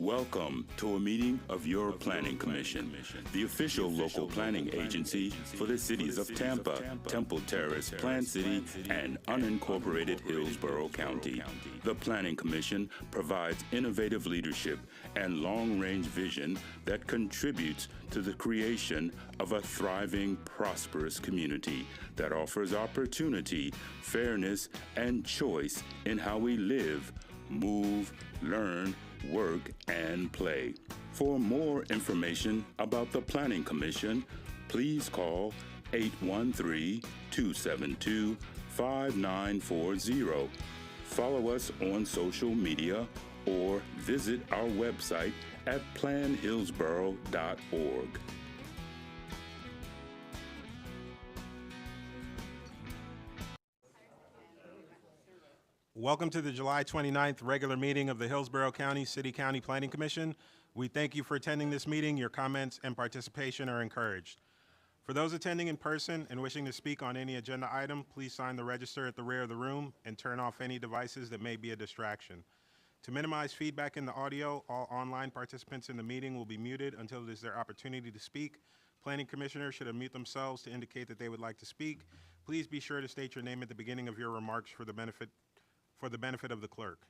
Welcome to a meeting of your Planning Commission, the official local planning agency for the cities of Tampa, Temple Terrace, Plant City, and unincorporated Hillsborough County. The Planning Commission provides innovative leadership and long-range vision that contributes to the creation of a thriving, prosperous community that offers opportunity, fairness, and choice in how we live, move, learn, work, and play. For more information about the Planning Commission, please call 813-272-5940. Follow us on social media or visit our website at planhillsborough.org. Welcome to the July 29th regular meeting of the Hillsborough County City-County Planning Commission. We thank you for attending this meeting. Your comments and participation are encouraged. For those attending in person and wishing to speak on any agenda item, please sign the register at the rear of the room and turn off any devices that may be a distraction. To minimize feedback in the audio, all online participants in the meeting will be muted until it is their opportunity to speak. Planning commissioners should unmute themselves to indicate that they would like to speak. Please be sure to state your name at the beginning of your remarks for the benefit of the clerk.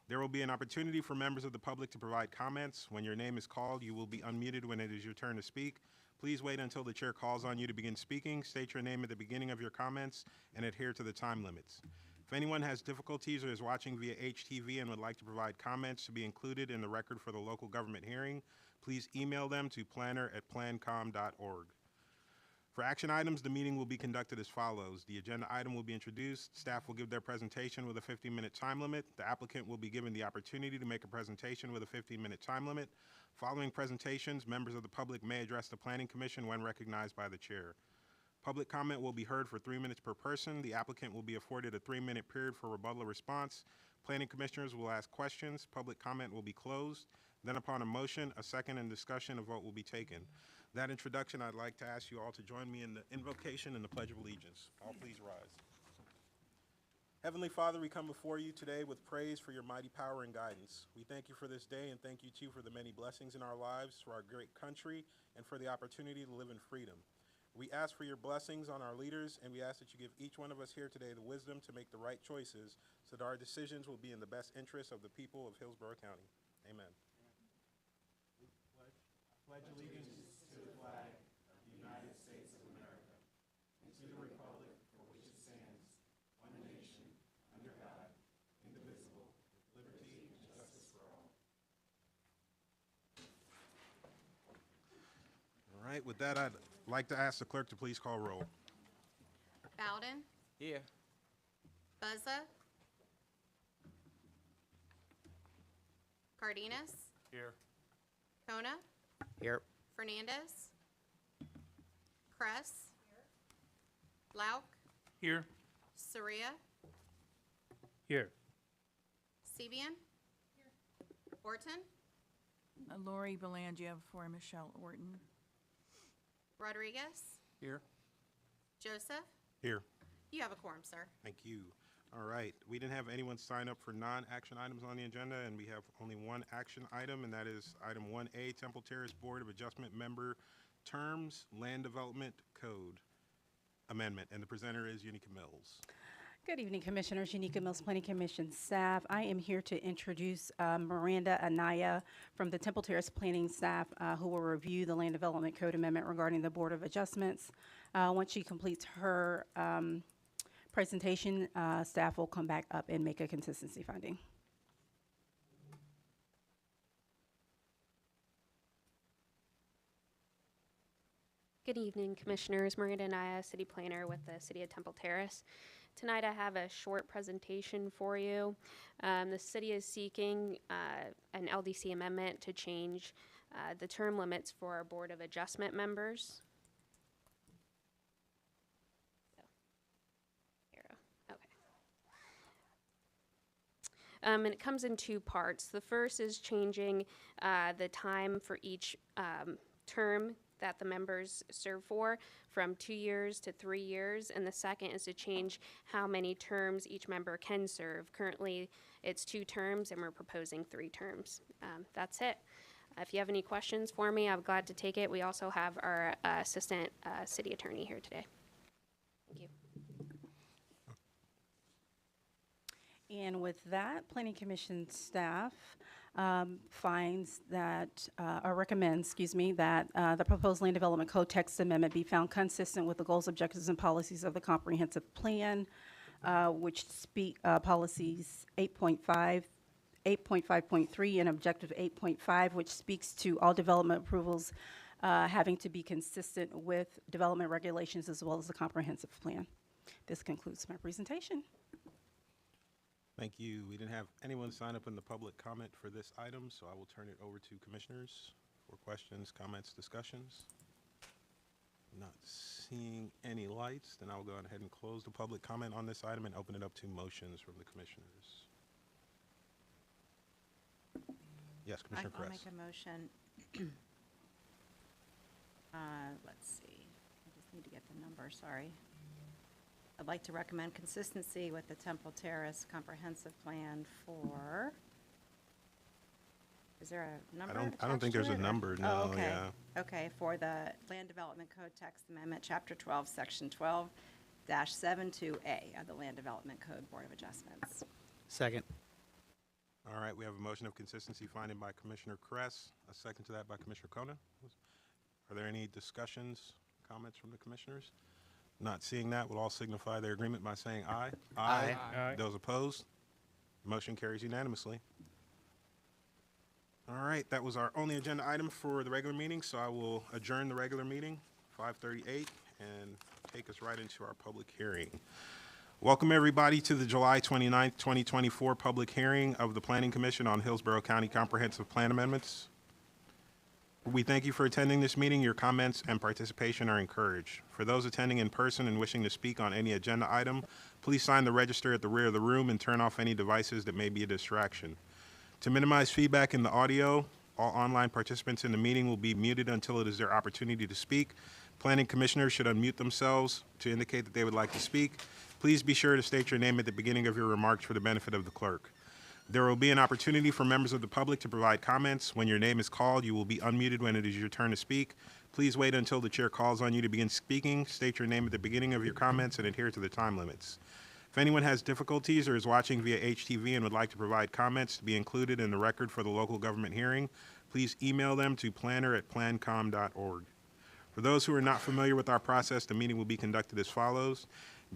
There will be an opportunity for members of the public to provide comments. When your name is called, you will be unmuted when it is your turn to speak. Please wait until the chair calls on you to begin speaking. State your name at the beginning of your comments and adhere to the time limits. If anyone has difficulties or is watching via HTV and would like to provide comments to be included in the record for the local government hearing, please email them to planner@plancom.org. For action items, the meeting will be conducted as follows. The agenda item will be introduced. Staff will give their presentation with a 15-minute time limit. The applicant will be given the opportunity to make a presentation with a 15-minute time limit. Following presentations, members of the public may address the Planning Commission when recognized by the chair. Public comment will be heard for 3 minutes per person. The applicant will be afforded a 3-minute period for rebuttal response. Planning commissioners will ask questions. Public comment will be closed. Then upon a motion, a second, and discussion, a vote will be taken. That introduction, I'd like to ask you all to join me in the invocation and the Pledge of Allegiance. All please rise. Heavenly Father, we come before you today with praise for your mighty power and guidance. We thank you for this day and thank you too for the many blessings in our lives, for our great country, and for the opportunity to live in freedom. We ask for your blessings on our leaders, and we ask that you give each one of us here today the wisdom to make the right choices so that our decisions will be in the best interest of the people of Hillsborough County. Amen. I pledge allegiance to the flag of the United States of America and to the republic for which it stands, one nation, under God, indivisible, with liberty and justice for all. All right, with that, I'd like to ask the clerk to please call roll. Bowden. Here. Buzza. Cardenas. Here. Kona. Here. Fernandez. Kress. Lauk. Here. Soria. Here. Sebian. Orton. Lori Belangia for Michelle Orton. Rodriguez. Here. Joseph. Here. You have a quorum, sir. Thank you. All right. We didn't have anyone sign up for non-action items on the agenda, and we have only one action item, and that is item 1A, Temple Terrace Board of Adjustment Member Terms, Land Development Code Amendment, and the presenter is Unica Mills. Good evening, Commissioners. Unica Mills, Planning Commission staff. I am here to introduce Miranda Anaya from the Temple Terrace Planning staff, who will review the Land Development Code Amendment regarding the Board of Adjustments. Once she completes her presentation, staff will come back up and make a consistency finding. Good evening, Commissioners. Miranda Anaya, City Planner with the City of Temple Terrace. Tonight I have a short presentation for you. The city is seeking an LDC amendment to change the term limits for our Board of Adjustment members. And it comes in two parts. The first is changing the time for each term that the members serve for from 2 years to 3 years. And the second is to change how many terms each member can serve. Currently, it's 2 terms, and we're proposing 3 terms. That's it. If you have any questions for me, I'm glad to take it. We also have our assistant city attorney here today. Thank you. And with that, Planning Commission staff finds that, or recommends, excuse me, that the proposed Land Development Code text amendment be found consistent with the goals, objectives, and policies of the comprehensive plan, which speak policies 8.5, 8.5.3, and objective 8.5, which speaks to all development approvals having to be consistent with development regulations as well as the comprehensive plan. This concludes my presentation. Thank you. We didn't have anyone sign up in the public comment for this item, so I will turn it over to commissioners for questions, comments, discussions. Not seeing any lights, then I'll go ahead and close the public comment on this item and open it up to motions from the commissioners. Yes, Commissioner I'll Kress. make a motion. Let's see. I just need to get the number, sorry. I'd like to recommend consistency with the Temple Terrace Comprehensive Plan for, is there a number? I don't think there's a number, no, Oh, okay. yeah. Okay, for the Land Development Code Text Amendment, Chapter 12, Section 12-72A of the Land Development Code Board of Adjustments. Second. All right, we have a motion of consistency finding by Commissioner Kress, a second to that by Commissioner Kona. Are there any discussions, comments from the commissioners? Not seeing that, will all signify their agreement by saying aye. Aye. Aye. Those opposed? Motion carries unanimously. All right, that was our only agenda item for the regular meeting, so I will adjourn the regular meeting, 5:38, and take us right into our public hearing. Welcome, everybody, to the July 29th, 2024 public hearing of the Planning Commission on Hillsborough County Comprehensive Plan Amendments. We thank you for attending this meeting. Your comments and participation are encouraged. For those attending in person and wishing to speak on any agenda item, please sign the register at the rear of the room and turn off any devices that may be a distraction. To minimize feedback in the audio, all online participants in the meeting will be muted until it is their opportunity to speak. Planning commissioners should unmute themselves to indicate that they would like to speak. Please be sure to state your name at the beginning of your remarks for the benefit of the clerk. There will be an opportunity for members of the public to provide comments. When your name is called, you will be unmuted when it is your turn to speak. Please wait until the chair calls on you to begin speaking. State your name at the beginning of your comments and adhere to the time limits. If anyone has difficulties or is watching via HTV and would like to provide comments to be included in the record for the local government hearing, please email them to planner@plancom.org. For those who are not familiar with our process, the meeting will be conducted as follows.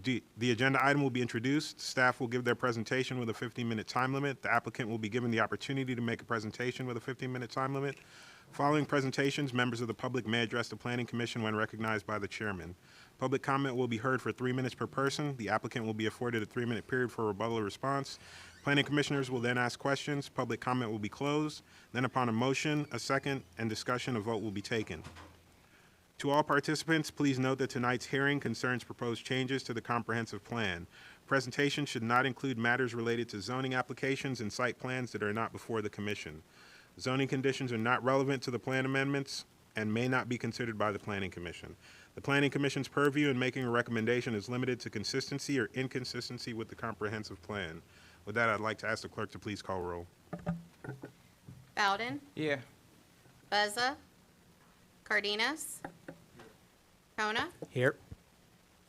The agenda item will be introduced. Staff will give their presentation with a 15-minute time limit. The applicant will be given the opportunity to make a presentation with a 15-minute time limit. Following presentations, members of the public may address the Planning Commission when recognized by the chairman. Public comment will be heard for 3 minutes per person. The applicant will be afforded a 3-minute period for rebuttal or response. Planning commissioners will then ask questions. Public comment will be closed. Then upon a motion, a second, and discussion, a vote will be taken. To all participants, please note that tonight's hearing concerns proposed changes to the comprehensive plan. Presentation should not include matters related to zoning applications and site plans that are not before the commission. Zoning conditions are not relevant to the plan amendments and may not be considered by the Planning Commission. The Planning Commission's purview in making a recommendation is limited to consistency or inconsistency with the comprehensive plan. With that, I'd like to ask the clerk to please call roll. Bowden, Here. Beza, Cardenas, Kona, Here.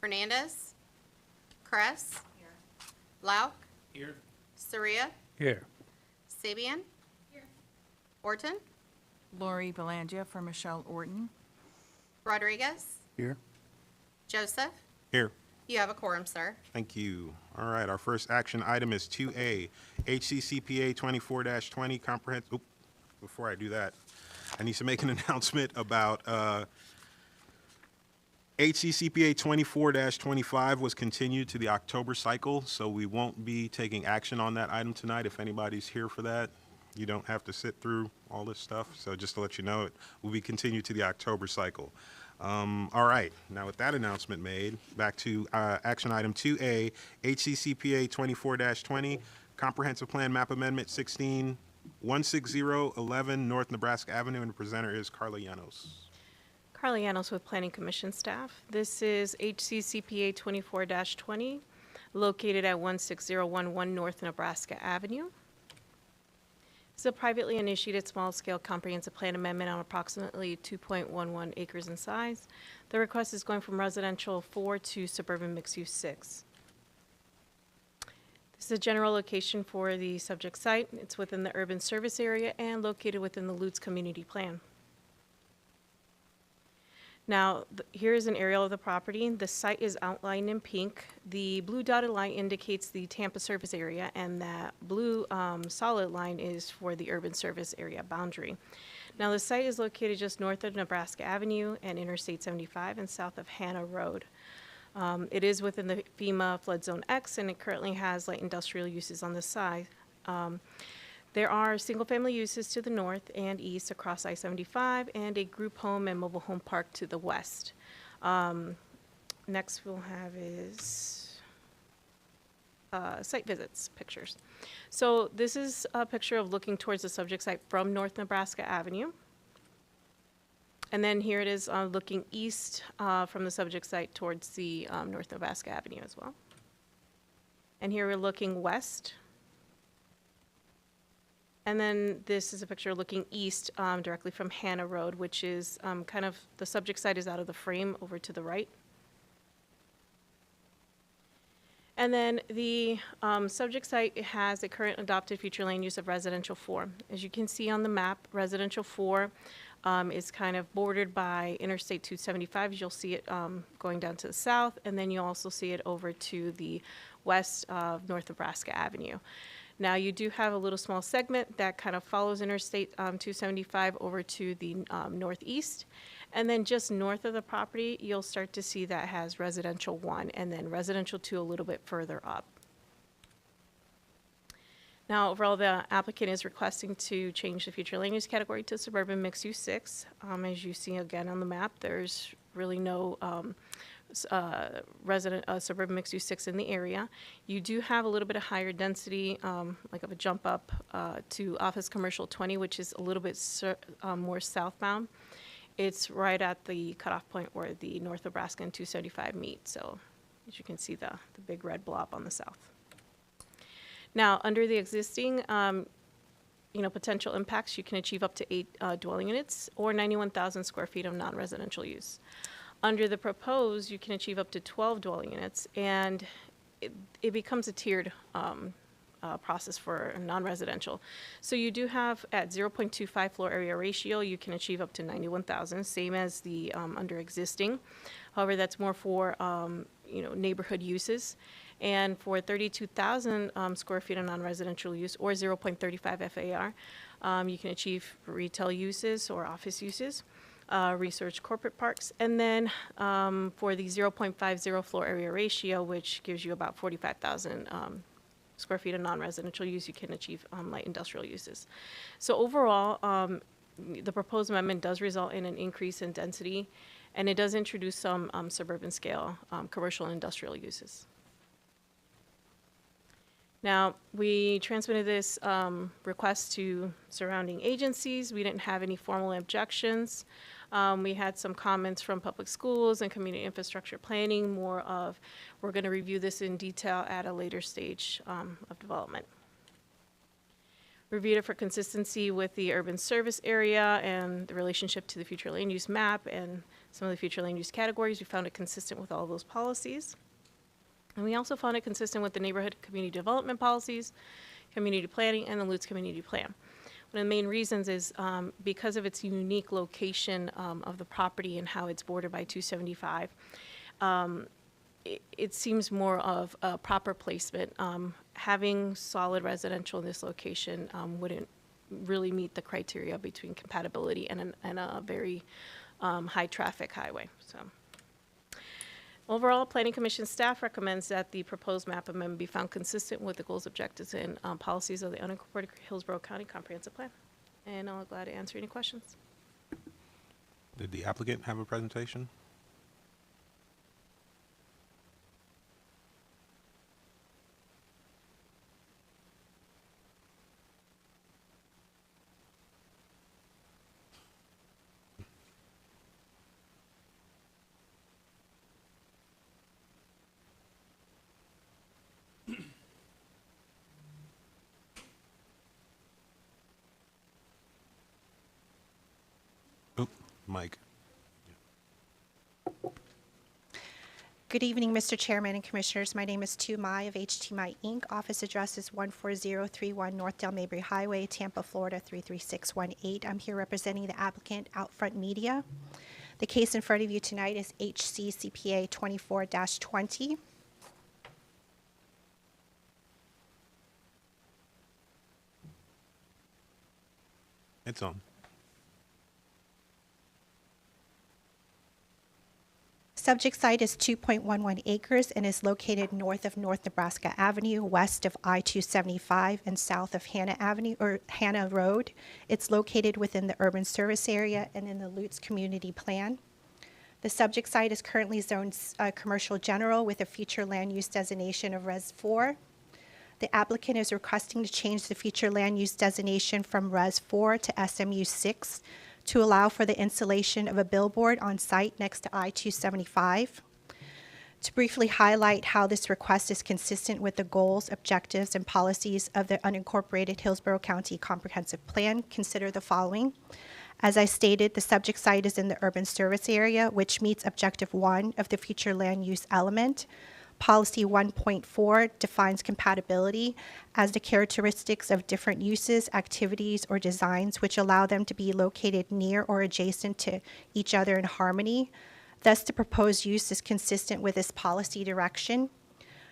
Fernandez, Kress, Lauk, Here. Soria, Here. Sabian, Orton, Lori Belangia for Michelle Orton. Rodriguez, Here. Joseph. Here. You have a quorum, sir. Thank you. All right, our first action item is 2A, HCCPA 24-20 comprehensive. Oop, before I do that, I need to make an announcement about HCCPA 24-25 was continued to the October cycle, so we won't be taking action on that item tonight. If anybody's here for that, you don't have to sit through all this stuff. So just to let you know, it will be continued to the October cycle. All right, now with that announcement made, back to action item 2A, HCCPA 24-20, Comprehensive Plan Map Amendment 16011 North Nebraska Avenue, and the presenter is Carla Llanos. Carlianos with Planning Commission staff. This is HCCPA 24-20, located at 16011 North Nebraska Avenue. It's a privately initiated small-scale comprehensive plan amendment on approximately 2.11 acres in size. The request is going from residential 4 to suburban mixed-use 6. This is a general location for the subject site. It's within the urban service area and located within the Lutz Community Plan. Now, here is an aerial of the property. The site is outlined in pink. The blue dotted line indicates the Tampa service area, and that blue solid line is for the urban service area boundary. Now, the site is located just north of Nebraska Avenue and Interstate 75 and south of Hannah Road. It is within the FEMA Flood Zone X, and it currently has light industrial uses on the side. There are single-family uses to the north and east across I-75 and a group home and mobile home park to the west. Next we'll have is site visits pictures. So this is a picture of looking towards the subject site from North Nebraska Avenue. And then here it is looking east from the subject site towards the North Nebraska Avenue as well. And here we're looking west. And then this is a picture looking east directly from Hannah Road, which is kind of, the subject site is out of the frame over to the right. And then the subject site has a current adopted future land use of residential 4. As you can see on the map, residential 4 is kind of bordered by Interstate 275. You'll see it going down to the south, and then you'll also see it over to the west of North Nebraska Avenue. Now, you do have a little small segment that kind of follows Interstate 275 over to the northeast. And then just north of the property, you'll start to see that has residential 1 and then residential 2 a little bit further up. Now, overall, the applicant is requesting to change the future land use category to suburban mixed use 6. As you see again on the map, there's really no suburban mixed use 6 in the area. You do have a little bit of higher density, like of a jump up to office commercial 20, which is a little bit more southbound. It's right at the cutoff point where the North Nebraska and 275 meet. So as you can see, the big red blob on the south. Now, under the existing potential impacts, you can achieve up to 8 dwelling units or 91,000 square feet of non-residential use. Under the proposed, you can achieve up to 12 dwelling units, and it becomes a tiered process for non-residential. So you do have at 0.25 floor area ratio, you can achieve up to 91,000, same as the under existing. However, that's more for neighborhood uses. And for 32,000 square feet of non-residential use or 0.35 FAR, you can achieve retail uses or office uses. Research corporate parks, and then for the 0.50 floor area ratio, which gives you about 45,000 square feet of non-residential use, you can achieve light industrial uses. So overall, the proposed amendment does result in an increase in density, and it does introduce some suburban scale commercial and industrial uses. Now, we transmitted this request to surrounding agencies. We didn't have any formal objections. We had some comments from public schools and community infrastructure planning, more of, we're going to review this in detail at a later stage of development. Reviewed it for consistency with the urban service area and the relationship to the future land use map and some of the future land use categories. We found it consistent with all of those policies. And we also found it consistent with the neighborhood community development policies, community planning, and the Lutz Community Plan. One of the main reasons is because of its unique location of the property and how it's bordered by 275, it seems more of a proper placement. Having solid residential in this location wouldn't really meet the criteria between compatibility and a very high traffic highway. So. Overall, Planning Commission staff recommends that the proposed map amendment be found consistent with the goals, objectives, and policies of the unincorporated Hillsborough County Comprehensive Plan. And I'm glad to answer any questions. Did the applicant have a presentation? Mike. Good evening, Mr. Chairman and Commissioners. My name is Tu Mai of HT Mai Inc. Office address is 14031 North Del Mabry Highway, Tampa, Florida 33618. I'm here representing the applicant, Outfront Media. The case in front of you tonight is HC CPA 24-20. It's on. Subject site is 2.11 acres and is located north of North Nebraska Avenue, west of I-275, and south of Hannah Road. It's located within the urban service area and in the Lutz Community Plan. The subject site is currently zoned commercial general with a future land use designation of Res 4. The applicant is requesting to change the future land use designation from Res 4 to SMU 6 to allow for the installation of a billboard on site next to I-275. To briefly highlight how this request is consistent with the goals, objectives, and policies of the unincorporated Hillsborough County Comprehensive Plan, consider the following. As I stated, the subject site is in the urban service area, which meets Objective 1 of the future land use element. Policy 1.4 defines compatibility as the characteristics of different uses, activities, or designs which allow them to be located near or adjacent to each other in harmony. Thus, the proposed use is consistent with this policy direction.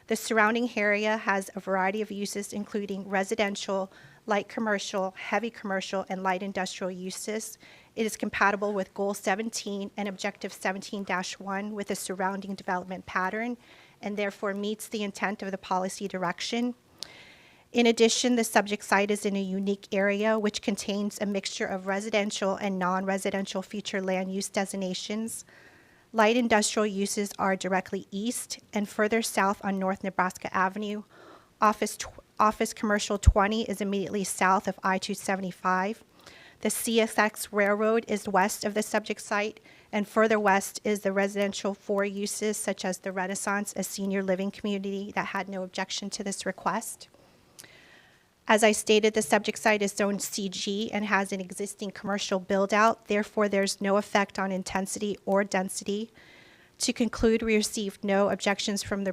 The surrounding area has a variety of uses, including residential, light commercial, heavy commercial, and light industrial uses. It is compatible with Goal 17 and Objective 17-1 with the surrounding development pattern, and therefore meets the intent of the policy direction. In addition, the subject site is in a unique area which contains a mixture of residential and non-residential future land use designations. Light industrial uses are directly east and further south on North Nebraska Avenue. Office Commercial 20 is immediately south of I-275. The CSX Railroad is west of the subject site, and further west is the residential 4 uses such as the Renaissance, a senior living community that had no objection to this request. As I stated, the subject site is zoned CG and has an existing commercial build-out. Therefore, there's no effect on intensity or density. To conclude, we received no objections from the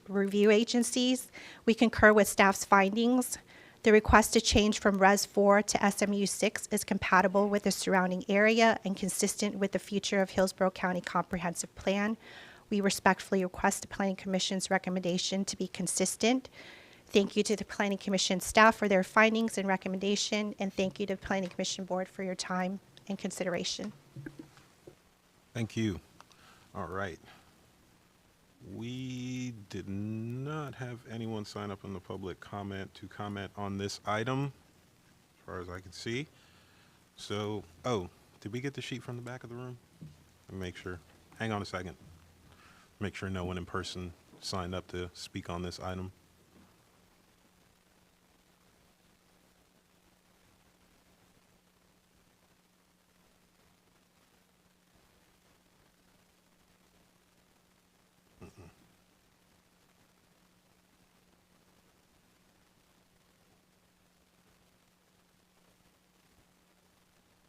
review agencies. We concur with staff's findings. The request to change from Res 4 to SMU 6 is compatible with the surrounding area and consistent with the future of Hillsborough County Comprehensive Plan. We respectfully request the Planning Commission's recommendation to be consistent. Thank you to the Planning Commission staff for their findings and recommendation, and thank you to the Planning Commission Board for your time and consideration. Thank you. All right. We did not have anyone sign up in the public comment on this item, as far as I can see. So, oh, did we get the sheet from the back of the room? Let me make sure. Hang on a second. Make sure no one in person signed up to speak on this item.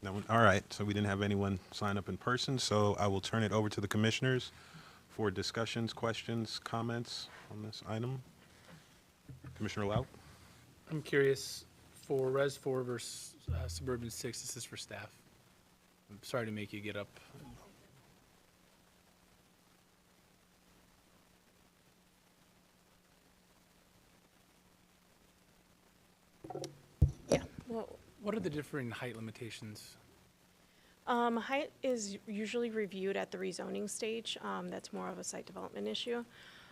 No one, all right, so we didn't have anyone sign up in person, so I will turn it over to the commissioners for discussions, questions, comments on this item. Commissioner Lau? I'm curious, for Res 4 versus Suburban 6, this is for staff. I'm sorry to make you get up. Yeah, well, What are the different height limitations? height is usually reviewed at the rezoning stage. That's more of a site development issue.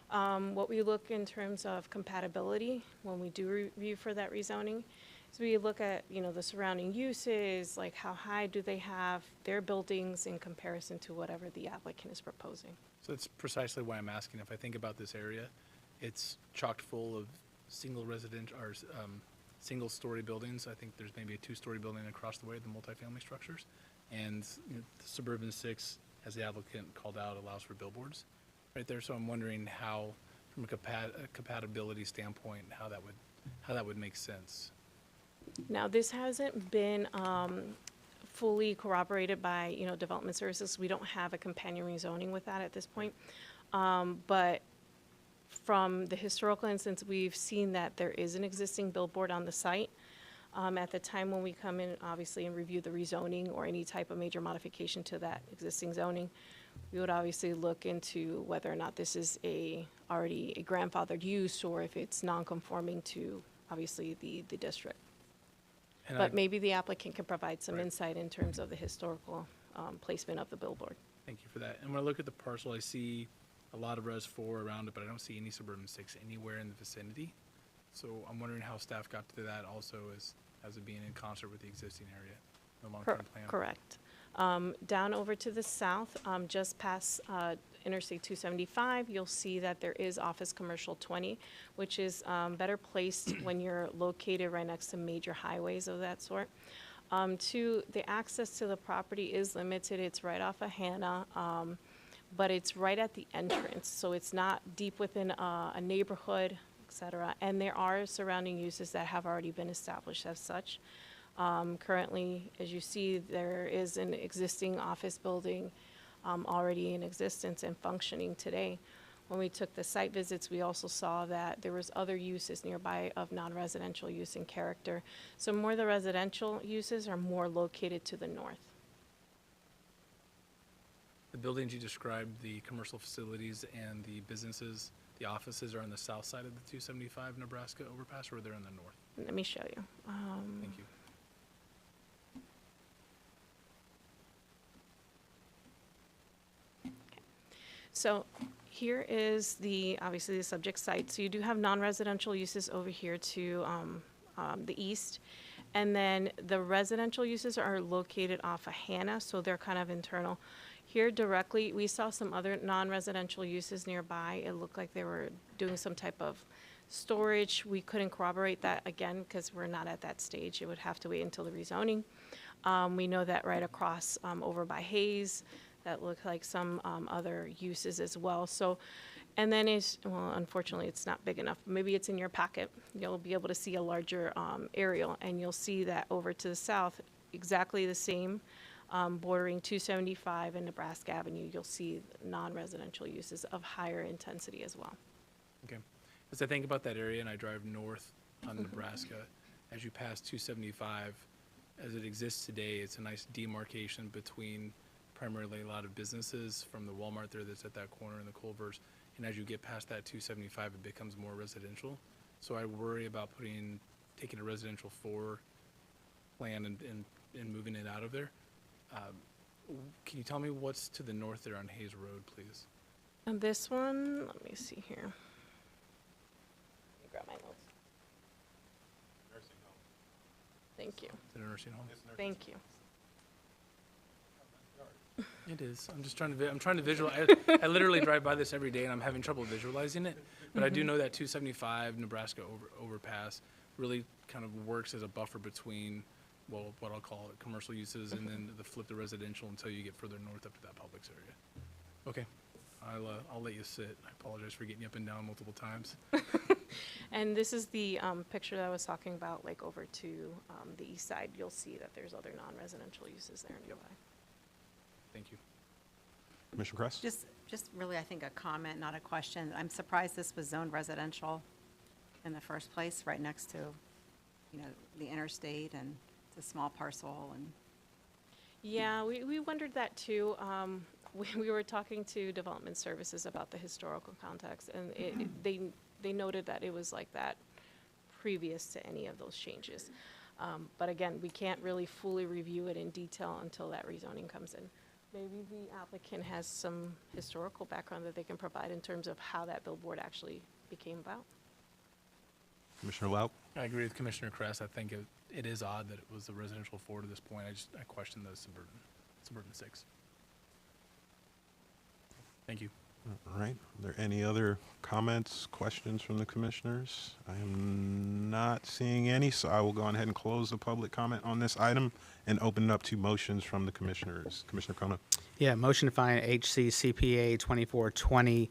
What we look in terms of compatibility when we do review for that rezoning is we look at, the surrounding uses, like how high do they have their buildings in comparison to whatever the applicant is proposing. So that's precisely why I'm asking. If I think about this area, it's chocked full of single resident or single-story buildings. I think there's maybe a 2-story building across the way, the multifamily structures. And the Suburban 6, as the applicant called out, allows for billboards right there. So I'm wondering how, from a compatibility standpoint, how that would make sense. Now, this hasn't been fully corroborated by, development services. We don't have a companion rezoning with that at this point. But from the historical instance, we've seen that there is an existing billboard on the site. At the time when we come in, obviously, and review the rezoning or any type of major modification to that existing zoning, we would obviously look into whether or not this is already a grandfathered use, or if it's non-conforming to, obviously, the district. And But maybe the applicant can provide some insight in terms of the historical placement of the billboard. Thank you for that. And when I look at the parcel, I see a lot of Res 4 around it, but I don't see any Suburban 6 anywhere in the vicinity. So I'm wondering how staff got to that also as it being in concert with the existing area, the long-term plan. Correct. Down over to the south, just past Interstate 275, you'll see that there is Office Commercial 20, which is better placed when you're located right next to major highways of that sort. The access to the property is limited. It's right off of Hannah, but it's right at the entrance, so it's not deep within a neighborhood, et cetera. And there are surrounding uses that have already been established as such. Currently, as you see, there is an existing office building already in existence and functioning today. When we took the site visits, we also saw that there was other uses nearby of non-residential use and character. So more of the residential uses are more located to the north. The buildings you described, the commercial facilities and the businesses, the offices are on the south side of the 275 Nebraska overpass, or they're in the north? Let me show you. Thank you. So here is obviously the subject site. So you do have non-residential uses over here to the east. And then the residential uses are located off of Hannah, so they're kind of internal. Here directly, we saw some other non-residential uses nearby. It looked like they were doing some type of storage. We couldn't corroborate that again because we're not at that stage. It would have to wait until the rezoning. We know that right across over by Hayes, that look like some other uses as well. So, and then unfortunately, it's not big enough. Maybe it's in your packet. You'll be able to see a larger aerial, and you'll see that over to the south, exactly the same, bordering 275 and Nebraska Avenue, you'll see non-residential uses of higher intensity as well. Okay. As I think about that area and I drive north on Nebraska, as you pass 275, as it exists today, it's a nice demarcation between primarily a lot of businesses from the Walmart there that's at that corner and the Culvers. And as you get past that 275, it becomes more residential. So I worry about taking a residential 4 plan and moving it out of there. Can you tell me what's to the north there on Hayes Road, please? And this one, let me see here. Let me grab my notes. Nursing home. Thank you. Is it a nursing home? Thank you. It is. I'm just trying to visualize. I literally drive by this every day, and I'm having trouble visualizing it. But I do know that 275 Nebraska overpass really kind of works as a buffer between, well, what I'll call it, commercial uses, and then the flip to residential until you get further north up to that Publix area. Okay. I'll let you sit. I apologize for getting you up and down multiple times. And this is the picture that I was talking about, like over to the east side. You'll see that there's other non-residential uses there nearby. Thank you. Commissioner Kress? Just really, I think, a comment, not a question. I'm surprised this was zoned residential in the first place, right next to, the interstate, and it's a small parcel, and. Yeah, we wondered that too. We were talking to Development Services about the historical context, and they noted that it was like that previous to any of those changes. But again, we can't really fully review it in detail until that rezoning comes in. Maybe the applicant has some historical background that they can provide in terms of how that billboard actually became about. Commissioner Laut? I agree with Commissioner Kress. I think it is odd that it was a residential 4 to this point. I question the suburban 6. Thank you. All right. Are there any other comments, questions from the commissioners? I am not seeing any, so I will go ahead and close the public comment on this item and open it up to motions from the commissioners. Commissioner Kona? Yeah, motion to find HCCPA 2420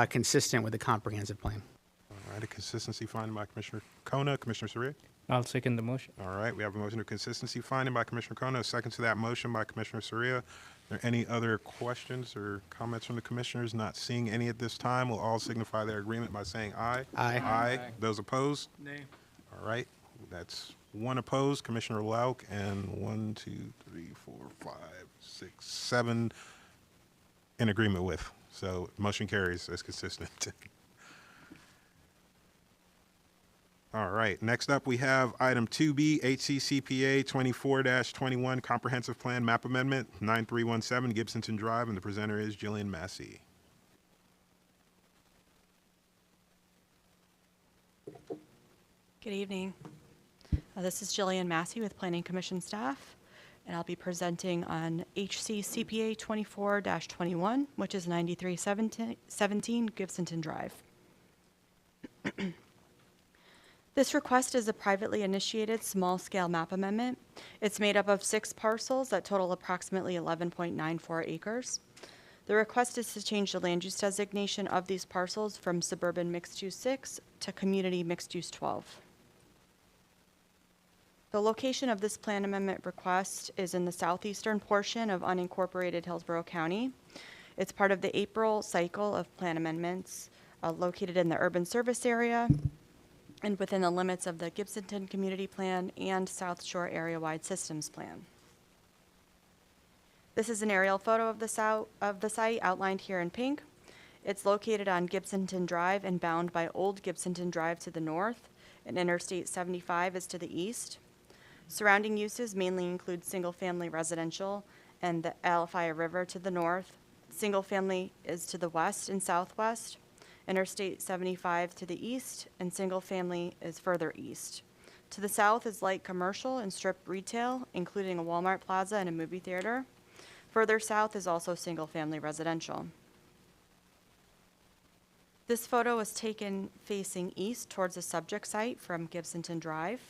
consistent with the comprehensive plan. All right, a consistency finding by Commissioner Kona. Commissioner Surya? I'll second the motion. All right, we have a motion of consistency finding by Commissioner Kono, a second to that motion by Commissioner Soria. Are there any other questions or comments from the commissioners? Not seeing any at this time, will all signify their agreement by saying aye. Aye. Aye. Those opposed? Nay. All right, that's one opposed, Commissioner Lauk, and 1, 2, 3, 4, 5, 6, 7 in agreement with. So motion carries as consistent. All right, next up, we have item 2B, HCCPA 24-21 Comprehensive Plan Map Amendment, 9317 Gibsonton Drive, and the presenter is Jillian Massey. Good evening. This is Jillian Massey with Planning Commission staff, and I'll be presenting on HCCPA 24-21, which is 9317 Gibsonton Drive. This request is a privately initiated small-scale map amendment. It's made up of 6 parcels that total approximately 11.94 acres. The request is to change the land use designation of these parcels from suburban mixed-use 6 to community mixed-use 12. The location of this plan amendment request is in the southeastern portion of unincorporated Hillsborough County. It's part of the April cycle of plan amendments located in the urban service area and within the limits of the Gibsonton Community Plan and South Shore Area-Wide Systems Plan. This is an aerial photo of the site outlined here in pink. It's located on Gibsonton Drive and bound by Old Gibsonton Drive to the north, and Interstate 75 is to the east. Surrounding uses mainly include single-family residential and the Alafia River to the north. Single-family is to the west and southwest. Interstate 75 to the east, and single-family is further east. To the south is light commercial and strip retail, including a Walmart plaza and a movie theater. Further south is also single-family residential. This photo was taken facing east towards the subject site from Gibsonton Drive.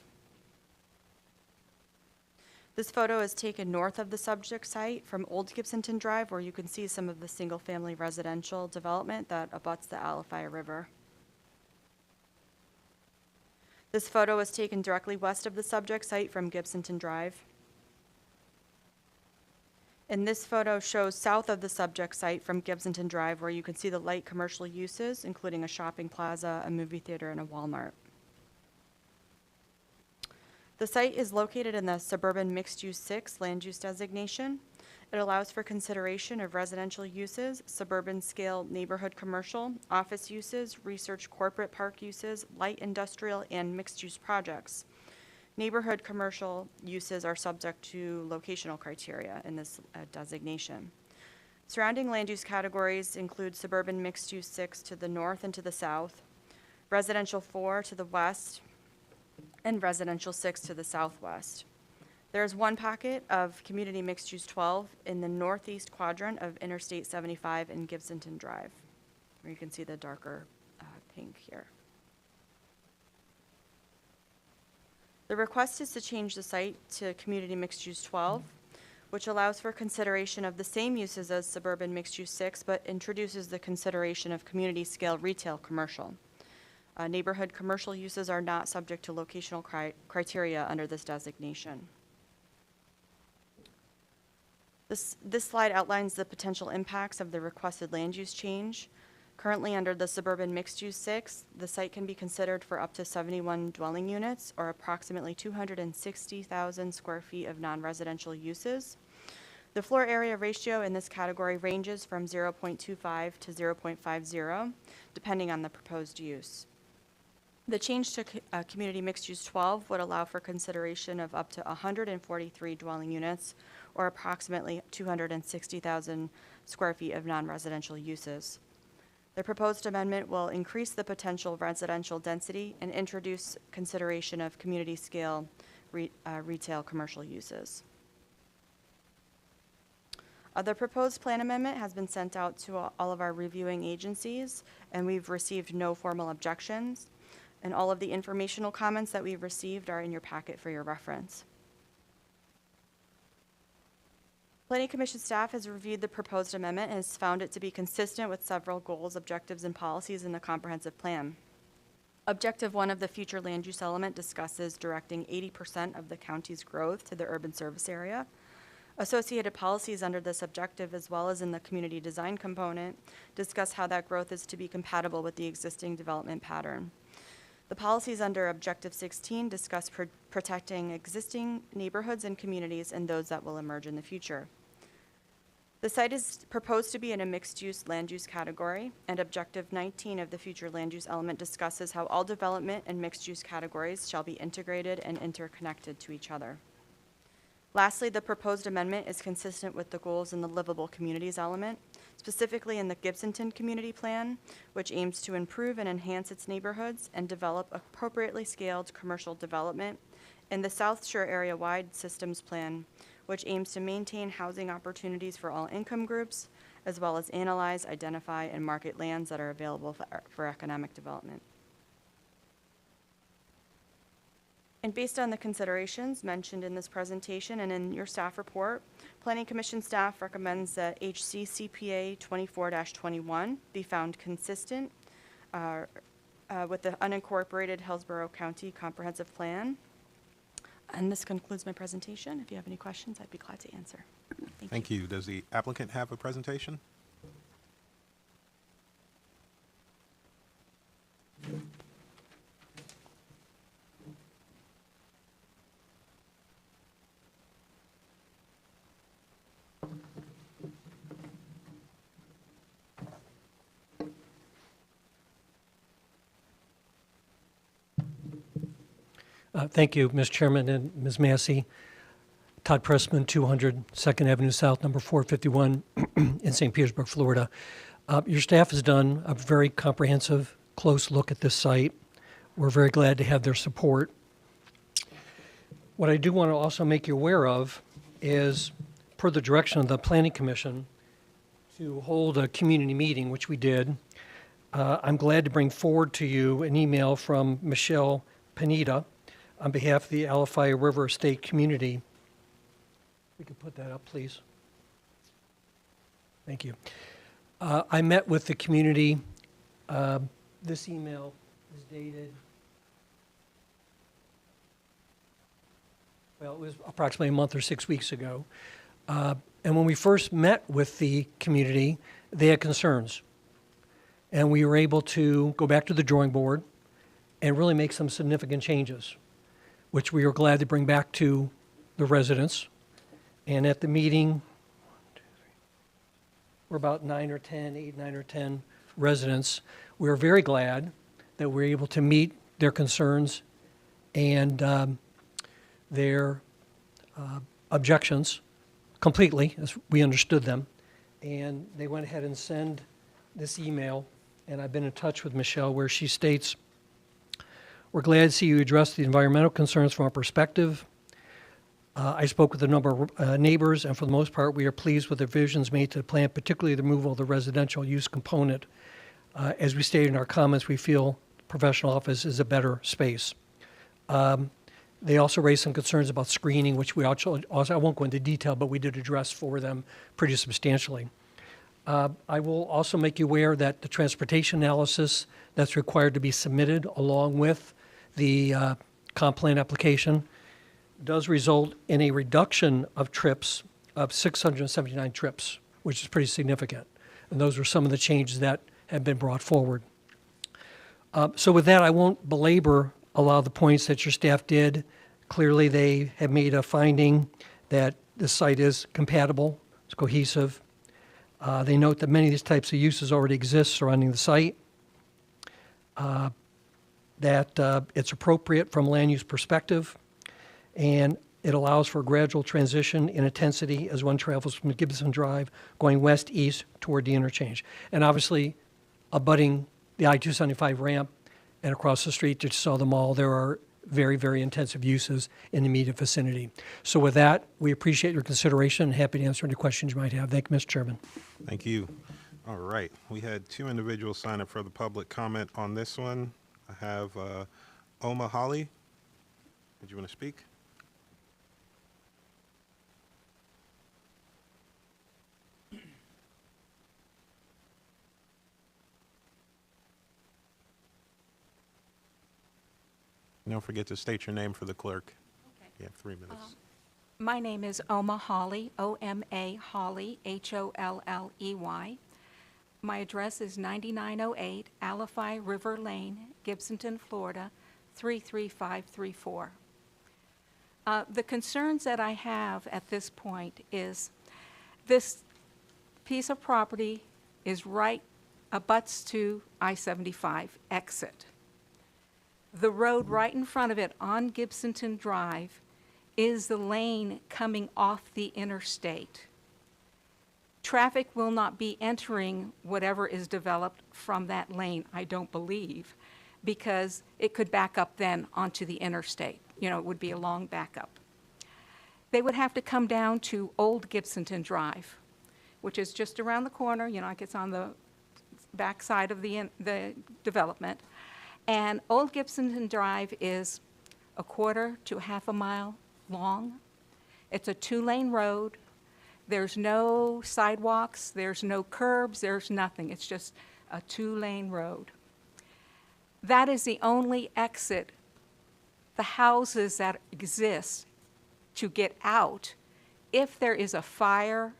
This photo is taken north of the subject site from Old Gibsonton Drive, where you can see some of the single-family residential development that abuts the Alafia River. This photo is taken directly west of the subject site from Gibsonton Drive. And this photo shows south of the subject site from Gibsonton Drive, where you can see the light commercial uses, including a shopping plaza, a movie theater, and a Walmart. The site is located in the suburban mixed-use 6 land use designation. It allows for consideration of residential uses, suburban scale neighborhood commercial, office uses, research corporate park uses, light industrial, and mixed-use projects. Neighborhood commercial uses are subject to locational criteria in this designation. Surrounding land use categories include suburban mixed-use 6 to the north and to the south, residential 4 to the west, and residential 6 to the southwest. There's one pocket of community mixed-use 12 in the northeast quadrant of Interstate 75 and Gibsonton Drive, where you can see the darker pink here. The request is to change the site to community mixed-use 12, which allows for consideration of the same uses as suburban mixed-use 6, but introduces the consideration of community-scale retail commercial. Neighborhood commercial uses are not subject to locational criteria under this designation. This slide outlines the potential impacts of the requested land use change. Currently, under the suburban mixed-use 6, the site can be considered for up to 71 dwelling units, or approximately 260,000 square feet of non-residential uses. The floor area ratio in this category ranges from 0.25 to 0.50, depending on the proposed use. The change to community mixed-use 12 would allow for consideration of up to 143 dwelling units, or approximately 260,000 square feet of non-residential uses. The proposed amendment will increase the potential residential density and introduce consideration of community-scale retail commercial uses. The proposed plan amendment has been sent out to all of our reviewing agencies, and we've received no formal objections. And all of the informational comments that we've received are in your packet for your reference. Planning Commission staff has reviewed the proposed amendment and has found it to be consistent with several goals, objectives, and policies in the comprehensive plan. Objective 1 of the future land use element discusses directing 80% of the county's growth to the urban service area. Associated policies under this objective, as well as in the community design component, discuss how that growth is to be compatible with the existing development pattern. The policies under Objective 16 discuss protecting existing neighborhoods and communities and those that will emerge in the future. The site is proposed to be in a mixed-use land use category, and Objective 19 of the future land use element discusses how all development and mixed-use categories shall be integrated and interconnected to each other. Lastly, the proposed amendment is consistent with the goals in the livable communities element, specifically in the Gibsonton Community Plan, which aims to improve and enhance its neighborhoods and develop appropriately scaled commercial development, and the South Shore Area-wide Systems Plan, which aims to maintain housing opportunities for all income groups, as well as analyze, identify, and market lands that are available for economic development. And based on the considerations mentioned in this presentation and in your staff report, Planning Commission staff recommends that HCCPA 24-21 be found consistent with the unincorporated Hillsborough County Comprehensive Plan. And this concludes my presentation. If you have any questions, I'd be glad to answer. Thank you. Does the applicant have a presentation? Thank you, Ms. Chairman and Ms. Massey. Todd Pressman, 200 2nd Avenue South, number 451 in St. Petersburg, Florida. Your staff has done a very comprehensive, close look at this site. We're very glad to have their support. What I do want to also make you aware of is, per the direction of the Planning Commission, to hold a community meeting, which we did. I'm glad to bring forward to you an email from Michelle Pineda on behalf of the Alafaya River Estate community. We could put that up, please. Thank you. I met with the community. This email is dated, well, it was approximately a month or 6 weeks ago. And when we first met with the community, they had concerns. And we were able to go back to the drawing board and really make some significant changes, which we are glad to bring back to the residents. And at the meeting, we're about 9 or 10 residents. We are very glad that we're able to meet their concerns and their objections completely, as we understood them. And they went ahead and sent this email, and I've been in touch with Michelle, where she states, "We're glad to see you address the environmental concerns from our perspective. I spoke with a number of neighbors, and for the most part, we are pleased with the revisions made to the plan, particularly the removal of the residential use component. As we stated in our comments, we feel professional office is a better space." They also raised some concerns about screening, which we also, I won't go into detail, but we did address for them pretty substantially. I will also make you aware that the transportation analysis that's required to be submitted along with the comp plan application does result in a reduction of trips of 679 trips, which is pretty significant. And those are some of the changes that have been brought forward. So with that, I won't belabor a lot of the points that your staff did. Clearly, they have made a finding that the site is compatible, it's cohesive. They note that many of these types of uses already exist surrounding the site, that it's appropriate from a land use perspective, and it allows for a gradual transition in intensity as one travels from Gibson Drive going west-east toward the interchange. And obviously, abutting the I-275 ramp and across the street that you saw the mall, there are very, very intensive uses in the immediate vicinity. So with that, we appreciate your consideration and happy to answer any questions you might have. Thank you, Mr. Chairman. Thank you. All right. We had 2 individuals sign up for the public comment on this one. I have Oma Holly. Did you want to speak? Don't forget to state your name for the clerk. You have 3 minutes. My name is Oma Hawley, O-M-A Hawley, H-O-L-L-E-Y. My address is 9908 Alafai River Lane, Gibsonton, Florida, 33534. The concerns that I have at this point is this piece of property is abuts to I-75 exit. The road right in front of it on Gibsonton Drive is the lane coming off the interstate. Traffic will not be entering whatever is developed from that lane, I don't believe, because it could back up then onto the interstate. You know, it would be a long backup. They would have to come down to Old Gibsonton Drive, which is just around the corner, you know, like it's on the back side of the development. And Old Gibsonton Drive is a quarter to half a mile long. It's a 2-lane road. There's no sidewalks, there's no curbs, there's nothing. It's just a 2-lane road. That is the only exit the houses that exist to get out if there is a fire,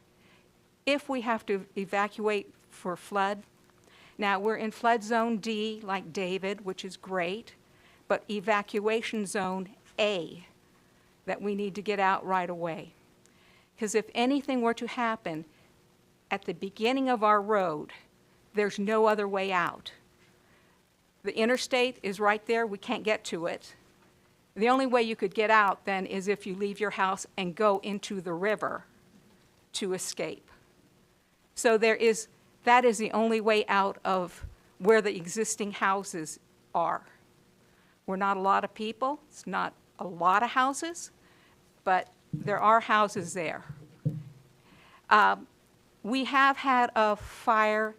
if we have to evacuate for flood. Now, we're in flood zone D, like David, which is great, but evacuation zone A, that we need to get out right away. Because if anything were to happen at the beginning of our road, there's no other way out. The interstate is right there, we can't get to it. The only way you could get out then is if you leave your house and go into the river to escape. So that is the only way out of where the existing houses are. We're not a lot of people, it's not a lot of houses, but there are houses there. We have had a fire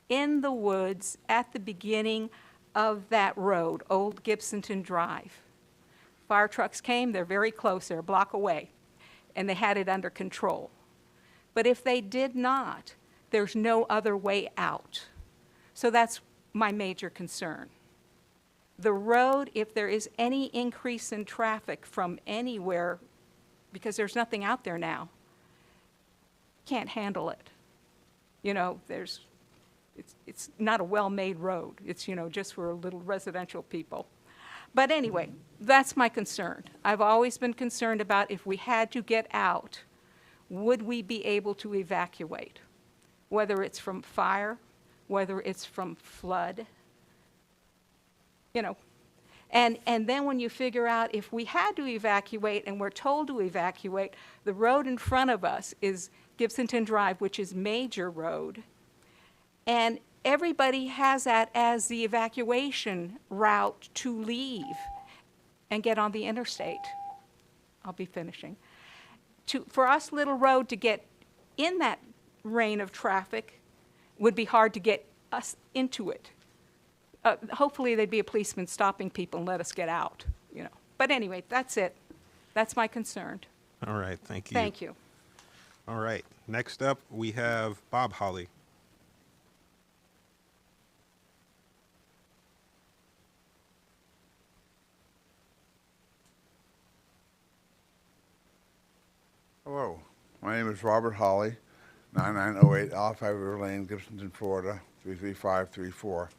in the woods at the beginning of that road, Old Gibsonton Drive. Fire trucks came, they're very close, they're a block away, and they had it under control. But if they did not, there's no other way out. So that's my major concern. The road, if there is any increase in traffic from anywhere, because there's nothing out there now, can't handle it. You know, it's not a well-made road. It's, you know, just for little residential people. But anyway, that's my concern. I've always been concerned about if we had to get out, would we be able to evacuate? Whether it's from fire, whether it's from flood, you know. And then when you figure out if we had to evacuate and we're told to evacuate, the road in front of us is Gibsonton Drive, which is major road. And everybody has that as the evacuation route to leave and get on the interstate. I'll be finishing. For us, Little Road, to get in that rain of traffic would be hard to get us into it. Hopefully there'd be a policeman stopping people and let us get out, you know. But anyway, that's it. That's my concern. All right, thank you. Thank you. All right, next up, we have Bob Hawley. Hello, my name is Robert Hawley, 9908 Alafai River Lane, Gibsonton, Florida, 33534.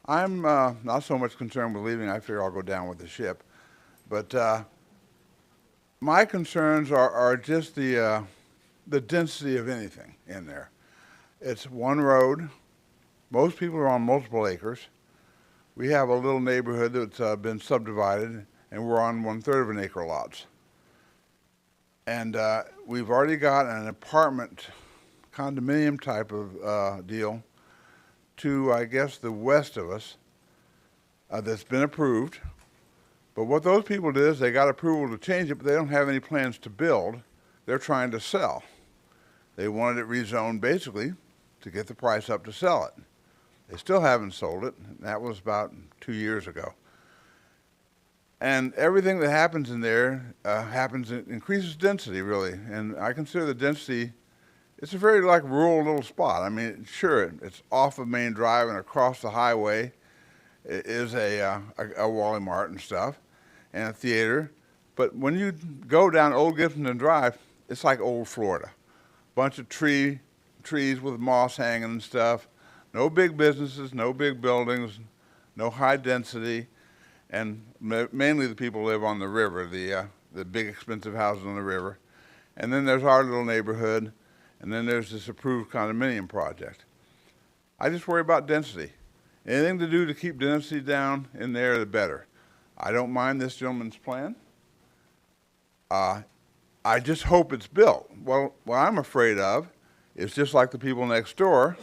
I'm not so much concerned with leaving. I figure I'll go down with the ship. But my concerns are just the density of anything in there. It's one road. Most people are on multiple acres. We have a little neighborhood that's been subdivided, and we're on 1/3 of an acre lots. And we've already got an apartment condominium type of deal to, I guess, the west of us that's been approved. But what those people did is they got approval to change it, but they don't have any plans to build. They're trying to sell. They wanted it rezoned basically to get the price up to sell it. They still haven't sold it. That was about 2 years ago. And everything that happens in there increases density, really. And I consider the density, it's a very rural little spot. I mean, sure, it's off of Main Drive and across the highway. is a Wally Mart and stuff, and a theater. But when you go down Old Gibsonton Drive, it's like old Florida. Bunch of trees with moss hanging and stuff. No big businesses, no big buildings, no high density, and mainly the people live on the river, the big expensive houses on the river. And then there's our little neighborhood, and then there's this approved condominium project. I just worry about density. Anything to do to keep density down in there, the better. I don't mind this gentleman's plan. I just hope it's built. Well, what I'm afraid of is just like the people next door,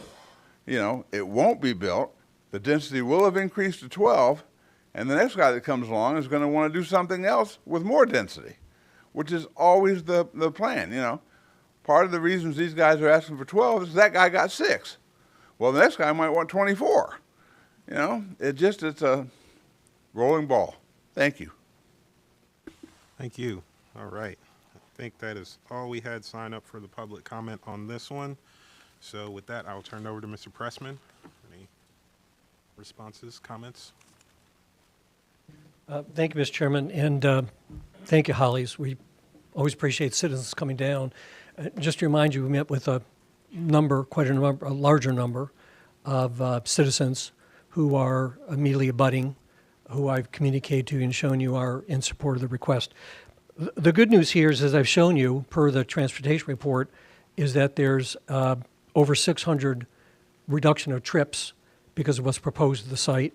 you know, it won't be built. The density will have increased to 12, and the next guy that comes along is going to want to do something else with more density, which is always the plan, you know. Part of the reasons these guys are asking for 12 is that guy got 6. Well, the next guy might want 24. You know, it's a rolling ball. Thank you. Thank you. All right. I think that is all we had signed up for the public comment on this one. So with that, I will turn it over to Mr. Pressman. Any responses, comments? Thank you, Mr. Chairman, and thank you, Hollies. We always appreciate citizens coming down. Just to remind you, we met with a larger number of citizens who are immediately abutting, who I've communicated to and shown you are in support of the request. The good news here is, as I've shown you, per the transportation report, is that there's over 600 reduction of trips because of what's proposed at the site.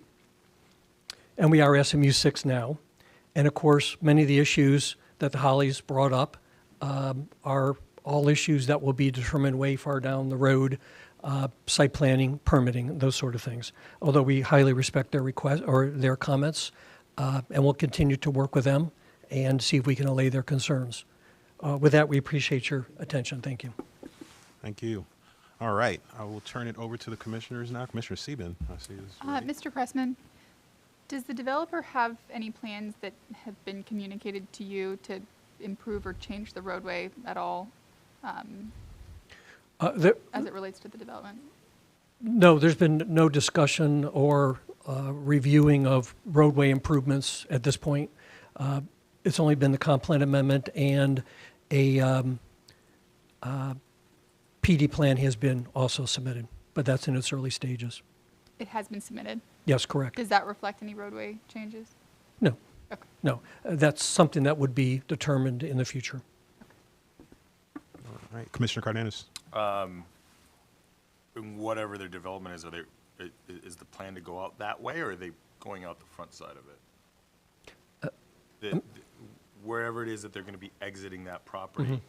And we are SMU 6 now. And of course, many of the issues that the Hollies brought up are all issues that will be determined way far down the road, site planning, permitting, those sort of things. Although we highly respect their request or their comments, and we'll continue to work with them and see if we can allay their concerns. With that, we appreciate your attention. Thank you. Thank you. All right. I will turn it over to the commissioners now. Commissioner Sieben, I see this. Mr. Pressman, does the developer have any plans that have been communicated to you to improve or change the roadway at all as it relates to the development? No, there's been no discussion or reviewing of roadway improvements at this point. It's only been the comp plan amendment, and a PD plan has been also submitted, but that's in its early stages. It has been submitted? Yes, correct. Does that reflect any roadway changes? No. Okay. No. That's something that would be determined in the future. All right. Commissioner Cardenas. Whatever their development is, is the plan to go out that way, or are they going out the front side of it? Wherever it is that they're going to be exiting that property,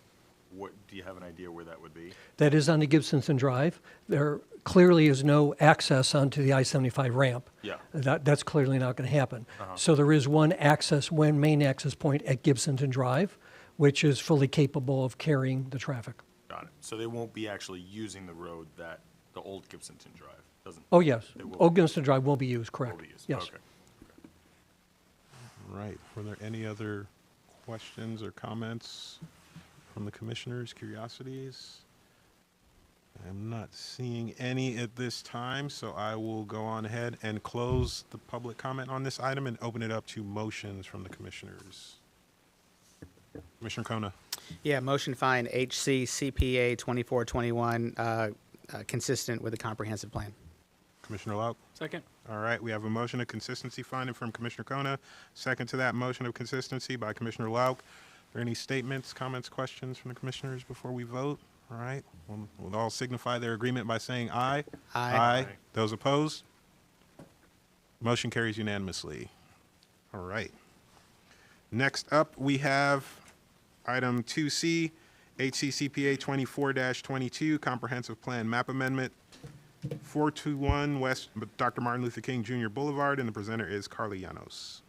what do you have an idea where that would be? That is on the Gibsonton Drive. There clearly is no access onto the I-75 ramp. Yeah. That's clearly not going to happen. So there is one main access point at Gibsonton Drive, which is fully capable of carrying the traffic. Got it. So they won't be actually using the road that the old Gibsonton Drive doesn't? Oh, yes. Old Gibsonton Drive will be used, correct. Will be used. Yes. Okay. All right. Were there any other questions or comments from the commissioners, curiosities? I'm not seeing any at this time, so I will go on ahead and close the public comment on this item and open it up to motions from the commissioners. Commissioner Kona. Yeah, motion find HC CPA 2421 consistent with the comprehensive plan. Commissioner Lauk. Second. All right, we have a motion of consistency finding from Commissioner Kona. Second to that motion of consistency by Commissioner Lauk. Are there any statements, comments, questions from the commissioners before we vote? All right, we'll all signify their agreement by saying aye. Aye. Aye. Those opposed? Motion carries unanimously. All right. Next up, we have item 2C, HCCPA 24-22, Comprehensive Plan Map Amendment, 421 West Dr. Martin Luther King Jr. Boulevard, and the presenter is Carly Llanos.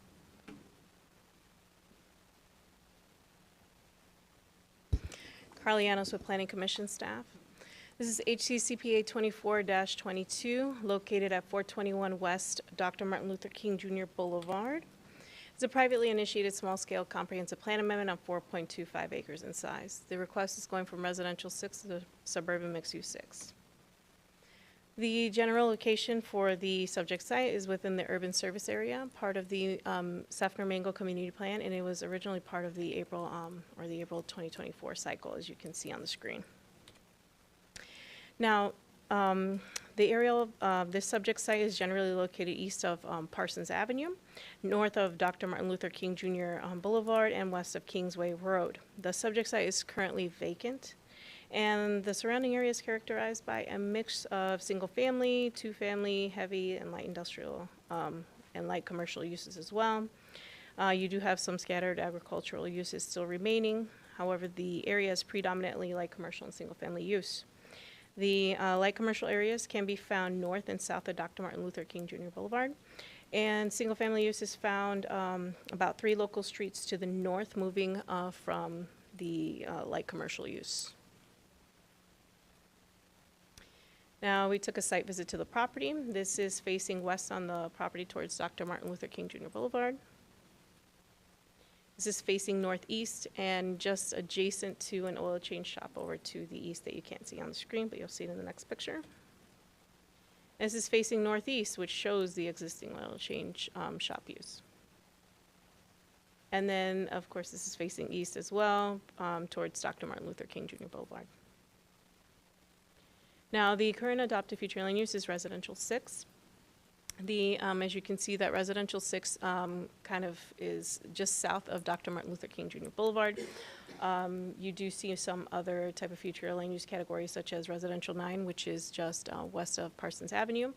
Carly Llanos with Planning Commission staff. This is HCCPA 24-22, located at 421 West Dr. Martin Luther King Jr. Boulevard. It's a privately initiated small-scale comprehensive plan amendment on 4.25 acres in size. The request is going from residential 6 to suburban mixed-use 6. The general location for the subject site is within the urban service area, part of the Sefner Mango Community Plan, and it was originally part of the April 2024 cycle, as you can see on the screen. Now, the area of this subject site is generally located east of Parsons Avenue, north of Dr. Martin Luther King Jr. Boulevard, and west of Kingsway Road. The subject site is currently vacant, and the surrounding area is characterized by a mix of single-family, two-family, heavy and light industrial, and light commercial uses as well. You do have some scattered agricultural uses still remaining. However, the area is predominantly light commercial and single-family use. The light commercial areas can be found north and south of Dr. Martin Luther King Jr. Boulevard, and single-family use is found about 3 local streets to the north, moving from the light commercial use. Now, we took a site visit to the property. This is facing west on the property towards Dr. Martin Luther King Jr. Boulevard. This is facing northeast and just adjacent to an oil change shop over to the east that you can't see on the screen, but you'll see it in the next picture. This is facing northeast, which shows the existing oil change shop use. And then, of course, this is facing east as well, towards Dr. Martin Luther King Jr. Boulevard. Now, the current adopted future land use is residential 6. As you can see, that residential 6 kind of is just south of Dr. Martin Luther King Jr. Boulevard. You do see some other type of future land use categories, such as residential 9, which is just west of Parsons Avenue.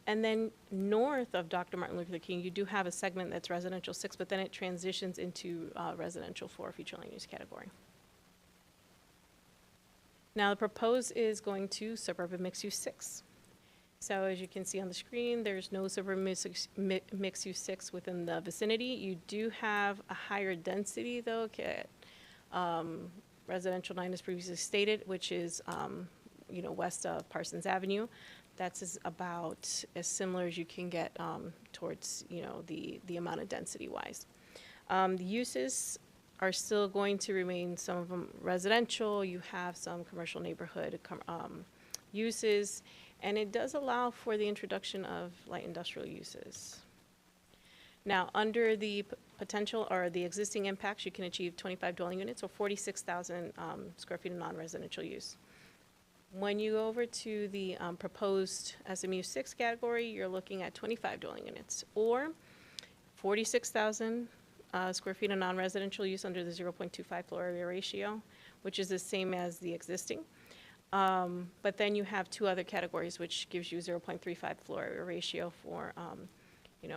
And then north of Dr. Martin Luther King, you do have a segment that's residential 6, but then it transitions into residential 4 future land use category. Now, the proposed is going to suburban mixed-use 6. So as you can see on the screen, there's no suburban mixed-use 6 within the vicinity. You do have a higher density, though. Residential 9 is previously stated, which is west of Parsons Avenue. That's about as similar as you can get towards the amount of density-wise. The uses are still going to remain, some of them residential. You have some commercial neighborhood uses, and it does allow for the introduction of light industrial uses. Now, under the potential or the existing impacts, you can achieve 25 dwelling units or 46,000 square feet of non-residential use. When you go over to the proposed SMU 6 category, you're looking at 25 dwelling units or 46,000 square feet of non-residential use under the 0.25 floor area ratio, which is the same as the existing. But then you have 2 other categories, which gives you 0.35 floor area ratio for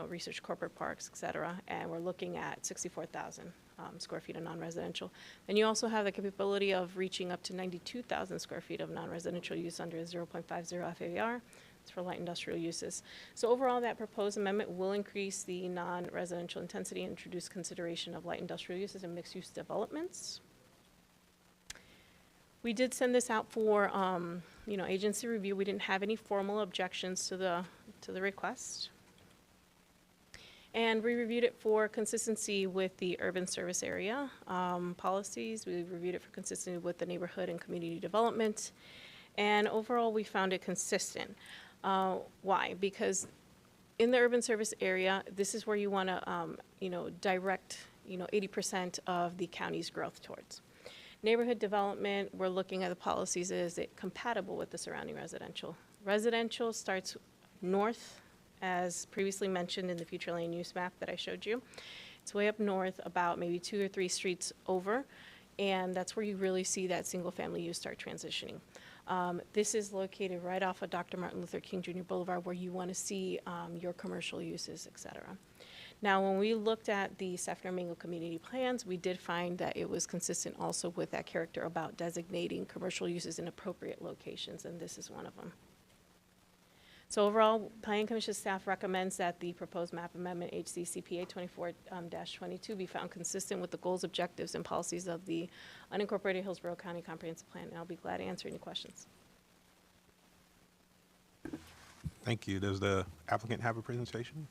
research corporate parks, et cetera, and we're looking at 64,000 square feet of non-residential. And you also have the capability of reaching up to 92,000 square feet of non-residential use under 0.50 FAR. It's for light industrial uses. So overall, that proposed amendment will increase the non-residential intensity and introduce consideration of light industrial uses and mixed-use developments. We did send this out for agency review. We didn't have any formal objections to the request. And we reviewed it for consistency with the urban service area policies. We reviewed it for consistency with the neighborhood and community development. And overall, we found it consistent. Why? Because in the urban service area, this is where you want to, direct, 80% of the county's growth towards. Neighborhood development, we're looking at the policies, is it compatible with the surrounding residential? Residential starts north, as previously mentioned in the future land use map that I showed you. It's way up north, about maybe 2 or 3 streets over, and that's where you really see that single family use start transitioning. This is located right off of Dr. Martin Luther King Jr. Boulevard, where you want to see your commercial uses, et cetera. Now, when we looked at the Sefner Mango community plans, we did find that it was consistent also with that character about designating commercial uses in appropriate locations, and this is one of them. So overall, Planning Commission staff recommends that the proposed map amendment HCCPA 24-22 be found consistent with the goals, objectives, and policies of the unincorporated Hillsborough County Comprehensive Plan, and I'll be glad to answer any questions. Thank you. Does the applicant have a presentation?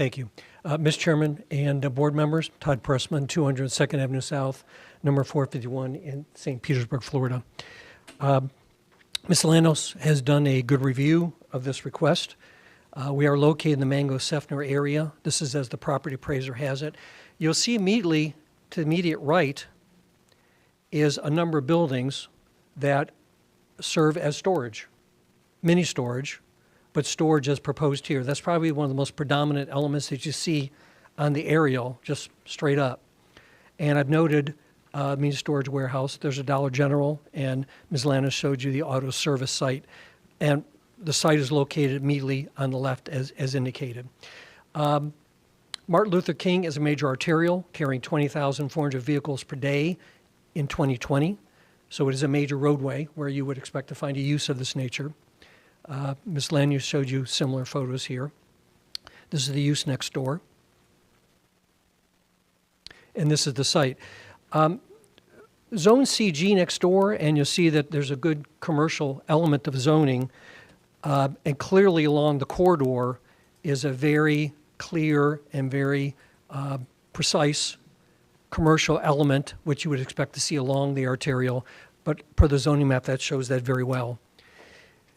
Thank you. Mr. Chairman and board members, Todd Pressman, 202nd Avenue South, number 451 in St. Petersburg, Florida. Ms. Lanos has done a good review of this request. We are located in the Mango-Seffner area. This is as the property appraiser has it. You'll see immediately to the immediate right is a number of buildings that serve as storage, mini storage, but storage as proposed here. That's probably one of the most predominant elements that you see on the aerial, just straight up. And I've noted mini storage warehouse. There's a Dollar General, and Ms. Lanos showed you the auto service site. And the site is located immediately on the left as indicated. Martin Luther King is a major arterial carrying 20,400 vehicles per day in 2020. So it is a major roadway where you would expect to find a use of this nature. Ms. Lanos showed you similar photos here. This is the use next door. And this is the site. Zone CG next door, and you'll see that there's a good commercial element of zoning. And clearly along the corridor is a very clear and very precise commercial element, which you would expect to see along the arterial. But per the zoning map, that shows that very well.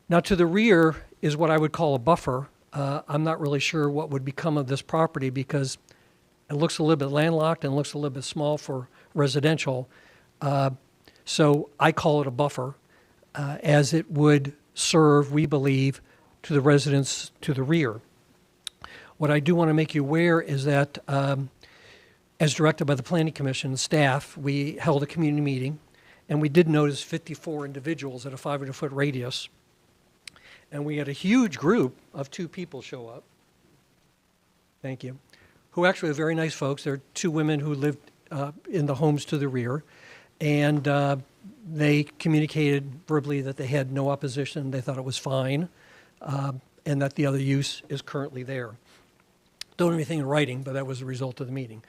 Now, to the rear is what I would call a buffer. I'm not really sure what would become of this property because it looks a little bit landlocked and looks a little bit small for residential. So I call it a buffer, as it would serve, we believe, to the residents to the rear. What I do want to make you aware is that, as directed by the Planning Commission staff, we held a community meeting, and we did notice 54 individuals at a 500-foot radius. And we had a huge group of 2 people show up. Thank you. Who actually are very nice folks. They're 2 women who lived in the homes to the rear. And they communicated verbally that they had no opposition. They thought it was fine. And that the other use is currently there. Don't have anything in writing, but that was the result of the meeting.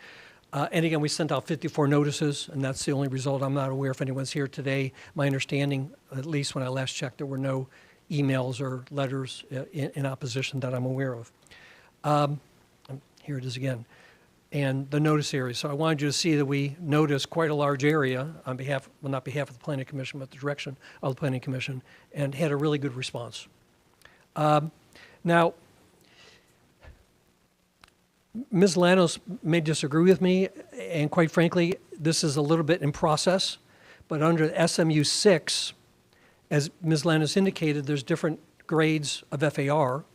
And again, we sent out 54 notices, and that's the only result. I'm not aware if anyone's here today. My understanding, at least when I last checked, there were no emails or letters in opposition that I'm aware of. Here it is again. And the notice area. So I wanted you to see that we noticed quite a large area on behalf, well, not behalf of the Planning Commission, but the direction of the Planning Commission, and had a really good response. Now, Ms. Lanos may disagree with me, and quite frankly, this is a little bit in process, but under SMU 6, as Ms. Lanos indicated, there's different grades of FAR,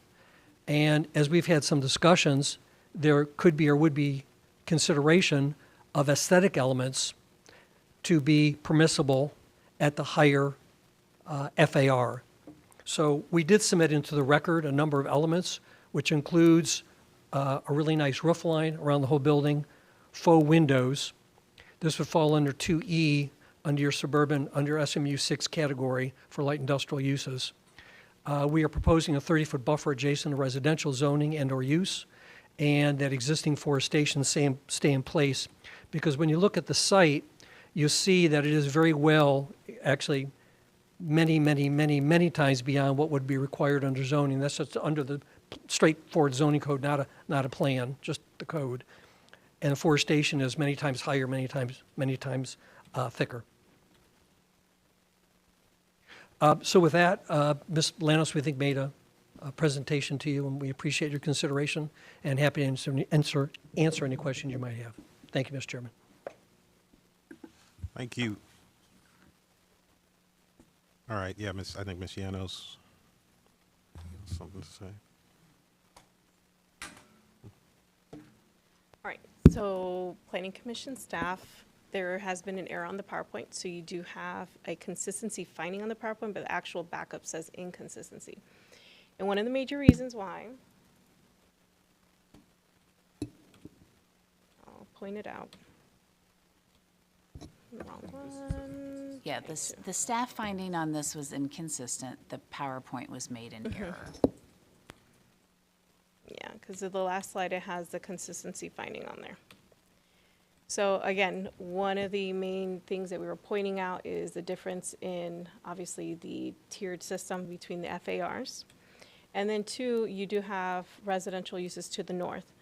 and as we've had some discussions, there could be or would be consideration of aesthetic elements to be permissible at the higher FAR. So we did submit into the record a number of elements, which includes a really nice roof line around the whole building, faux windows. This would fall under 2E under your suburban, under SMU 6 category for light industrial uses. We are proposing a 30-foot buffer adjacent to residential zoning and or use, and that existing forestation stay in place. Because when you look at the site, you see that it is very well, actually, many times beyond what would be required under zoning. That's just under the straightforward zoning code, not a plan, just the code. And the forestation is many times higher, many times thicker. So with that, Ms. Lanos, we think, made a presentation to you, and we appreciate your consideration and happy to answer any questions you might have. Thank you, Mr. Chairman. Thank you. All right, yeah, I think Ms. Llanos has something to say. All right, so Planning Commission staff, there has been an error on the PowerPoint, so you do have a consistency finding on the PowerPoint, but the actual backup says inconsistency. And one of the major reasons why, I'll point it out. Wrong one. Yeah, the staff finding on this was inconsistent. The PowerPoint was made in error. Yeah, because of the last slide, it has the consistency finding on there. So again, one of the main things that we were pointing out is the difference in, obviously, the tiered system between the FARs. And then 2, you do have residential uses to the north.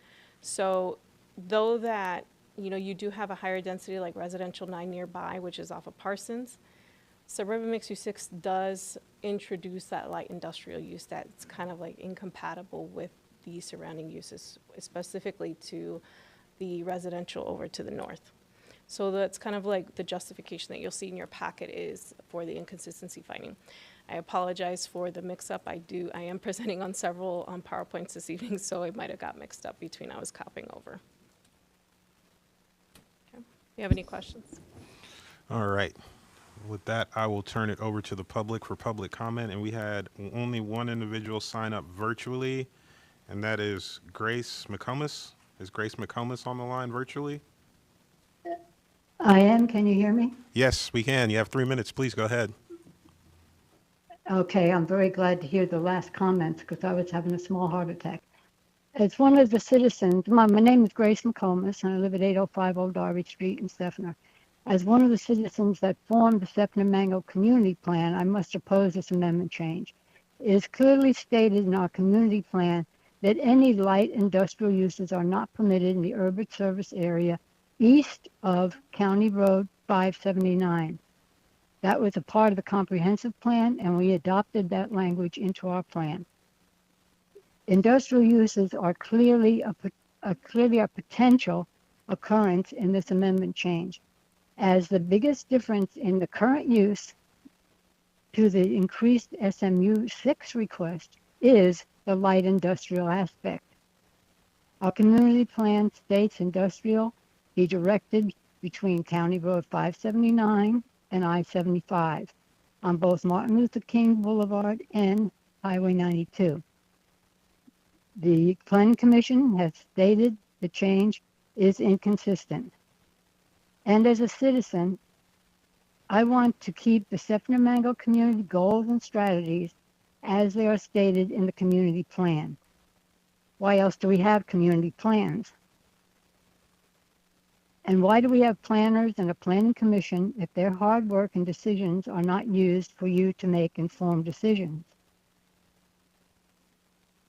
So though that, you do have a higher density like residential 9 nearby, which is off of Parsons, suburban mixed use 6 does introduce that light industrial use that's kind of like incompatible with the surrounding uses, specifically to the residential over to the north. So that's kind of like the justification that you'll see in your packet is for the inconsistency finding. I apologize for the mix-up. I am presenting on several PowerPoints this evening, so it might have got mixed up between I was copying over. Okay. You have any questions? All right. With that, I will turn it over to the public for public comment, and we had only one individual sign up virtually, and that is Grace McComas. Is Grace McComas on the line virtually? I am. Can you hear me? Yes, we can. You have 3 minutes. Please go ahead. Okay, I'm very glad to hear the last comments because I was having a small heart attack. As one of the citizens, my name is Grace McComas, and I live at 8050 Old Darby Street in Steffner. As one of the citizens that formed the Steffner Mango Community Plan, I must oppose this amendment change. It is clearly stated in our community plan that any light industrial uses are not permitted in the urban service area east of County Road 579. That was a part of the comprehensive plan, and we adopted that language into our plan. Industrial uses are clearly a potential occurrence in this amendment change, as the biggest difference in the current use to the increased SMU 6 request is the light industrial aspect. Our community plan states industrial be directed between County Road 579 and I-75 on both Martin Luther King Boulevard and Highway 92. The Planning Commission has stated the change is inconsistent. And as a citizen, I want to keep the Steffner Mango community goals and strategies as they are stated in the community plan. Why else do we have community plans? And why do we have planners and a planning commission if their hard work and decisions are not used for you to make informed decisions?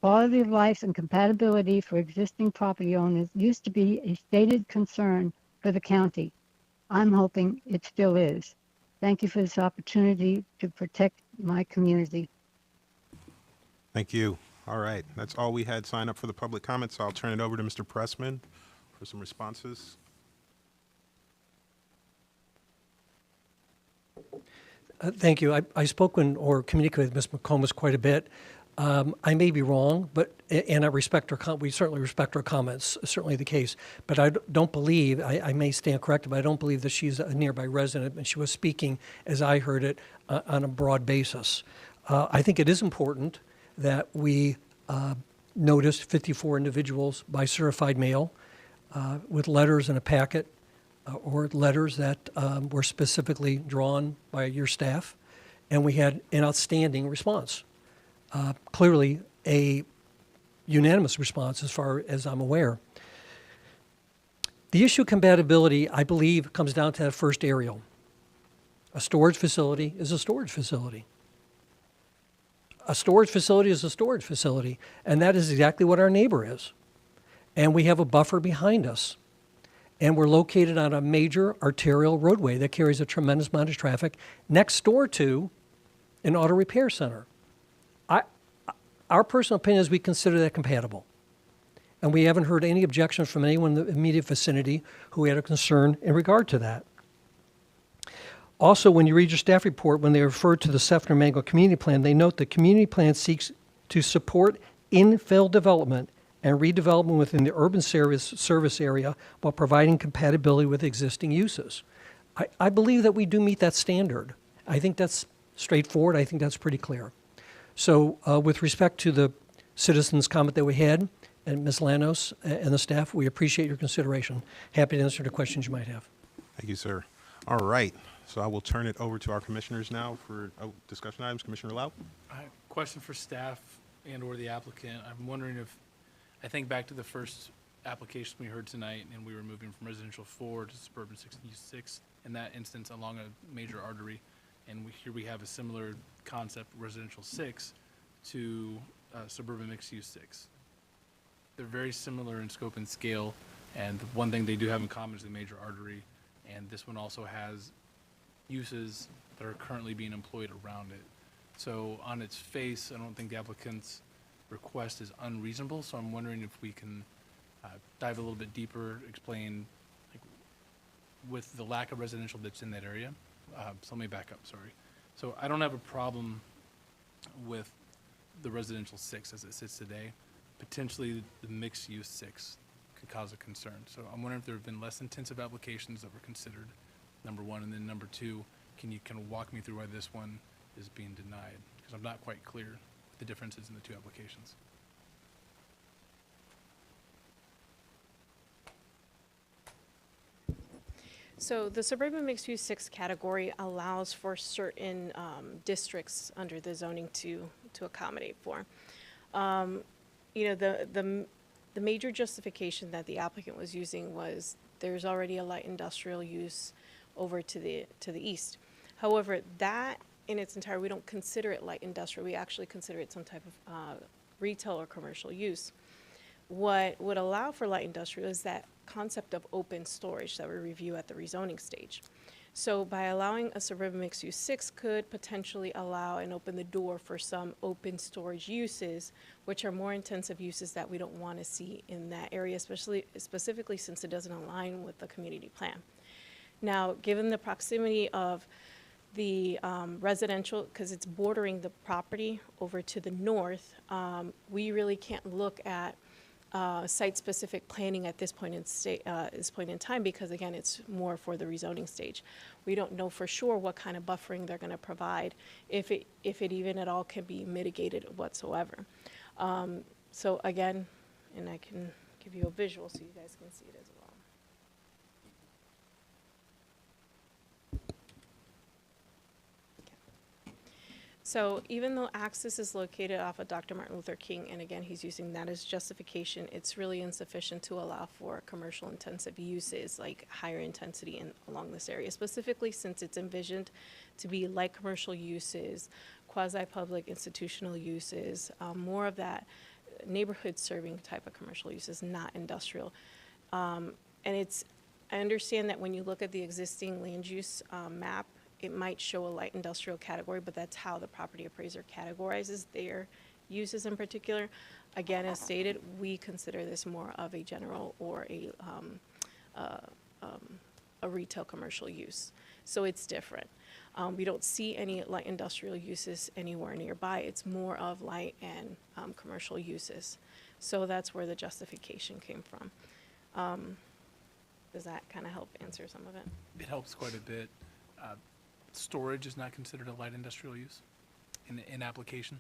Quality of life and compatibility for existing property owners used to be a stated concern for the county. I'm hoping it still is. Thank you for this opportunity to protect my community. Thank you. All right. That's all we had signed up for the public comments. So I'll turn it over to Mr. Pressman for some responses. Thank you. I spoke or communicated with Ms. McComas quite a bit. I may be wrong, and I respect her. We certainly respect her comments. Certainly the case. But I don't believe. I may stand corrected, but I don't believe that she's a nearby resident, and she was speaking, as I heard it, on a broad basis. I think it is important that we notice 54 individuals by certified mail with letters in a packet. Or letters that were specifically drawn by your staff, and we had an outstanding response. Clearly, a unanimous response as far as I'm aware. The issue of compatibility, I believe, comes down to that first aerial. A storage facility is a storage facility. A storage facility is a storage facility, and that is exactly what our neighbor is. And we have a buffer behind us. And we're located on a major arterial roadway that carries a tremendous amount of traffic next door to an auto repair center. Our personal opinion is we consider that compatible. And we haven't heard any objections from anyone in the immediate vicinity who had a concern in regard to that. Also, when you read your staff report, when they refer to the Steffner Mango Community Plan, they note the community plan seeks to support infill development and redevelopment within the urban service area while providing compatibility with existing uses. I believe that we do meet that standard. I think that's straightforward. I think that's pretty clear. So with respect to the citizens' comment that we had, and Ms. Lanos and the staff, we appreciate your consideration. Happy to answer the questions you might have. Thank you, sir. All right. So I will turn it over to our commissioners now for discussion items. Commissioner Lau. Question for staff and or the applicant. I'm wondering if, I think back to the first application we heard tonight, and we were moving from residential 4 to suburban 66, in that instance along a major artery, and here we have a similar concept, residential 6 to suburban mixed use 6. they're very similar in scope and scale, and the one thing they do have in common is the major artery, and this one also has uses that are currently being employed around it. So on its face, I don't think the applicant's request is unreasonable, so I'm wondering if we can dive a little bit deeper, explain, like, with the lack of residential that's in that area. So let me back up, sorry. So I don't have a problem with the residential 6 as it sits today. Potentially, the mixed-use 6 could cause a concern. So I'm wondering if there have been less intensive applications that were considered, number one, and then number two, can you kind of walk me through why this one is being denied? Because I'm not quite clear the differences in the two applications. So the suburban mixed-use 6 category allows for certain districts under the zoning to accommodate for. You know, the major justification that the applicant was using was there's already a light industrial use over to the east. However, that in its entirety, we don't consider it light industrial. We actually consider it some type of retail or commercial use. What would allow for light industrial is that concept of open storage that we review at the rezoning stage. So by allowing a suburban mixed-use 6 could potentially allow and open the door for some open storage uses, which are more intensive uses that we don't want to see in that area, specifically since it doesn't align with the community plan. Now, given the proximity of the residential, because it's bordering the property over to the north, we really can't look at site-specific planning at this point in time, because again, it's more for the rezoning stage. We don't know for sure what kind of buffering they're going to provide, if it even at all can be mitigated whatsoever. So again, and I can give you a visual so you guys can see it as well. So even though access is located off of Dr. Martin Luther King, and again, he's using that as justification, it's really insufficient to allow for commercial intensive uses like higher intensity along this area, specifically since it's envisioned to be light commercial uses, quasi-public institutional uses, more of that neighborhood serving type of commercial uses, not industrial. And I understand that when you look at the existing land use map, it might show a light industrial category, but that's how the property appraiser categorizes their uses in particular. Again, as stated, we consider this more of a general or a retail commercial use. So it's different. We don't see any light industrial uses anywhere nearby. It's more of light and commercial uses. So that's where the justification came from. Does that kind of help answer some of it? It helps quite a bit. Storage is not considered a light industrial use in application?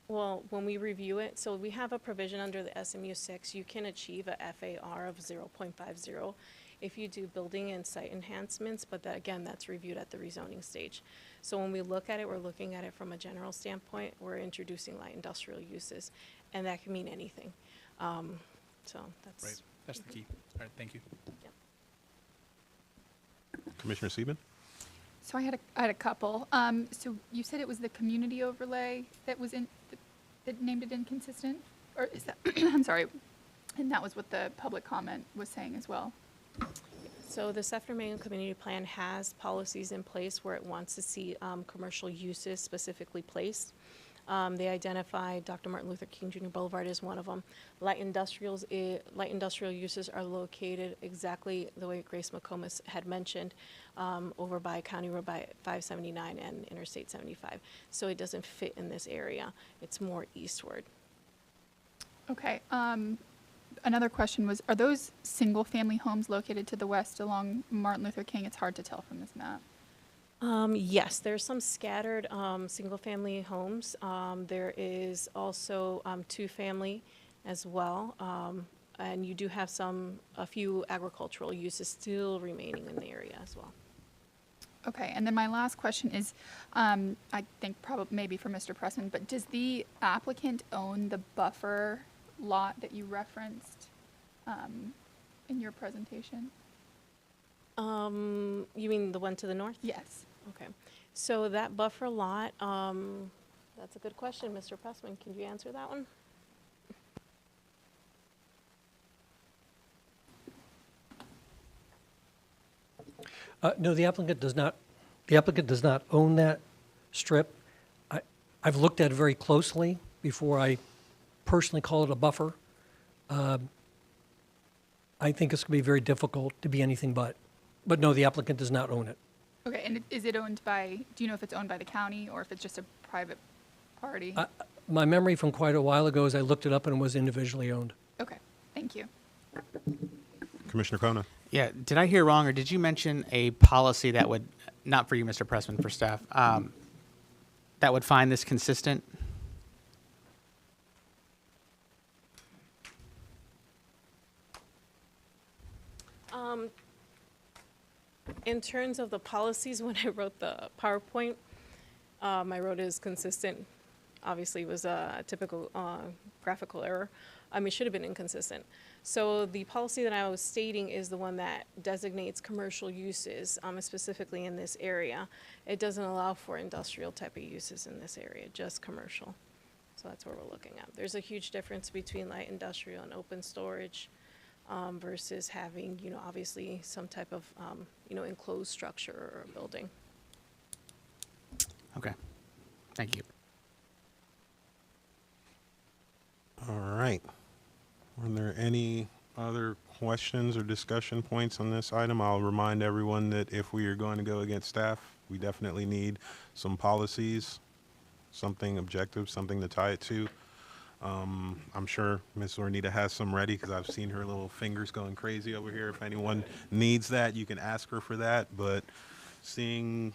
Well, when we review it, so we have a provision under the SMU 6, you can achieve a FAR of 0.50 if you do building and site enhancements, but that, again, that's reviewed at the rezoning stage. So when we look at it, we're looking at it from a general standpoint. We're introducing light industrial uses, and that can mean anything. So that's... Right, that's the key. All right, thank you. Yep. Commissioner Sieben? So I had a couple. So you said it was the community overlay that was that named it inconsistent, or is that? I'm sorry, and that was what the public comment was saying as well. So the Sacramento Community Plan has policies in place where it wants to see commercial uses specifically placed. They identify Dr. Martin Luther King Jr. Boulevard as one of them. Light industrial uses are located exactly the way Grace McComas had mentioned, over by County Road by 579 and Interstate 75. So it doesn't fit in this area. It's more eastward. Okay. Another question was, are those single-family homes located to the west along Martin Luther King? It's hard to tell from this map. Yes, there's some scattered single-family homes. There is also two-family as well, and you do have a few agricultural uses still remaining in the area as well. Okay, and then my last question is, I think probably maybe for Mr. Pressman, but does the applicant own the buffer lot that you referenced in your presentation? You mean the one to the north? Yes. Okay, so that buffer lot, that's a good question, Mr. Pressman. Can you answer that one? No, the applicant does not. The applicant does not own that strip. I've looked at it very closely before I personally call it a buffer. I think it's going to be very difficult to be anything but. But no, the applicant does not own it. Okay, and is it owned by, do you know if it's owned by the county or if it's just a private party? My memory from quite a while ago is I looked it up and it was individually owned. Okay, thank you. Commissioner Kona. Yeah, did I hear wrong, or did you mention a policy that would, not for you, Mr. Pressman, for staff, that would find this consistent? In terms of the policies, when I wrote the PowerPoint, I wrote it as consistent. Obviously, it was a typical graphical error. It should have been inconsistent. So the policy that I was stating is the one that designates commercial uses, specifically in this area. It doesn't allow for industrial type of uses in this area, just commercial. So that's what we're looking at. There's a huge difference between light industrial and open storage versus having, obviously some type of, enclosed structure or a building. Okay, thank you. All right. Are there any other questions or discussion points on this item? I'll remind everyone that if we are going to go against staff, we definitely need some policies, something objective, something to tie it to. I'm sure Ms. Zornita has some ready because I've seen her little fingers going crazy over here. If anyone needs that, you can ask her for that. But seeing,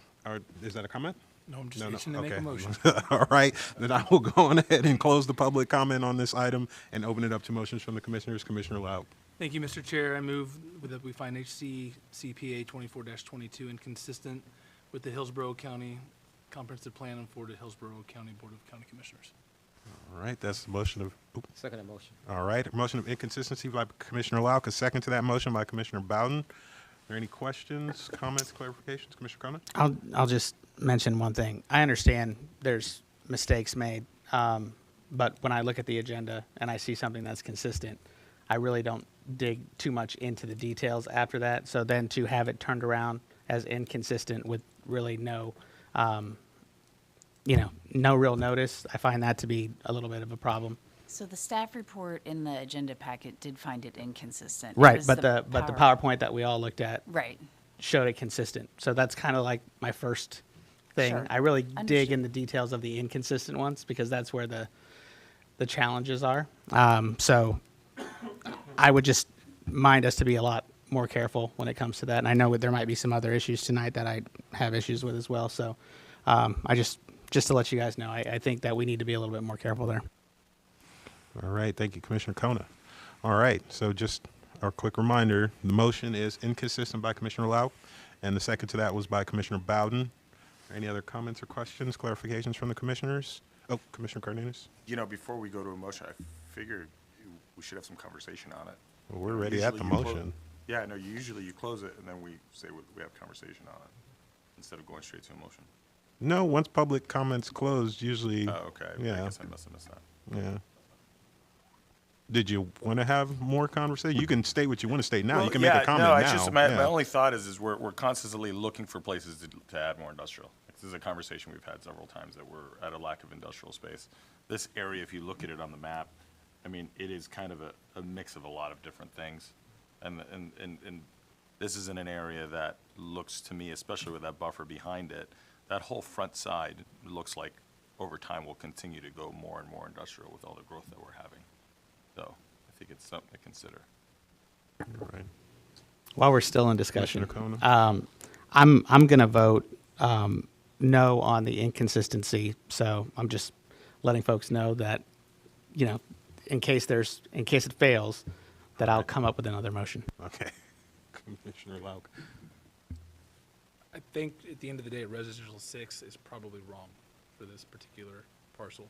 is that a comment? No, I'm just itching to make a motion. All right, then I will go on ahead and close the public comment on this item and open it up to motions from the commissioners. Commissioner Lau. Thank you, Mr. Chair. I move that we find HC CPA 24-22 inconsistent with the Hillsborough County Comprehensive Plan and forward to Hillsborough County Board of County Commissioners. All right, that's the motion of. Second motion. All right, motion of inconsistency by Commissioner Lau, a second to that motion by Commissioner Bowden. Are there any questions, comments, clarifications? Commissioner Cronin? I'll just mention one thing. I understand there's mistakes made, but when I look at the agenda and I see something that's consistent, I really don't dig too much into the details after that. So then to have it turned around as inconsistent with really no real notice, I find that to be a little bit of a problem. So the staff report in the agenda packet did find it inconsistent. It Right, was but the PowerPoint that we all looked at Right. showed it consistent. So that's kind of like my first thing. Sure. I really dig Understood. in the details of the inconsistent ones because that's where the challenges are. So I would just mind us to be a lot more careful when it comes to that. And I know there might be some other issues tonight that I have issues with as well. So I just to let you guys know, I think that we need to be a little bit more careful there. All right, thank you, Commissioner Kona. All right, so just a quick reminder, the motion is inconsistent by Commissioner Lau, and the second to that was by Commissioner Bowden. Any other comments or questions, clarifications from the commissioners? Oh, Commissioner Cardenas? Before we go to a motion, I figured we should have some conversation on it. Well, we're ready at the motion. Yeah, no, usually you close it and then we say we have conversation on it instead of going straight to a motion. No, once public comments closed, usually. Oh, okay. Yeah. I guess I must have missed that. Yeah. Did you want to have more conversation? You can state what you want to state now. Well, You can make a comment no, now. it's just my only thought is we're constantly looking for places to add more industrial. This is a conversation we've had several times that we're at a lack of industrial space. This area, if you look at it on the map, it is kind of a mix of a lot of different things. And this is in an area that looks to me, especially with that buffer behind it, that whole front side looks like over time will continue to go more and more industrial with all the growth that we're having. So I think it's something to consider. All right. While we're still in discussion, Commissioner Kona? I'm going to vote no on the inconsistency. So I'm just letting folks know that, in case it fails, that I'll come up with another motion. Okay. Commissioner Lau. I think at the end of the day, residential 6 is probably wrong for this particular parcel.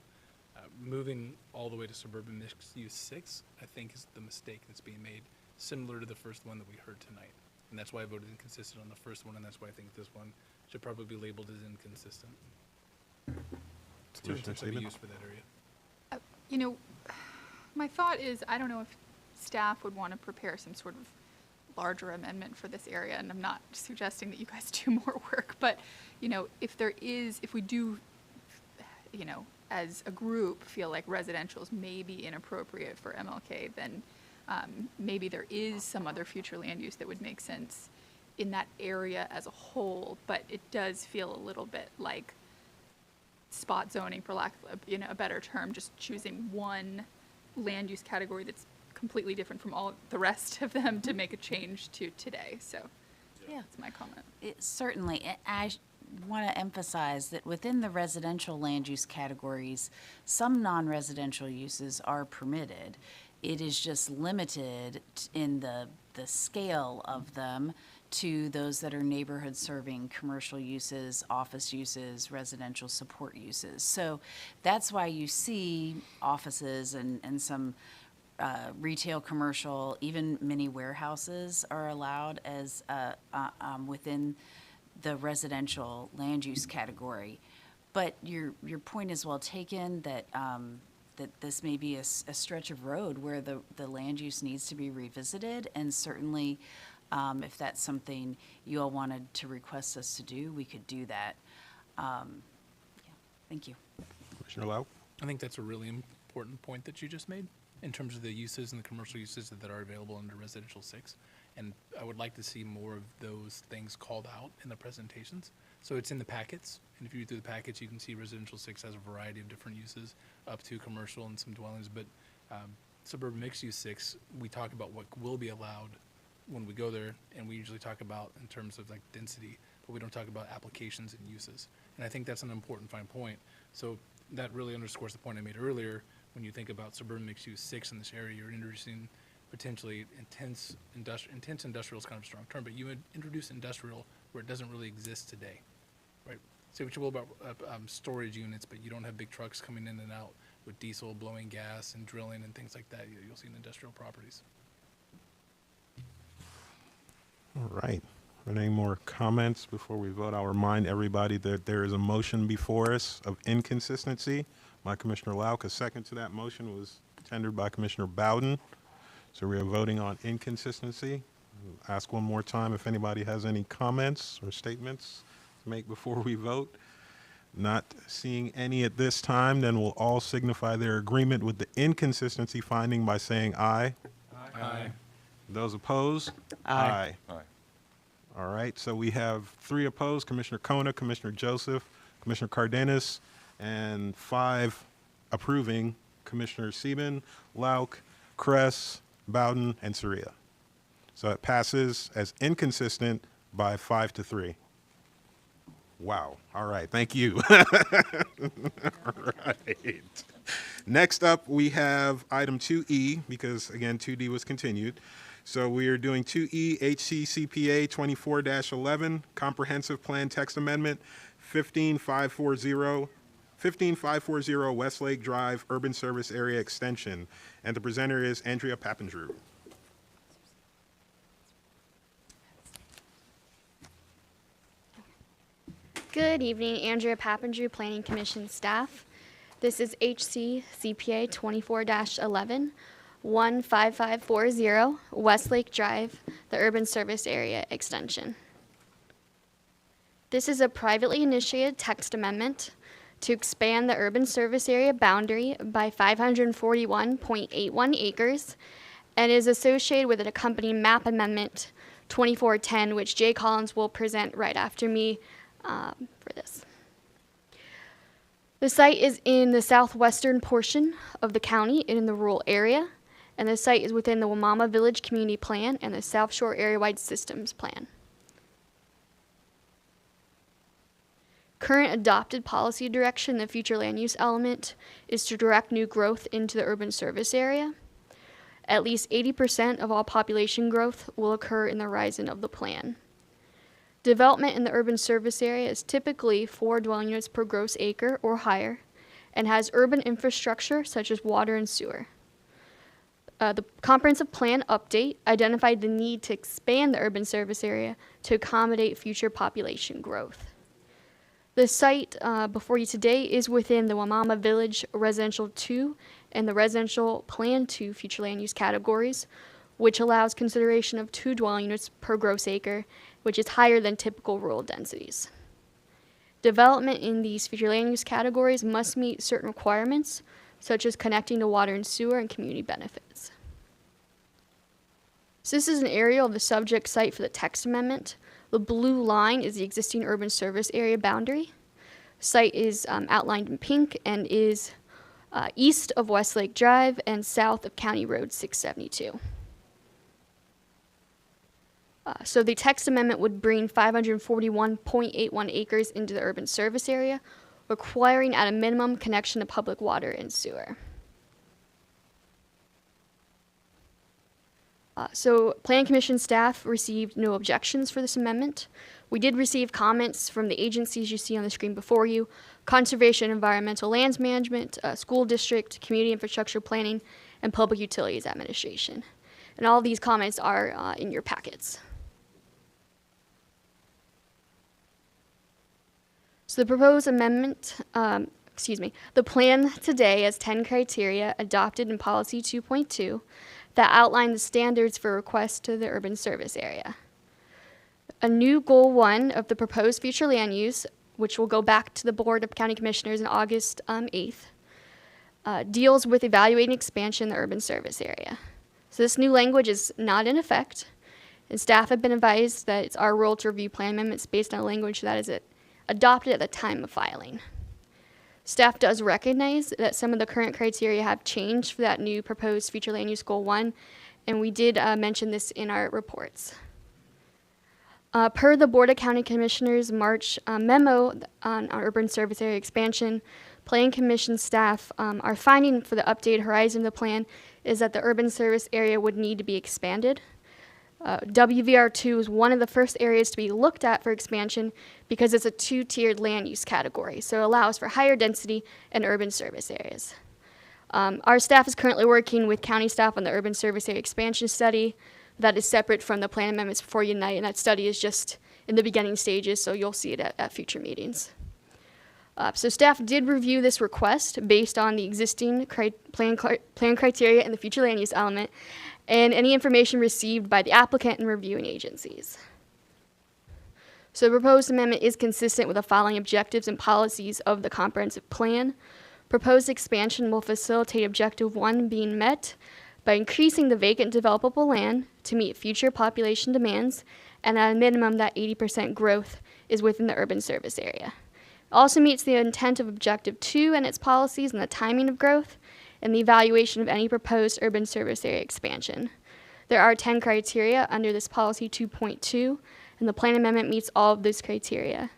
Moving all the way to suburban mixed use 6, I think is the mistake that's being made, similar to the first one that we heard tonight. And that's why I voted inconsistent on the first one, and that's why I think this one should probably be labeled as inconsistent. It's too intense of a use for that area. My thought is, I don't know if staff would want to prepare some sort of larger amendment for this area, and I'm not suggesting that you guys do more work, but, you know, if we do, you know, as a group feel like residentials may be inappropriate for MLK, then maybe there is some other future land use that would make sense in that area as a whole, but it does feel a little bit like spot zoning, for lack of a better term, just choosing one land use category that's completely different from all the rest of them to make a change to today. So yeah, that's my comment. Certainly. I want to emphasize that within the residential land use categories, some non-residential uses are permitted. It is just limited in the scale of them to those that are neighborhood serving commercial uses, office uses, residential support uses. So that's why you see offices and some retail, commercial, even mini warehouses are allowed as within the residential land use category. But your point is well taken that that this may be a stretch of road where the land use needs to be revisited, and certainly if that's something you all wanted to request us to do, we could do that. Yeah, thank you. Commissioner Lau? I think that's a really important point that you just made in terms of the uses and the commercial uses that are available under residential 6. And I would like to see more of those things called out in the presentations. So it's in the packets, and if you read through the packets, you can see residential 6 has a variety of different uses, up to commercial and some dwellings. But suburban mixed use 6, we talk about what will be allowed when we go there, and we usually talk about in terms of like density, but we don't talk about applications and uses. And I think that's an important fine point. So that really underscores the point I made earlier. When you think about suburban mixed use 6 in this area, you're introducing potentially intense industrial is kind of a strong term, but you would introduce industrial where it doesn't really exist today, right? Say what you will about storage units, but you don't have big trucks coming in and out with diesel blowing gas and drilling and things like that. You'll see in industrial properties. All right. Are there any more comments before we vote? I'll remind everybody that there is a motion before us of inconsistency by Commissioner Lauk. A second to that motion was tendered by Commissioner Bowden. So we are voting on inconsistency. I'll ask one more time if anybody has any comments or statements to make before we vote. Not seeing any at this time, then we'll all signify their agreement with the inconsistency finding by saying aye. Aye. Those opposed? Aye. Aye. All right, so we have 3 opposed, Commissioner Kona, Commissioner Joseph, Commissioner Cardenas, and 5 approving, Commissioner Sieben, Lauk, Kress, Bowden, and Soria. So it passes as inconsistent by 5-3. Wow, all right, thank you. All right. Next up, we have item 2E, because again, 2D was continued. So we are doing 2E HCCPA 24-11, Comprehensive Plan Text Amendment, 15540 Westlake Drive Urban Service Area Extension. And the presenter is Andrea Papandrew. Good evening, Andrea Papandrew, Planning Commission staff. This is HCCPA 24-11. 15540 Westlake Drive, the Urban Service Area Extension. This is a privately initiated text amendment to expand the urban service area boundary by 541.81 acres and is associated with an accompanying map amendment 2410, which Jay Collins will present right after me for this. The site is in the southwestern portion of the county and in the rural area, and the site is within the Wamama Village Community Plan and the South Shore Area-Wide Systems Plan. Current adopted policy direction, the future land use element, is to direct new growth into the urban service area. At least 80% of all population growth will occur in the horizon of the plan. Development in the urban service area is typically 4 dwelling units per gross acre or higher and has urban infrastructure such as water and sewer. The comprehensive plan update identified the need to expand the urban service area to accommodate future population growth. The site before you today is within the Wamama Village Residential 2 and the Residential Plan 2 future land use categories, which allows consideration of 2 dwelling units per gross acre, which is higher than typical rural densities. Development in these future land use categories must meet certain requirements, such as connecting to water and sewer and community benefits. So this is an aerial of the subject site for the text amendment. The blue line is the existing urban service area boundary. Site is outlined in pink and is east of Westlake Drive and south of County Road 672. So the text amendment would bring 541.81 acres into the urban service area, requiring at a minimum connection to public water and sewer. So Plan Commission staff received no objections for this amendment. We did receive comments from the agencies you see on the screen before you: Conservation, Environmental Lands Management, School District, Community Infrastructure Planning, and Public Utilities Administration. And all of these comments are in your packets. So the proposed amendment, the plan today has 10 criteria adopted in Policy 2.2 that outline the standards for requests to the urban service area. A new Goal 1 of the proposed future land use, which will go back to the Board of County Commissioners on August 8th, deals with evaluating expansion in the urban service area. So this new language is not in effect, and staff have been advised that it's our role to review plan amendments based on a language that is adopted at the time of filing. Staff does recognize that some of the current criteria have changed for that new proposed future land use Goal 1, and we did mention this in our reports. Per the Board of County Commissioners' March memo on our urban service area expansion, Plan Commission staff are finding for the updated horizon of the plan is that the urban service area would need to be expanded. WVR2 is one of the first areas to be looked at for expansion because it's a 2-tiered land use category, so it allows for higher density and urban service areas. Our staff is currently working with county staff on the urban service area expansion study that is separate from the plan amendments before you tonight, and that study is just in the beginning stages, so you'll see it at future meetings. So staff did review this request based on the existing plan criteria and the future land use element, and any information received by the applicant and reviewing agencies. So the proposed amendment is consistent with the following objectives and policies of the comprehensive plan. Proposed expansion will facilitate objective 1 being met by increasing the vacant developable land to meet future population demands, and at a minimum that 80% growth is within the urban service area. It also meets the intent of objective 2 and its policies and the timing of growth, and the evaluation of any proposed urban service area expansion. There are 10 criteria under this policy 2.2, and the plan amendment meets all of those criteria.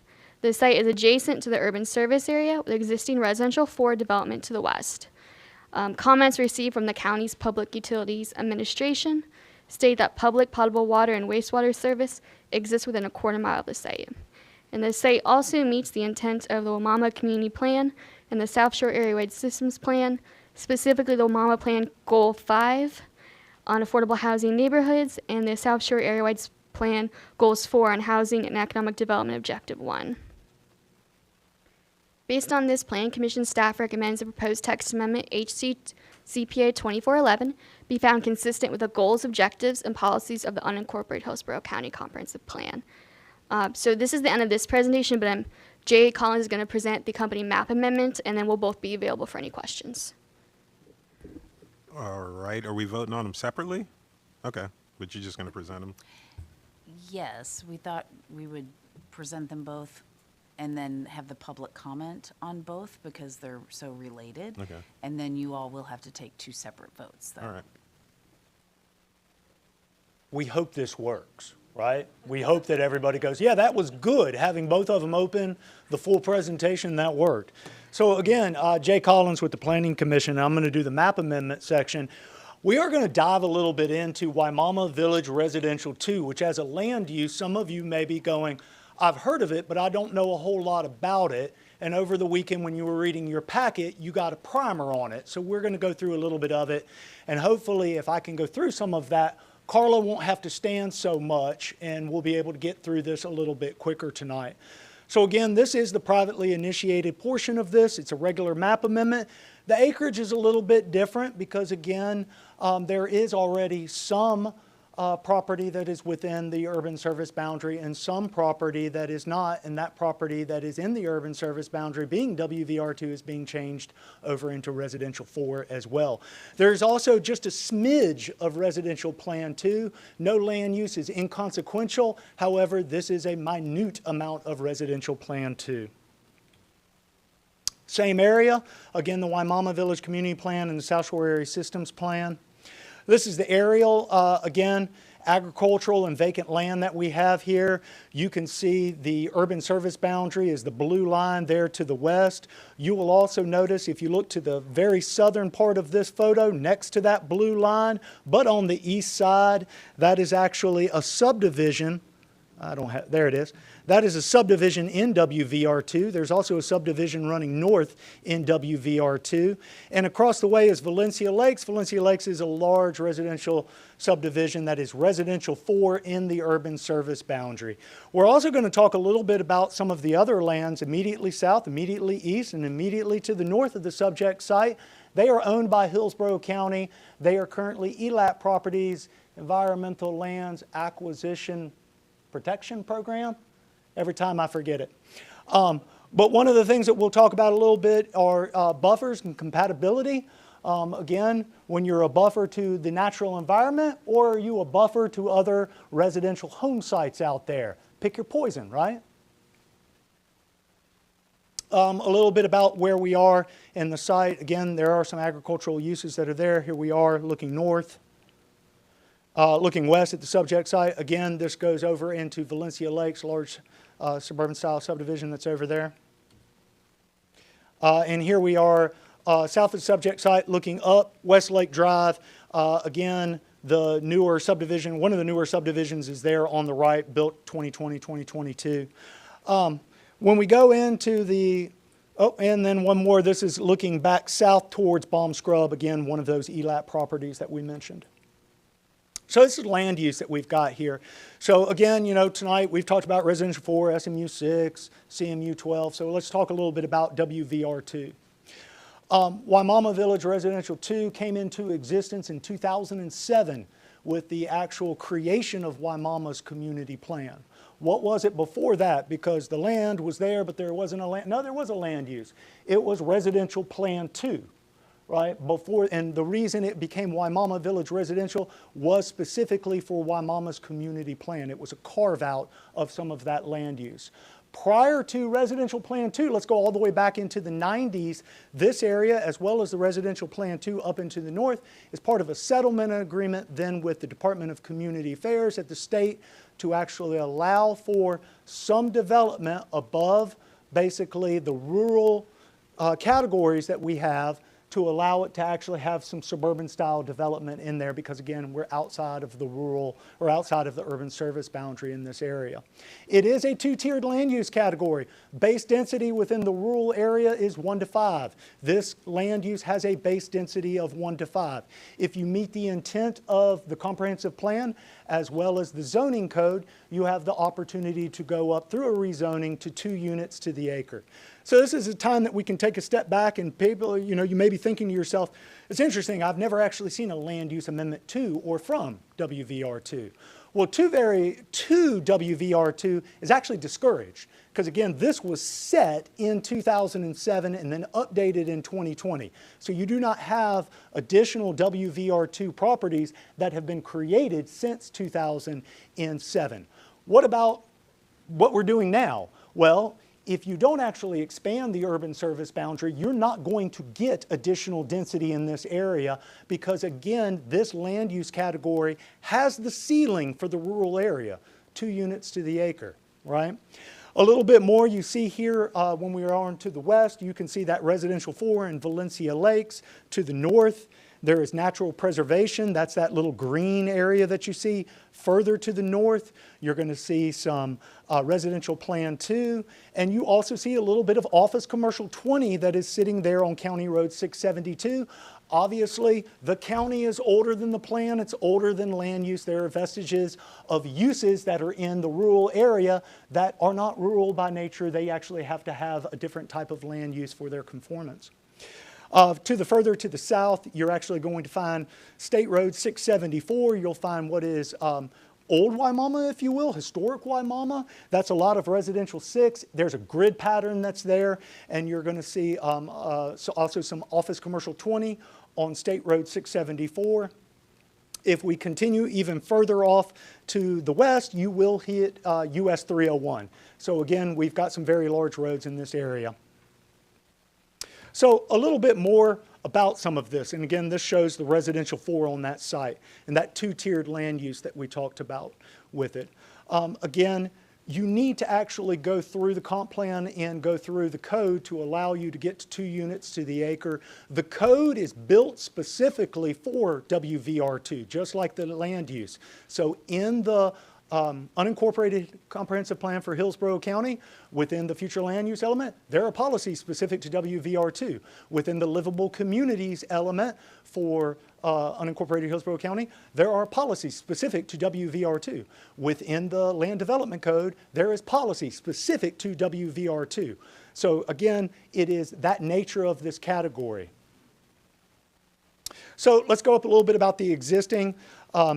The site is adjacent to the urban service area with existing residential 4 development to the west. Comments received from the county's Public Utilities Administration state that public potable water and wastewater service exists within a quarter mile of the site. And the site also meets the intent of the Wamama Community Plan and the South Shore Area-Wide Systems Plan, specifically the Wamama Plan Goal 5 on affordable housing neighborhoods and the South Shore Area-Wide Plan Goals 4 on housing and economic development Objective 1. Based on this plan, Commission staff recommends the proposed text amendment HCCPA 2411 be found consistent with the goals, objectives, and policies of the unincorporated Hillsborough County Comprehensive Plan. So this is the end of this presentation, but Jay Collins is going to present the company map amendment, and then we'll both be available for any questions. All right, are we voting on them separately? Okay, but you're just going to present them? Yes, we thought we would present them both and then have the public comment on both because they're so related. Okay. And then you all will have to take 2 separate votes, though. All right. We hope this works, right? We hope that everybody goes, yeah, that was good. Having both of them open, the full presentation, that worked. So again, Jay Collins with the Planning Commission. I'm going to do the map amendment section. We are going to dive a little bit into Waimama Village Residential 2, which has a land use. Some of you may be going, I've heard of it, but I don't know a whole lot about it. And over the weekend when you were reading your packet, you got a primer on it. So we're going to go through a little bit of it. And hopefully, if I can go through some of that, Carla won't have to stand so much, and we'll be able to get through this a little bit quicker tonight. So again, this is the privately initiated portion of this. It's a regular map amendment. The acreage is a little bit different because again, there is already some property that is within the urban service boundary and some property that is not, and that property that is in the urban service boundary being WVR2 is being changed over into residential 4 as well. There's also just a smidge of residential plan 2. No land use is inconsequential. However, this is a minute amount of residential plan 2. Same area, again, the Waimama Village Community Plan and the South Shore Area Systems Plan. This is the aerial, again, agricultural and vacant land that we have here. You can see the urban service boundary is the blue line there to the west. You will also notice if you look to the very southern part of this photo next to that blue line, but on the east side, that is actually a subdivision. There it is. That is a subdivision in WVR2. There's also a subdivision running north in WVR2. And across the way is Valencia Lakes. Valencia Lakes is a large residential subdivision that is residential 4 in the urban service boundary. We're also going to talk a little bit about some of the other lands immediately south, immediately east, and immediately to the north of the subject site. They are owned by Hillsborough County. They are currently ELAP properties, Environmental Lands Acquisition Protection Program. Every time I forget it. But one of the things that we'll talk about a little bit are buffers and compatibility. Again, when you're a buffer to the natural environment or are you a buffer to other residential home sites out there? Pick your poison, right? A little bit about where we are in the site. Again, there are some agricultural uses that are there. Here we are looking north. Looking west at the subject site, again, this goes over into Valencia Lakes, large suburban style subdivision that's over there. And here we are south of the subject site looking up Westlake Drive. Again, the newer subdivision, one of the newer subdivisions is there on the right, built 2020, 2022. When we go into the, and then one more, this is looking back south towards Balm Scrub, again, one of those ELAP properties that we mentioned. So this is land use that we've got here. So again, you know, tonight we've talked about residential 4, SMU 6, CMU 12. So let's talk a little bit about WVR2. Waimama Village Residential 2 came into existence in 2007 with the actual creation of Waimama's community plan. What was it before that? Because the land was there, but there wasn't a land. No, there was a land use. It was Residential Plan 2. Right, before, and the reason it became Waimama Village Residential was specifically for Waimama's community plan. It was a carve out of some of that land use. Prior to Residential Plan 2, let's go all the way back into the 90s, this area, as well as the Residential Plan 2 up into the north, is part of a settlement agreement then with the Department of Community Affairs at the state to actually allow for some development above basically the rural categories that we have to allow it to actually have some suburban style development in there because again, we're outside of the rural or outside of the urban service boundary in this area. It is a 2-tiered land use category. Base density within the rural area is 1 to 5. This land use has a base density of 1 to 5. If you meet the intent of the comprehensive plan as well as the zoning code, you have the opportunity to go up through a rezoning to 2 units to the acre. So this is a time that we can take a step back and people, you know, you may be thinking to yourself, it's interesting, I've never actually seen a land use amendment to or from WVR2. Well, 2 WVR2 is actually discouraged because again, this was set in 2007 and then updated in 2020. So you do not have additional WVR2 properties that have been created since 2007. What about what we're doing now? Well, if you don't actually expand the urban service boundary, you're not going to get additional density in this area because again, this land use category has the ceiling for the rural area, 2 units to the acre, right? A little bit more you see here when we are on to the west, you can see that residential 4 in Valencia Lakes. To the north, there is natural preservation. That's that little green area that you see. Further to the north, you're going to see some residential plan 2. And you also see a little bit of office commercial 20 that is sitting there on County Road 672. Obviously, the county is older than the plan. It's older than land use. There are vestiges of uses that are in the rural area that are not rural by nature. They actually have to have a different type of land use for their conformance. Further to the south, you're actually going to find State Road 674. You'll find what is old Waimama, if you will, historic Waimama. That's a lot of residential 6. There's a grid pattern that's there, and you're going to see also some office commercial 20 on State Road 674. If we continue even further off to the west, you will hit US 301. So again, we've got some very large roads in this area. So a little bit more about some of this. And again, this shows the residential 4 on that site and that 2-tiered land use that we talked about with it. Again, you need to actually go through the comp plan and go through the code to allow you to get to 2 units to the acre. The code is built specifically for WVR2, just like the land use. So in the unincorporated comprehensive plan for Hillsborough County, within the future land use element, there are policies specific to WVR2. Within the livable communities element for unincorporated Hillsborough County, there are policies specific to WVR2. Within the land development code, there is policy specific to WVR2. So again, it is that nature of this category. So let's go up a little bit about the existing.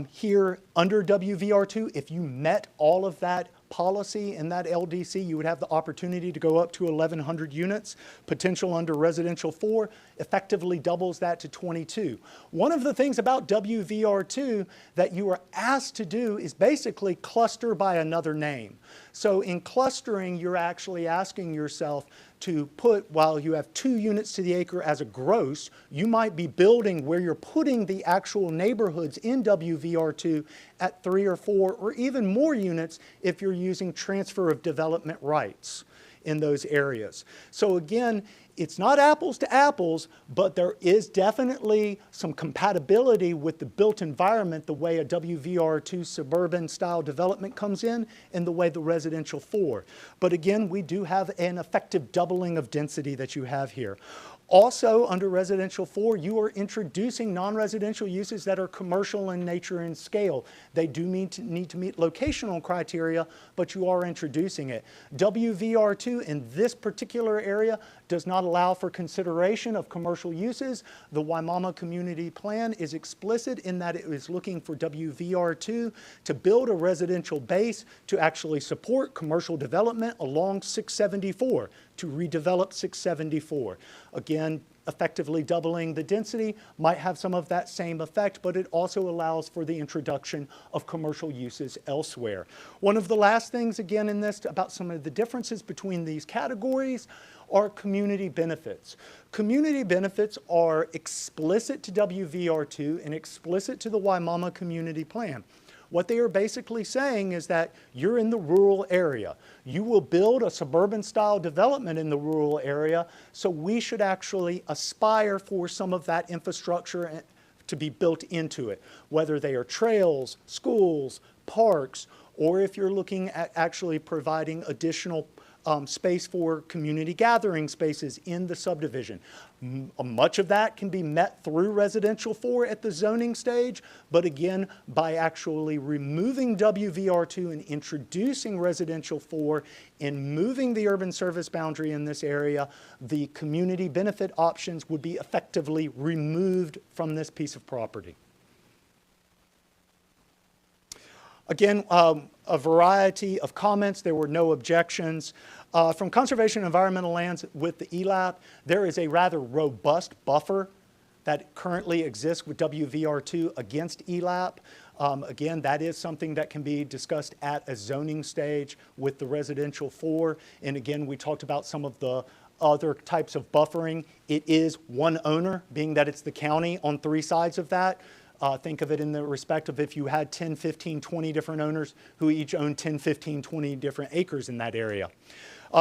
Here under WVR2, if you met all of that policy in that LDC, you would have the opportunity to go up to 1,100 units. Potential under residential 4 effectively doubles that to 22. One of the things about WVR2 that you are asked to do is basically cluster by another name. So in clustering, you're actually asking yourself to put, while you have 2 units to the acre as a gross, you might be building where you're putting the actual neighborhoods in WVR2 at 3 or 4 or even more units if you're using transfer of development rights in those areas. So again, it's not apples to apples, but there is definitely some compatibility with the built environment, the way a WVR2 suburban style development comes in and the way the residential 4. But again, we do have an effective doubling of density that you have here. Also, under residential 4, you are introducing non-residential uses that are commercial in nature and scale. They do need to meet locational criteria, but you are introducing it. WVR2 in this particular area does not allow for consideration of commercial uses. The Waimama Community Plan is explicit in that it is looking for WVR2 to build a residential base to actually support commercial development along 674, to redevelop 674. Again, effectively doubling the density might have some of that same effect, but it also allows for the introduction of commercial uses elsewhere. One of the last things, again, in this about some of the differences between these categories are community benefits. Community benefits are explicit to WVR2 and explicit to the Waimama Community Plan. What they are basically saying is that you're in the rural area. You will build a suburban style development in the rural area, so we should actually aspire for some of that infrastructure to be built into it, whether they are trails, schools, parks, or if you're looking at actually providing additional space for community gathering spaces in the subdivision. Much of that can be met through residential 4 at the zoning stage, but again, by actually removing WVR2 and introducing residential 4 and moving the urban service boundary in this area, the community benefit options would be effectively removed from this piece of property. Again, a variety of comments. There were no objections. From Conservation and Environmental Lands with the ELAP, there is a rather robust buffer that currently exists with WVR2 against ELAP. Again, that is something that can be discussed at a zoning stage with the residential 4. And again, we talked about some of the other types of buffering. It is one owner, being that it's the county on 3 sides of that. Think of it in the respect of if you had 10, 15, 20 different owners who each own 10, 15, 20 different acres in that area.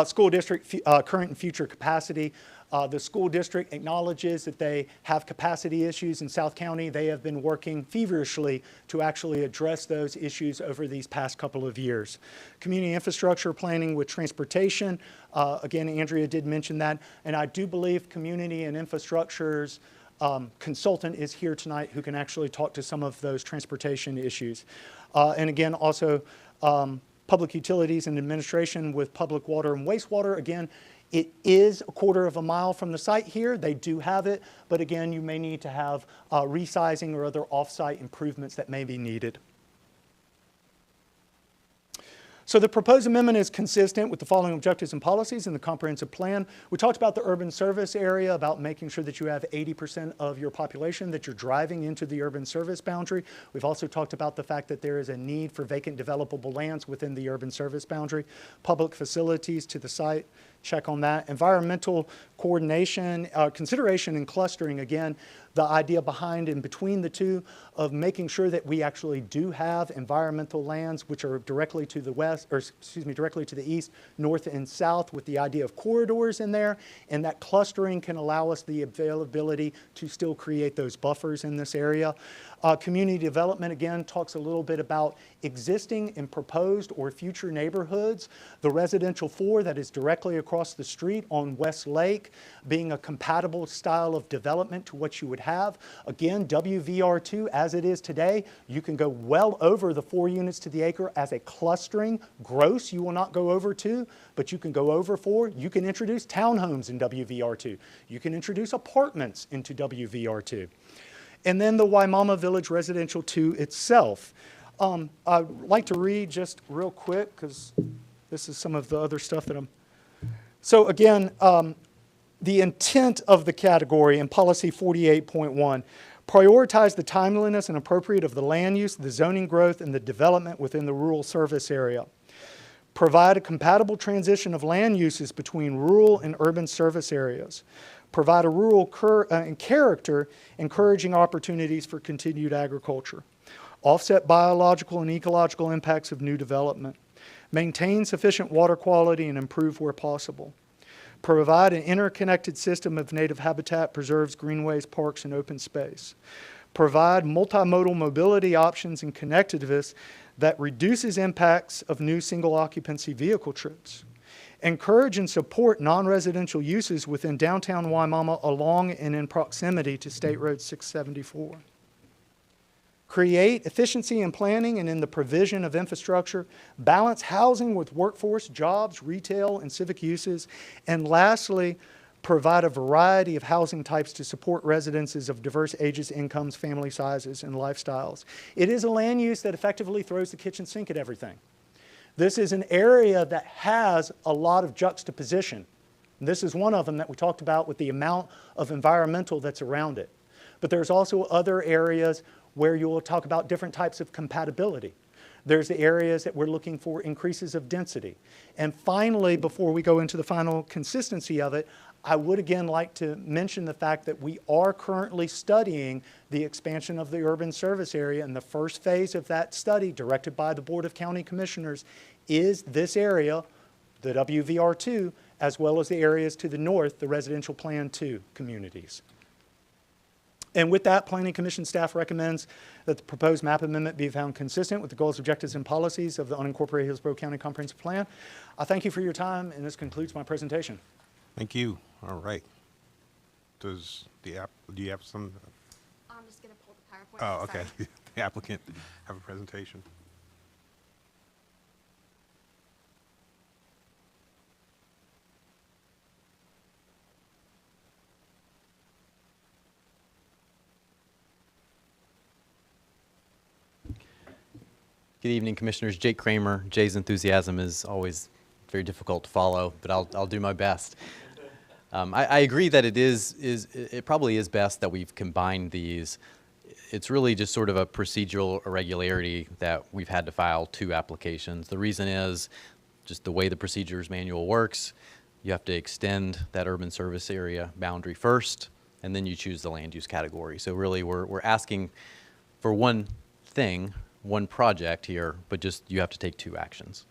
School district current and future capacity. The school district acknowledges that they have capacity issues in South County. They have been working feverishly to actually address those issues over these past couple of years. Community infrastructure planning with transportation. Again, Andrea did mention that. And I do believe community and infrastructure's consultant is here tonight who can actually talk to some of those transportation issues. And again, also public utilities and administration with public water and wastewater. Again, it is a quarter of a mile from the site here. They do have it, but again, you may need to have resizing or other off-site improvements that may be needed. So the proposed amendment is consistent with the following objectives and policies in the comprehensive plan. We talked about the urban service area, about making sure that you have 80% of your population that you're driving into the urban service boundary. We've also talked about the fact that there is a need for vacant developable lands within the urban service boundary. Public facilities to the site, check on that. Environmental coordination, consideration and clustering, again, the idea behind and between the two of making sure that we actually do have environmental lands which are directly to the west, or excuse me, directly to the east, north and south, with the idea of corridors in there, and that clustering can allow us the availability to still create those buffers in this area. Community development, again, talks a little bit about existing and proposed or future neighborhoods. The residential 4 that is directly across the street on West Lake being a compatible style of development to what you would have. Again, WVR2 as it is today, you can go well over the 4 units to the acre as a clustering. Gross, you will not go over 2, but you can go over 4. You can introduce townhomes in WVR2. You can introduce apartments into WVR2. And then the Waimama Village Residential 2 itself. I'd like to read just real quick because this is some of the other stuff that I'm... So again, the intent of the category in policy 48.1, prioritize the timeliness and appropriate of the land use, the zoning growth, and the development within the rural service area. Provide a compatible transition of land uses between rural and urban service areas. Provide a rural character, encouraging opportunities for continued agriculture. Offset biological and ecological impacts of new development. Maintain sufficient water quality and improve where possible. Provide an interconnected system of native habitat, preserves, greenways, parks, and open space. Provide multimodal mobility options and connectiveness that reduces impacts of new single occupancy vehicle trips. Encourage and support non-residential uses within downtown Waimama along and in proximity to State Road 674. Create efficiency in planning and in the provision of infrastructure. Balance housing with workforce, jobs, retail, and civic uses. And lastly, provide a variety of housing types to support residences of diverse ages, incomes, family sizes, and lifestyles. It is a land use that effectively throws the kitchen sink at everything. This is an area that has a lot of juxtaposition. And this is one of them that we talked about with the amount of environmental that's around it. But there's also other areas where you will talk about different types of compatibility. There's the areas that we're looking for increases of density. And finally, before we go into the final consistency of it, I would again like to mention the fact that we are currently studying the expansion of the urban service area, and the first phase of that study, directed by the Board of County Commissioners, is this area, the WVR2, as well as the areas to the north, the Residential Plan 2 communities. And with that, Planning Commission staff recommends that the proposed map amendment be found consistent with the goals, objectives, and policies of the unincorporated Hillsborough County Comprehensive Plan. I thank you for your time, and this concludes my presentation. Thank you. All right. Do you have some? I'm just going to pull the PowerPoint. Oh, okay. The applicant have a presentation. Good evening, Commissioners. Jake Kramer. Jay's enthusiasm is always very difficult to follow, but I'll do my best. I agree that it probably is best that we've combined these. It's really just sort of a procedural irregularity that we've had to file 2 applications. The reason is just the way the procedures manual works. You have to extend that urban service area boundary first, and then you choose the land use category. So really we're asking for one thing, one project here, but just you have to take 2 actions.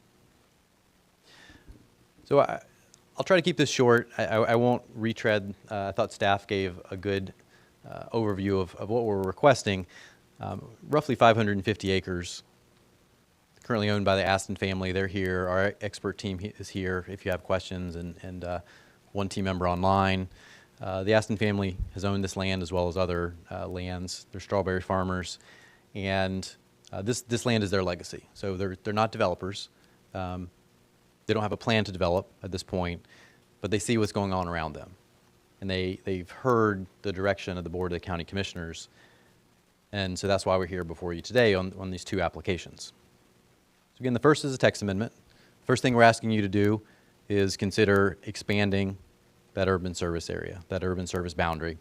So I'll try to keep this short. I won't retread. I thought staff gave a good overview of what we're requesting. Roughly 550 acres, currently owned by the Aston family. They're here. Our expert team is here if you have questions, and one team member online. The Aston family has owned this land as well as other lands. They're strawberry farmers, and this land is their legacy. So they're not developers. They don't have a plan to develop at this point, but they see what's going on around them. And they've heard the direction of the Board of the County Commissioners, and so that's why we're here before you today on these two applications. So again, the first is a text amendment. First thing we're asking you to do is consider expanding that urban service area, that urban service boundary.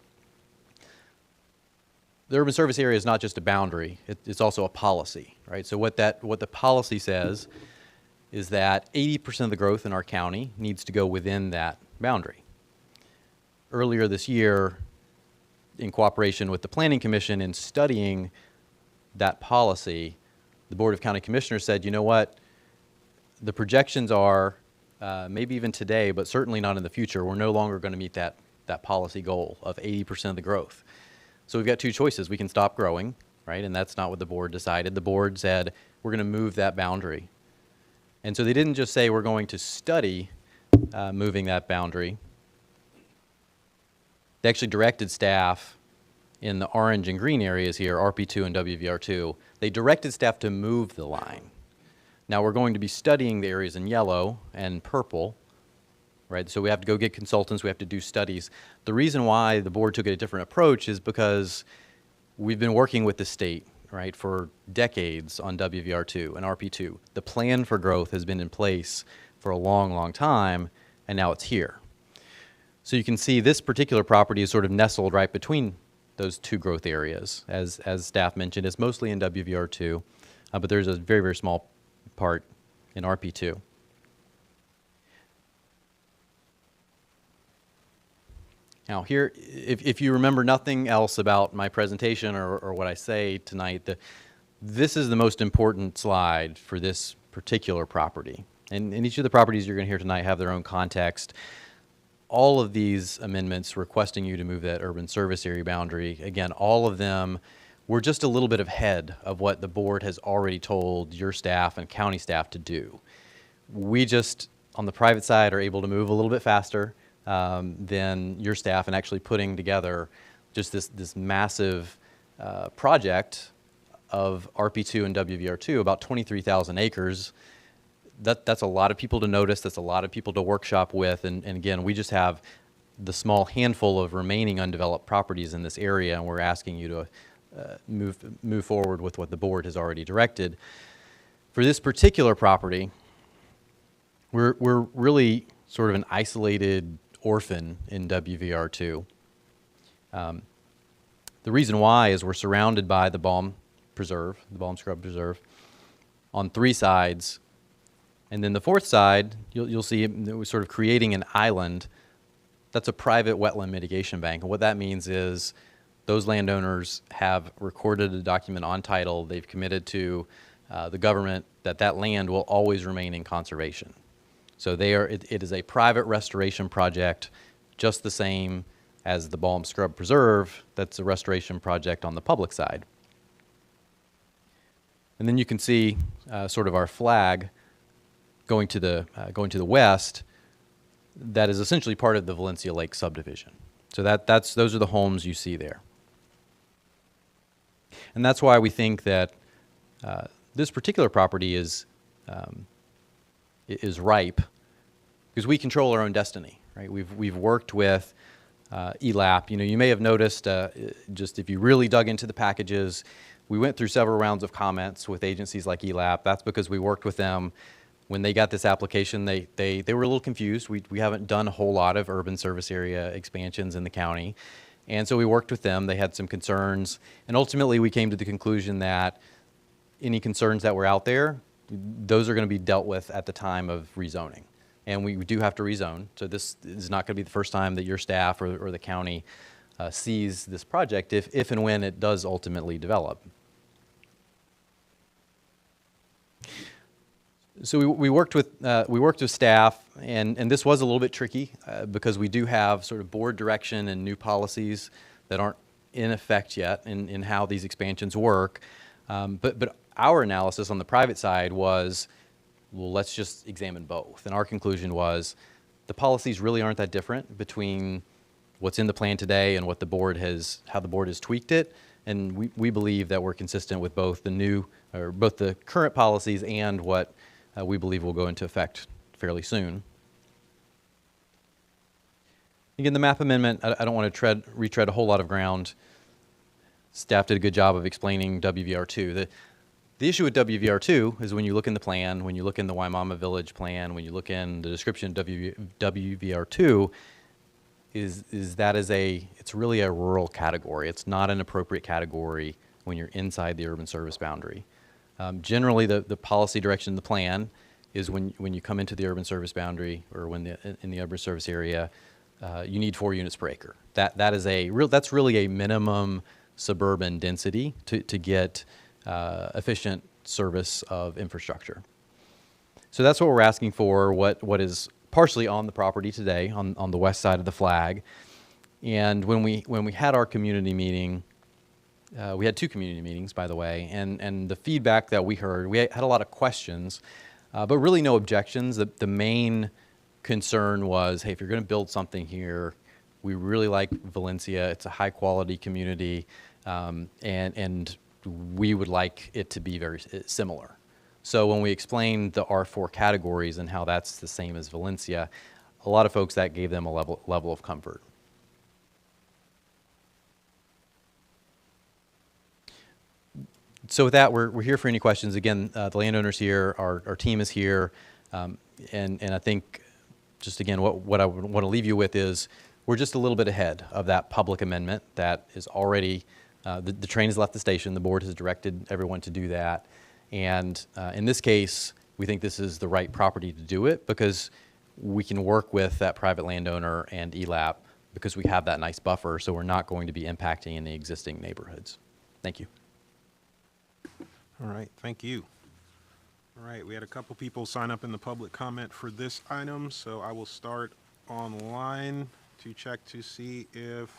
The urban service area is not just a boundary, it's also a policy, right? So what the policy says is that 80% of the growth in our county needs to go within that boundary. Earlier this year, in cooperation with the Planning Commission in studying that policy, the Board of County Commissioners said, you know what, the projections are, maybe even today, but certainly not in the future, we're no longer going to meet that policy goal of 80% of the growth. So we've got two choices. We can stop growing, right? And that's not what the board decided. The board said, we're going to move that boundary. And so they didn't just say we're going to study moving that boundary. They actually directed staff in the orange and green areas here, RP2 and WVR2, they directed staff to move the line. Now we're going to be studying the areas in yellow and purple, right? So we have to go get consultants, we have to do studies. The reason why the board took a different approach is because we've been working with the state, right, for decades on WVR2 and RP2. The plan for growth has been in place for a long, long time, and now it's here. So you can see this particular property is sort of nestled right between those two growth areas. As staff mentioned, it's mostly in WVR2, but there's a very, very small part in RP2. Now here, if you remember nothing else about my presentation or what I say tonight, this is the most important slide for this particular property. And each of the properties you're going to hear tonight have their own context. All of these amendments requesting you to move that urban service area boundary, again, all of them were just a little bit ahead of what the board has already told your staff and county staff to do. We just, on the private side, are able to move a little bit faster than your staff in actually putting together just this massive project of RP2 and WVR2, about 23,000 acres. That's a lot of people to notice, that's a lot of people to workshop with, and again, we just have the small handful of remaining undeveloped properties in this area, and we're asking you to move forward with what the board has already directed. For this particular property, we're really sort of an isolated orphan in WVR2. The reason why is we're surrounded by the Balm Preserve, the Balm Scrub Preserve, on three sides. And then the fourth side, you'll see we're sort of creating an island. That's a private wetland mitigation bank. And what that means is those landowners have recorded a document on title. They've committed to the government that that land will always remain in conservation. So it is a private restoration project, just the same as the Balm Scrub Preserve. That's a restoration project on the public side. And then you can see sort of our flag going to the west. That is essentially part of the Valencia Lake subdivision. So those are the homes you see there. And that's why we think that this particular property is ripe, because we control our own destiny, right? We've worked with ELAP. You know, you may have noticed, just if you really dug into the packages, we went through several rounds of comments with agencies like ELAP. That's because we worked with them. When they got this application, they were a little confused. We haven't done a whole lot of urban service area expansions in the county. And so we worked with them. They had some concerns. And ultimately, we came to the conclusion that any concerns that were out there, those are going to be dealt with at the time of rezoning. And we do have to rezone. So this is not going to be the first time that your staff or the county sees this project if and when it does ultimately develop. So we worked with staff, and this was a little bit tricky because we do have sort of board direction and new policies that aren't in effect yet in how these expansions work. But our analysis on the private side was, well, let's just examine both. And our conclusion was the policies really aren't that different between what's in the plan today and what the board how the board has tweaked it. And we believe that we're consistent with both both the current policies and what we believe will go into effect fairly soon. Again, the map amendment, I don't want to retread a whole lot of ground. Staff did a good job of explaining WVR2. The issue with WVR2 is when you look in the plan, when you look in the Waimama Village plan, when you look in the description of WVR2, it's really a rural category. It's not an appropriate category when you're inside the urban service boundary. Generally, the policy direction in the plan is when you come into the urban service boundary or in the urban service area, you need 4 units per acre. That's really a minimum suburban density to get efficient service of infrastructure. So that's what we're asking for, what is partially on the property today on the west side of the flag. And when we had our community meeting, we had 2 community meetings, by the way, and the feedback that we heard, we had a lot of questions, but really no objections. The main concern was, hey, if you're going to build something here, we really like Valencia. It's a high-quality community, and we would like it to be very similar. So when we explained the R4 categories and how that's the same as Valencia, a lot of folks, that gave them a level of comfort. So with that, we're here for any questions. Again, the landowner's here, our team is here, and I think, just again, what I want to leave you with is we're just a little bit ahead of that public amendment that is already, the train has left the station. The board has directed everyone to do that. And in this case, we think this is the right property to do it because we can work with that private landowner and ELAP because we have that nice buffer, so we're not going to be impacting any existing neighborhoods. Thank you. All right, thank you. All right, we had a couple people sign up in the public comment for this item, so I will start online to check to see if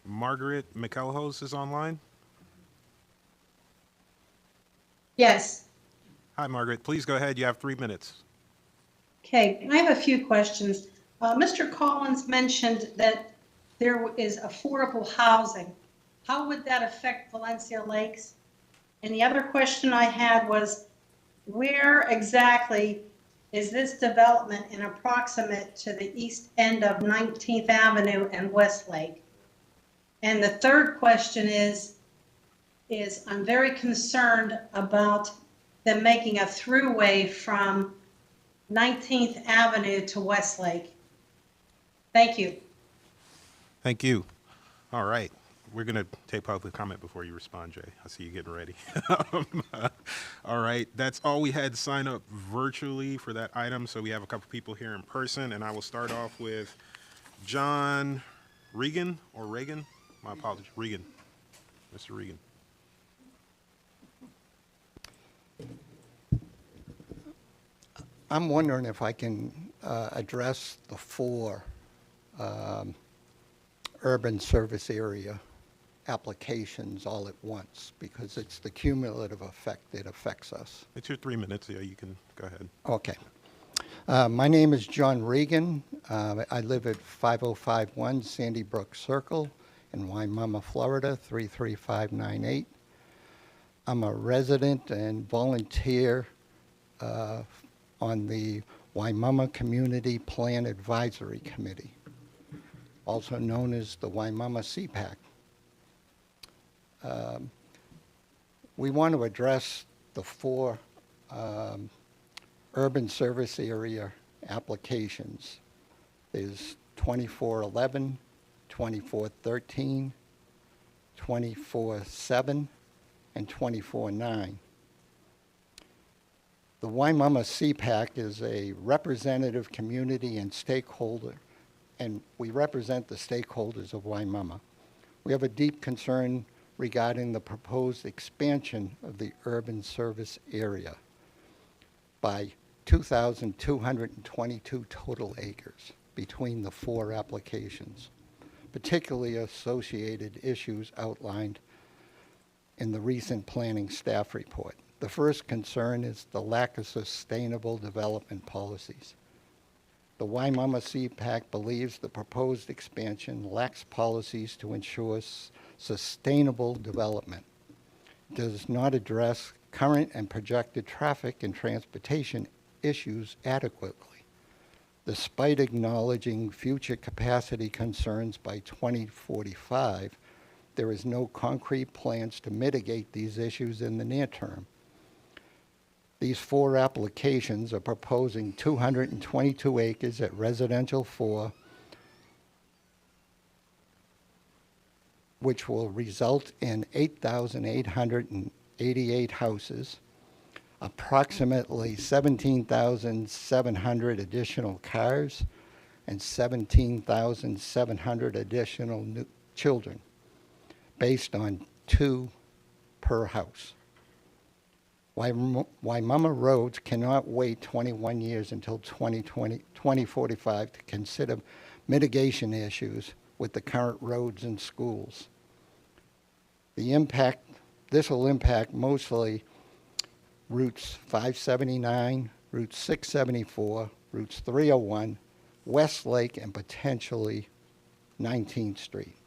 Margaret McElhose is online. Yes. Hi, Margaret. Please go ahead. You have 3 minutes. Okay, I have a few questions. Mr. Collins mentioned that there is affordable housing. How would that affect Valencia Lakes? And the other question I had was, where exactly is this development in approximate to the east end of 19th Avenue and Westlake? And the third question is I'm very concerned about them making a throughway from 19th Avenue to Westlake. Thank you. Thank you. All right. We're going to take public comment before you respond, Jay. I see you getting ready. All right. That's all we had sign up virtually for that item. So we have a couple people here in person, and I will start off with John Regan or Reagan. My apologies. Regan. Mr. Regan. I'm wondering if I can address the 4 urban service area applications all at once, because it's the cumulative effect that affects us. It's your 3 minutes. Yeah, you can go ahead. Okay. My name is John Regan. I live at 5051 Sandy Brook Circle in Waimama, Florida, 33598. I'm a resident and volunteer on the Waimama Community Plan Advisory Committee, also known as the Waimama CPAC. We want to address the 4 urban service area applications. There's 2411, 2413, 24/7, and 24/9. The Waimama CPAC is a representative community and stakeholder, and we represent the stakeholders of Waimama. We have a deep concern regarding the proposed expansion of the urban service area by 2,222 total acres between the 4 applications, particularly associated issues outlined in the recent planning staff report. The first concern is the lack of sustainable development policies. The Waimama CPAC believes the proposed expansion lacks policies to ensure sustainable development, does not address current and projected traffic and transportation issues adequately. Despite acknowledging future capacity concerns by 2045, there is no concrete plans to mitigate these issues in the near term. These 4 applications are proposing 222 acres at Residential 4, which will result in 8,888 houses, approximately 17,700 additional cars, and 17,700 additional new children, based on 2 per house. Waimama roads cannot wait 21 years until 2045 to consider mitigation issues with the current roads and schools. This will impact mostly routes 579, route 674, routes 301, Westlake, and potentially 19th Street.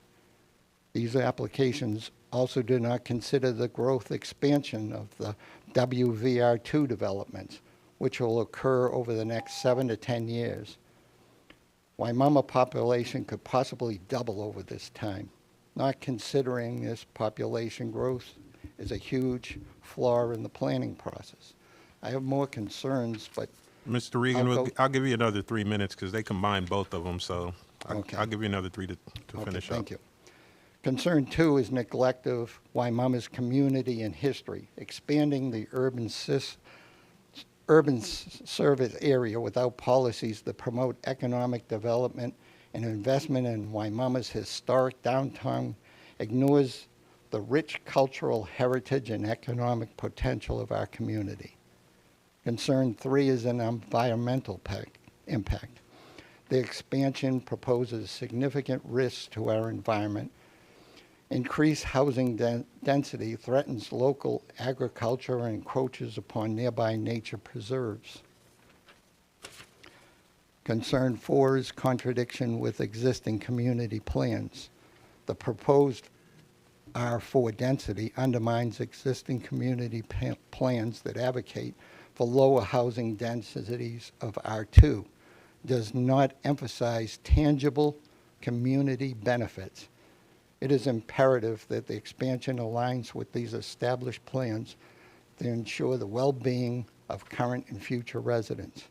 These applications also do not consider the growth expansion of the WVR2 developments, which will occur over the next 7 to 10 years. Waimama population could possibly double over this time. Not considering this population growth is a huge flaw in the planning process. I have more concerns, but Mr. Regan, I'll give you another 3 minutes because they combined both of them, so I'll give you another 3 to finish up. Thank you. Concern 2 is neglect of Waimama's community and history, expanding the urban service area without policies that promote economic development and investment in Waimama's historic downtown ignores the rich cultural heritage and economic potential of our community. Concern 3 is an environmental impact. The expansion proposes significant risks to our environment. Increased housing density threatens local agriculture and encroaches upon nearby nature preserves. Concern 4 is contradiction with existing community plans. The proposed R4 density undermines existing community plans that advocate for lower housing densities of R2, does not emphasize tangible community benefits. It is imperative that the expansion aligns with these established plans to ensure the well-being of current and future residents.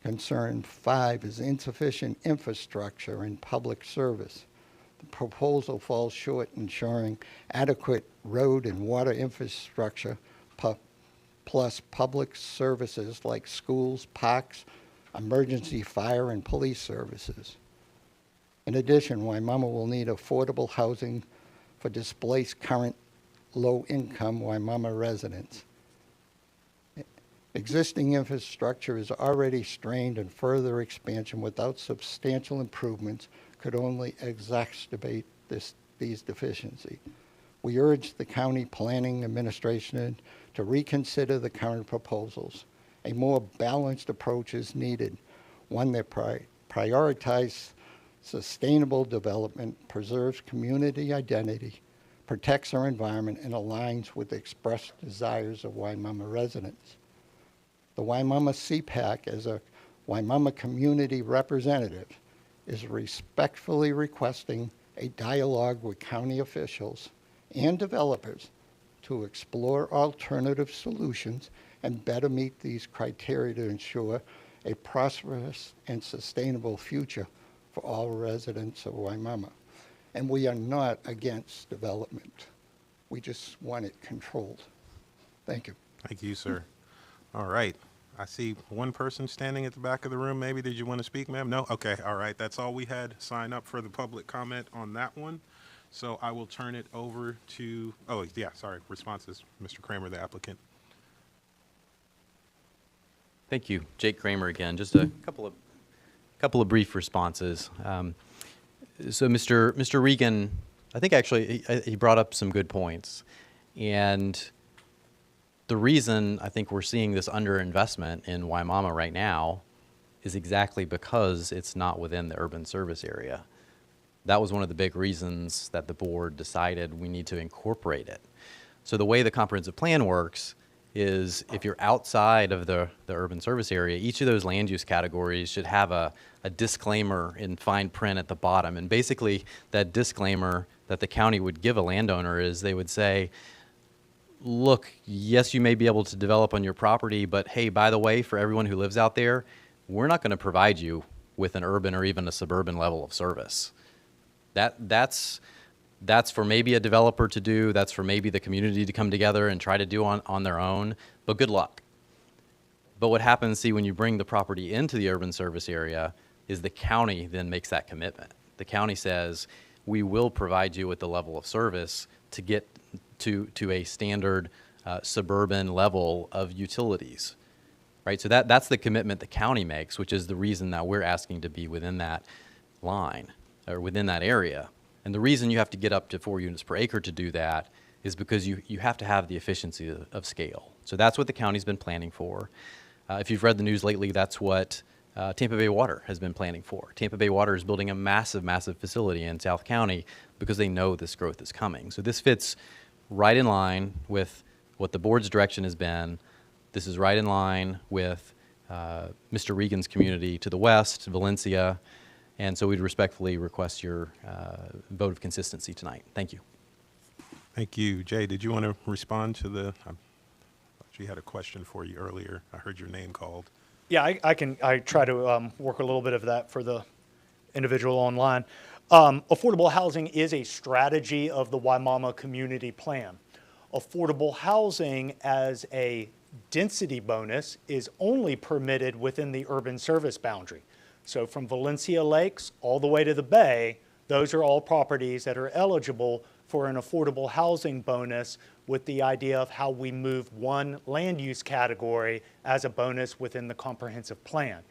Concern 5 is insufficient infrastructure and public service. The proposal falls short ensuring adequate road and water infrastructure plus public services like schools, parks, emergency fire and police services. In addition, Waimama will need affordable housing for displaced current low-income Waimama residents. Existing infrastructure is already strained, and further expansion without substantial improvements could only exacerbate these deficiencies. We urge the county planning administration to reconsider the current proposals. A more balanced approach is needed, one that prioritizes sustainable development, preserves community identity, protects our environment, and aligns with the expressed desires of Waimama residents. The Waimama CPAC, as a Waimama community representative, is respectfully requesting a dialogue with county officials and developers to explore alternative solutions and better meet these criteria to ensure a prosperous and sustainable future for all residents of Waimama. And we are not against development. We just want it controlled. Thank you. Thank you, sir. All right. I see one person standing at the back of the room. Maybe did you want to speak, ma'am? No? Okay. All right. That's all we had. Sign up for the public comment on that one. So I will turn it over to, oh, yeah, sorry, responses. Mr. Kramer, the applicant. Thank you. Jake Kramer again. Just a couple of brief responses. So Mr. Regan, I think actually he brought up some good points. And the reason I think we're seeing this underinvestment in Waimama right now is exactly because it's not within the urban service area. That was one of the big reasons that the board decided we need to incorporate it. So the way the comprehensive plan works is if you're outside of the urban service area, each of those land use categories should have a disclaimer in fine print at the bottom. And basically that disclaimer that the county would give a landowner is they would say, look, yes, you may be able to develop on your property, but hey, by the way, for everyone who lives out there, we're not going to provide you with an urban or even a suburban level of service. That's for maybe a developer to do. That's for maybe the community to come together and try to do on their own, but good luck. But what happens, see, when you bring the property into the urban service area is the county then makes that commitment. The county says, we will provide you with the level of service to get to a standard suburban level of utilities, right? So that's the commitment the county makes, which is the reason that we're asking to be within that line or within that area. And the reason you have to get up to 4 units per acre to do that is because you have to have the efficiency of scale. So that's what the county's been planning for. If you've read the news lately, that's what Tampa Bay Water has been planning for. Tampa Bay Water is building a massive, massive facility in South County because they know this growth is coming. So this fits right in line with what the board's direction has been. This is right in line with Mr. Regan's community to the west, Valencia, and so we'd respectfully request your vote of consistency tonight. Thank you. Thank you. Jay, did you want to respond to the, I actually had a question for you earlier. I heard your name called. Yeah, I try to work a little bit of that for the individual online. Affordable housing is a strategy of the Waimama Community Plan. Affordable housing as a density bonus is only permitted within the urban service boundary. So from Valencia Lakes all the way to the bay, those are all properties that are eligible for an affordable housing bonus with the idea of how we move one land use category as a bonus within the comprehensive plan.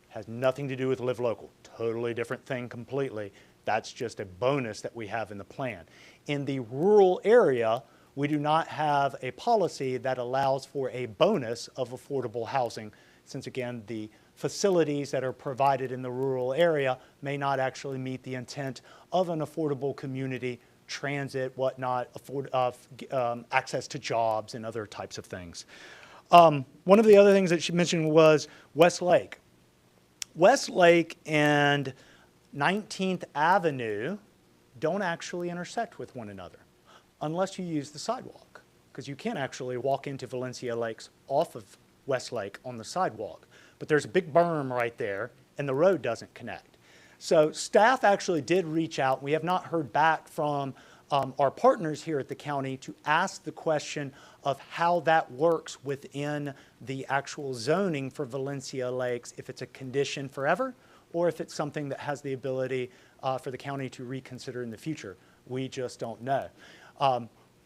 Has nothing to do with Live Local, totally different thing completely. That's just a bonus that we have in the plan. In the rural area, we do not have a policy that allows for a bonus of affordable housing, since again, the facilities that are provided in the rural area may not actually meet the intent of an affordable community, transit, whatnot, access to jobs and other types of things. One of the other things that she mentioned was Westlake. Westlake and 19th Avenue don't actually intersect with one another unless you use the sidewalk, because you can't actually walk into Valencia Lakes off of Westlake on the sidewalk. But there's a big berm right there, and the road doesn't connect. So staff actually did reach out. We have not heard back from our partners here at the county to ask the question of how that works within the actual zoning for Valencia Lakes, if it's a condition forever, or if it's something that has the ability for the county to reconsider in the future. We just don't know.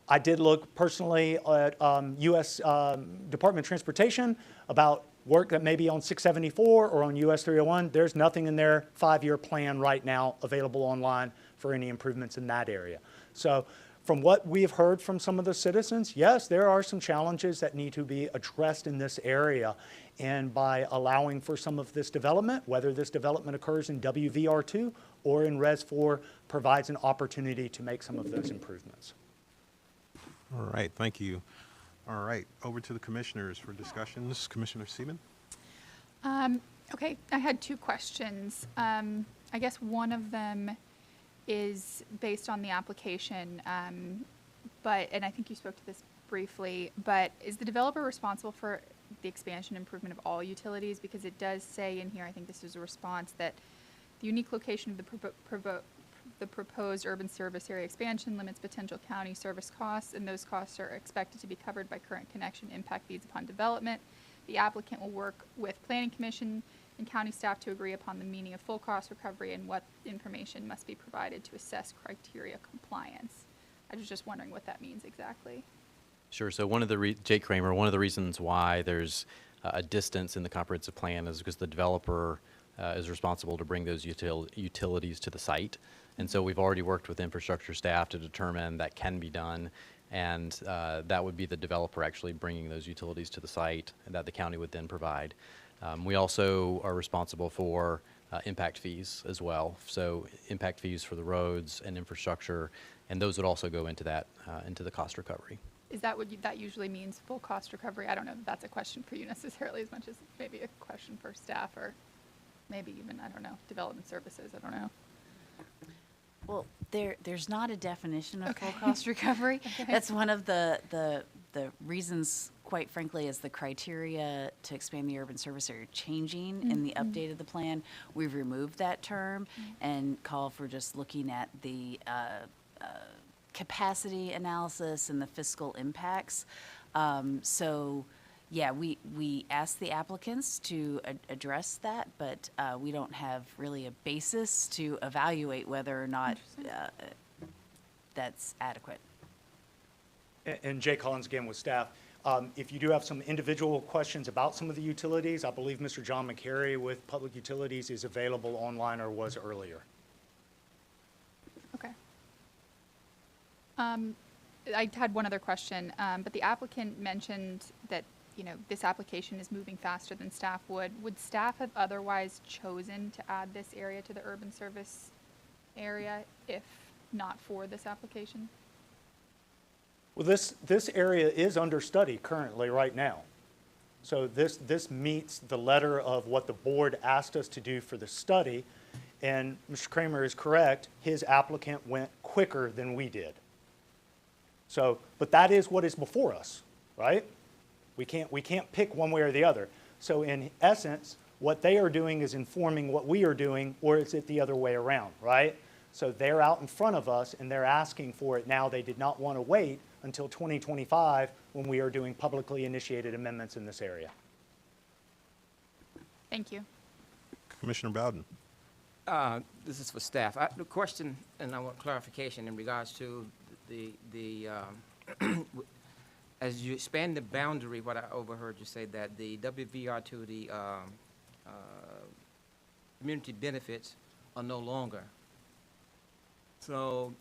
I did look personally at U.S. Department of Transportation about work that may be on 674 or on US 301. There's nothing in their 5-year plan right now available online for any improvements in that area. So from what we've heard from some of the citizens, yes, there are some challenges that need to be addressed in this area. And by allowing for some of this development, whether this development occurs in WVR2 or in Res 4, provides an opportunity to make some of those improvements. All right, thank you. All right, over to the commissioners for discussions. Commissioner Seaman? Okay, I had 2 questions. I guess one of them is based on the application, and I think you spoke to this briefly, but is the developer responsible for the expansion and improvement of all utilities? Because it does say in here, I think this is a response, that the unique location of the proposed urban service area expansion limits potential county service costs, and those costs are expected to be covered by current connection impact fees upon development. The applicant will work with Planning Commission and county staff to agree upon the meaning of full cost recovery and what information must be provided to assess criteria compliance. I was just wondering what that means exactly. Sure. So one of the Jake Kramer, one of the reasons why there's a distance in the comprehensive plan is because the developer is responsible to bring those utilities to the site. And so we've already worked with infrastructure staff to determine that can be done. and that would be the developer actually bringing those utilities to the site that the county would then provide. We also are responsible for impact fees as well, so impact fees for the roads and infrastructure, and those would also go into that, into the cost recovery. Is that what that usually means, full cost recovery? I don't know if that's a question for you necessarily as much as maybe a question for staff or maybe even, I don't know, development services, I don't know. Well, there's not a definition of full cost recovery. Okay. That's one of the reasons, quite frankly, is the criteria to expand the urban service area changing in the update of the plan. We've removed that term and call for just looking at the capacity analysis and the fiscal impacts. So, yeah, we asked the applicants to address that, but we don't have really a basis to evaluate whether or not that's adequate. And Jay Collins again with staff. If you do have some individual questions about some of the utilities, I believe Mr. John McCary with Public Utilities is available online or was earlier. Okay. I had one other question, but the applicant mentioned that, you know, this application is moving faster than staff would. Would staff have otherwise chosen to add this area to the urban service area if not for this application? Well, this area is under study currently right now. So this meets the letter of what the board asked us to do for the study. And Mr. Kramer is correct, his applicant went quicker than we did. So, but that is what is before us, right? We can't pick one way or the other. So in essence, what they are doing is informing what we are doing, or is it the other way around, right? So they're out in front of us and they're asking for it now. They did not want to wait until 2025 when we are doing publicly initiated amendments in this area. Thank you. Commissioner Bowden. This is for staff. The question, and I want clarification in regards to the as you expand the boundary, what I overheard you say that the WVR to the community benefits are no longer. So,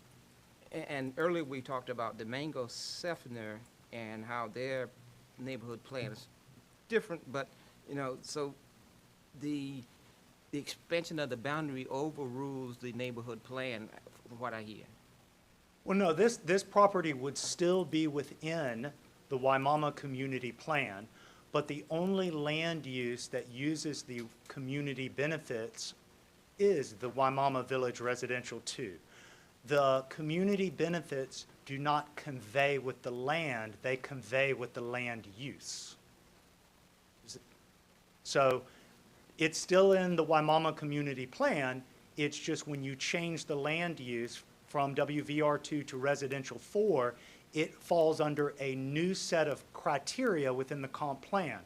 and earlier we talked about the Mango Sefner and how their neighborhood plan is different, but, you know, so the expansion of the boundary overrules the neighborhood plan, from what I hear. Well, no, this property would still be within the Waimama community plan, but the only land use that uses the community benefits is the Waimama Village Residential 2. The community benefits do not convey with the land, they convey with the land use. So it's still in the Waimama community plan, it's just when you change the land use from WVR2 to residential 4, it falls under a new set of criteria within the comp plan.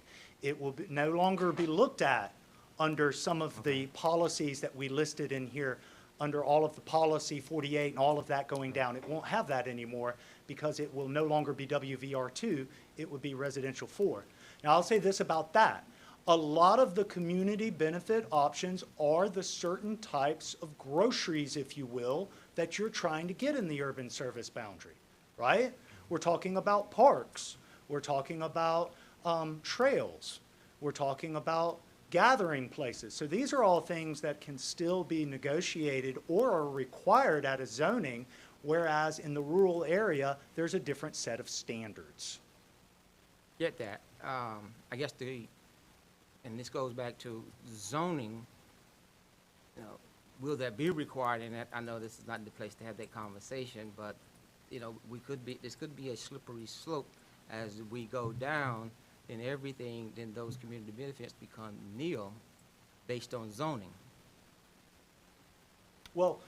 It will no longer be looked at under some of the policies that we listed in here, under all of the policy 48 and all of that going down. It won't have that anymore because it will no longer be WVR2, it would be residential 4. Now I'll say this about that. A lot of the community benefit options are the certain types of groceries, if you will, that you're trying to get in the urban service boundary, right? We're talking about parks. We're talking about trails. We're talking about gathering places. So these are all things that can still be negotiated or are required at a zoning, whereas in the rural area, there's a different set of standards. Get that. I guess and this goes back to zoning, you know, will that be required in that? I know this is not the place to have that conversation, but, you know, this could be a slippery slope as we go down in everything, then those community benefits become nil based on zoning. Well,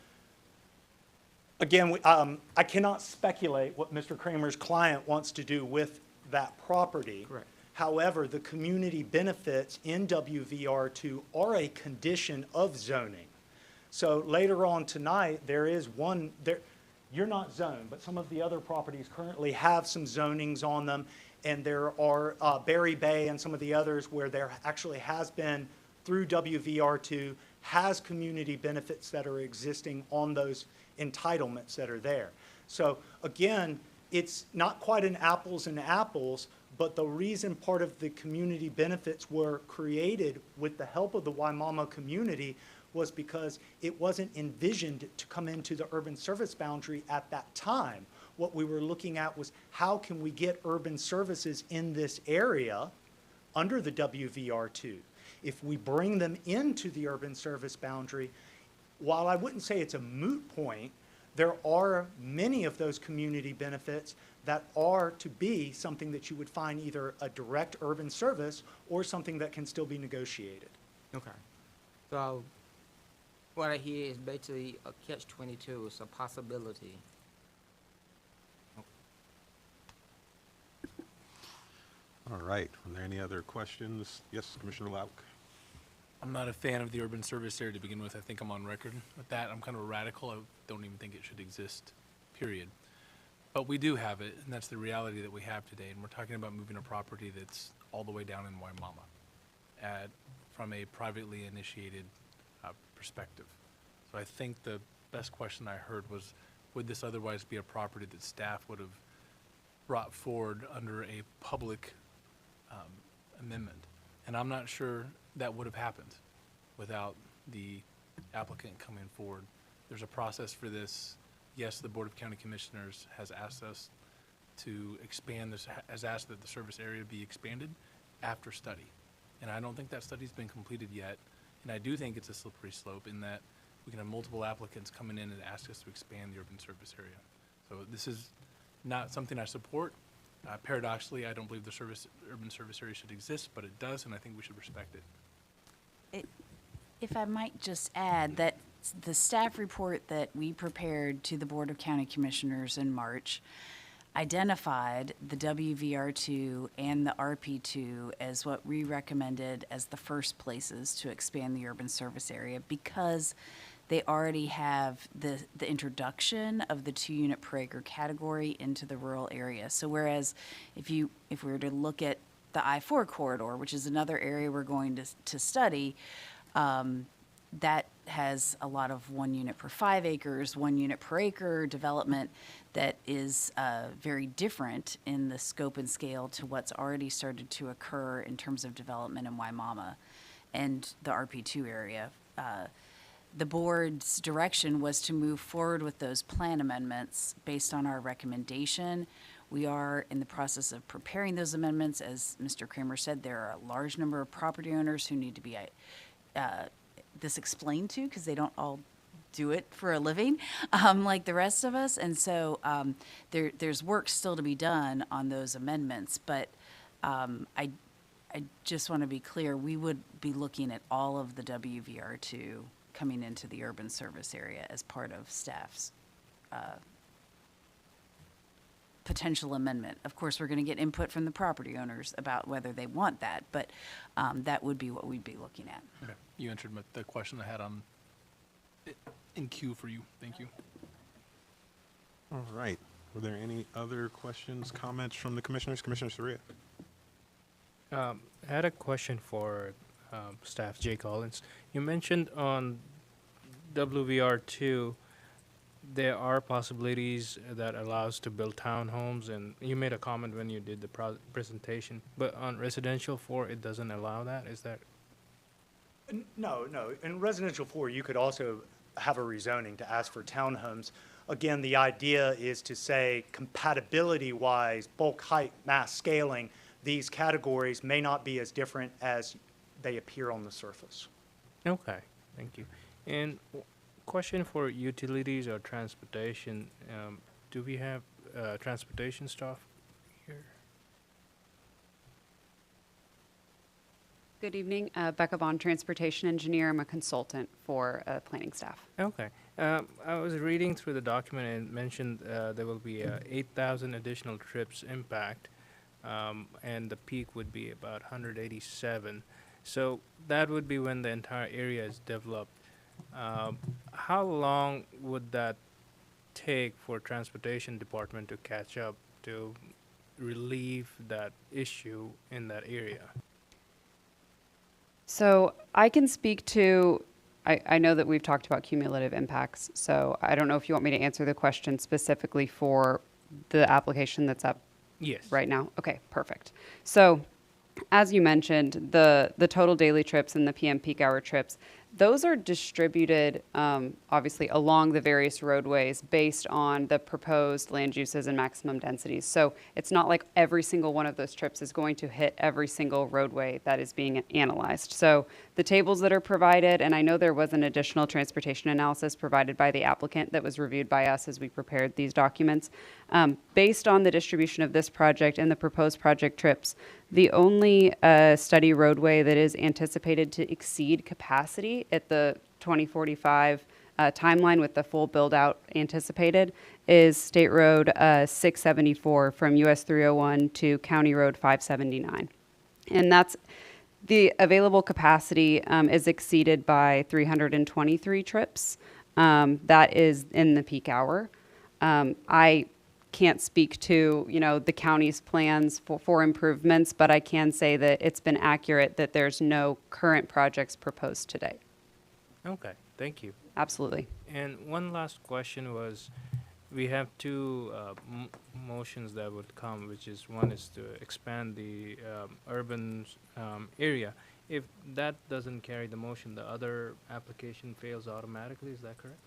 again, I cannot speculate what Mr. Kramer's client wants to do with that property. Correct. However, the community benefits in WVR2 are a condition of zoning. So later on tonight, there is one, you're not zoned, but some of the other properties currently have some zonings on them, and there are Berry Bay and some of the others where there actually has been, through WVR2, has community benefits that are existing on those entitlements that are there. So again, it's not quite an apples and apples, but the reason part of the community benefits were created with the help of the Waimama community was because it wasn't envisioned to come into the urban service boundary at that time. What we were looking at was how can we get urban services in this area under the WVR2? If we bring them into the urban service boundary, while I wouldn't say it's a moot point, there are many of those community benefits that are to be something that you would find either a direct urban service or something that can still be negotiated. Okay. So what I hear is basically a catch-22. It's a possibility. All right. Are there any other questions? Yes, Commissioner Lauk. I'm not a fan of the urban service area to begin with. I think I'm on record with that. I'm kind of a radical. I don't even think it should exist, period. But we do have it, and that's the reality that we have today. And we're talking about moving a property that's all the way down in Waimama from a privately initiated perspective. So I think the best question I heard was, would this otherwise be a property that staff would have brought forward under a public amendment? And I'm not sure that would have happened without the applicant coming forward. There's a process for this. Yes, the Board of County Commissioners has asked us to expand this, has asked that the service area be expanded after study. And I don't think that study's been completed yet. And I do think it's a slippery slope in that we can have multiple applicants coming in and ask us to expand the urban service area. So this is not something I support. Paradoxically, I don't believe the urban service area should exist, but it does, and I think we should respect it. If I might just add that the staff report that we prepared to the Board of County Commissioners in March identified the WVR2 and the RP2 as what we recommended as the first places to expand the urban service area because they already have the introduction of the 2-unit per acre category into the rural area. So whereas if we were to look at the I-4 corridor, which is another area we're going to study, that has a lot of 1 unit per 5 acres, 1 unit per acre development that is very different in the scope and scale to what's already started to occur in terms of development in Waimama and the RP2 area. The board's direction was to move forward with those plan amendments based on our recommendation. We are in the process of preparing those amendments. As Mr. Kramer said, there are a large number of property owners who need to be this explained to because they don't all do it for a living like the rest of us. And so there's work still to be done on those amendments. But I just want to be clear, we would be looking at all of the WVR2 coming into the urban service area as part of staff's potential amendment. Of course, we're going to get input from the property owners about whether they want that, but that would be what we'd be looking at. Okay. You answered the question I had on in queue for you. Thank you. All right. Were there any other questions, comments from the commissioners? Commissioner Soria. I had a question for staff, Jay Collins. You mentioned on WVR2 there are possibilities that allows to build townhomes, and you made a comment when you did the presentation, but on residential 4 it doesn't allow that. Is that? No. In residential 4, you could also have a rezoning to ask for townhomes. Again, the idea is to say compatibility-wise, bulk height, mass scaling, these categories may not be as different as they appear on the surface. Okay, thank you. And question for utilities or transportation, do we have transportation staff here? Good evening, Becca Bond, transportation engineer. I'm a consultant for planning staff. Okay. I was reading through the document and it mentioned there will be 8,000 additional trips impact, and the peak would be about 187. So that would be when the entire area is developed. How long would that take for transportation department to catch up to relieve that issue in that area? So I can speak to, I know that we've talked about cumulative impacts, so I don't know if you want me to answer the question specifically for the application that's up Yes. right now? Okay, perfect. So, as you mentioned, the total daily trips and the PM peak hour trips, those are distributed obviously along the various roadways based on the proposed land uses and maximum densities. So it's not like every single one of those trips is going to hit every single roadway that is being analyzed. So the tables that are provided, and I know there was an additional transportation analysis provided by the applicant that was reviewed by us as we prepared these documents. Based on the distribution of this project and the proposed project trips, the only study roadway that is anticipated to exceed capacity at the 2045 timeline with the full build-out anticipated is State Road 674 from US 301 to County Road 579. And that's the available capacity is exceeded by 323 trips. That is in the peak hour. I can't speak to, the county's plans for improvements, but I can say that it's been accurate that there's no current projects proposed today. Okay, thank you. Absolutely. And one last question was, we have two motions that would come, which is one is to expand the urban area. If that doesn't carry the motion, the other application fails automatically, is that correct?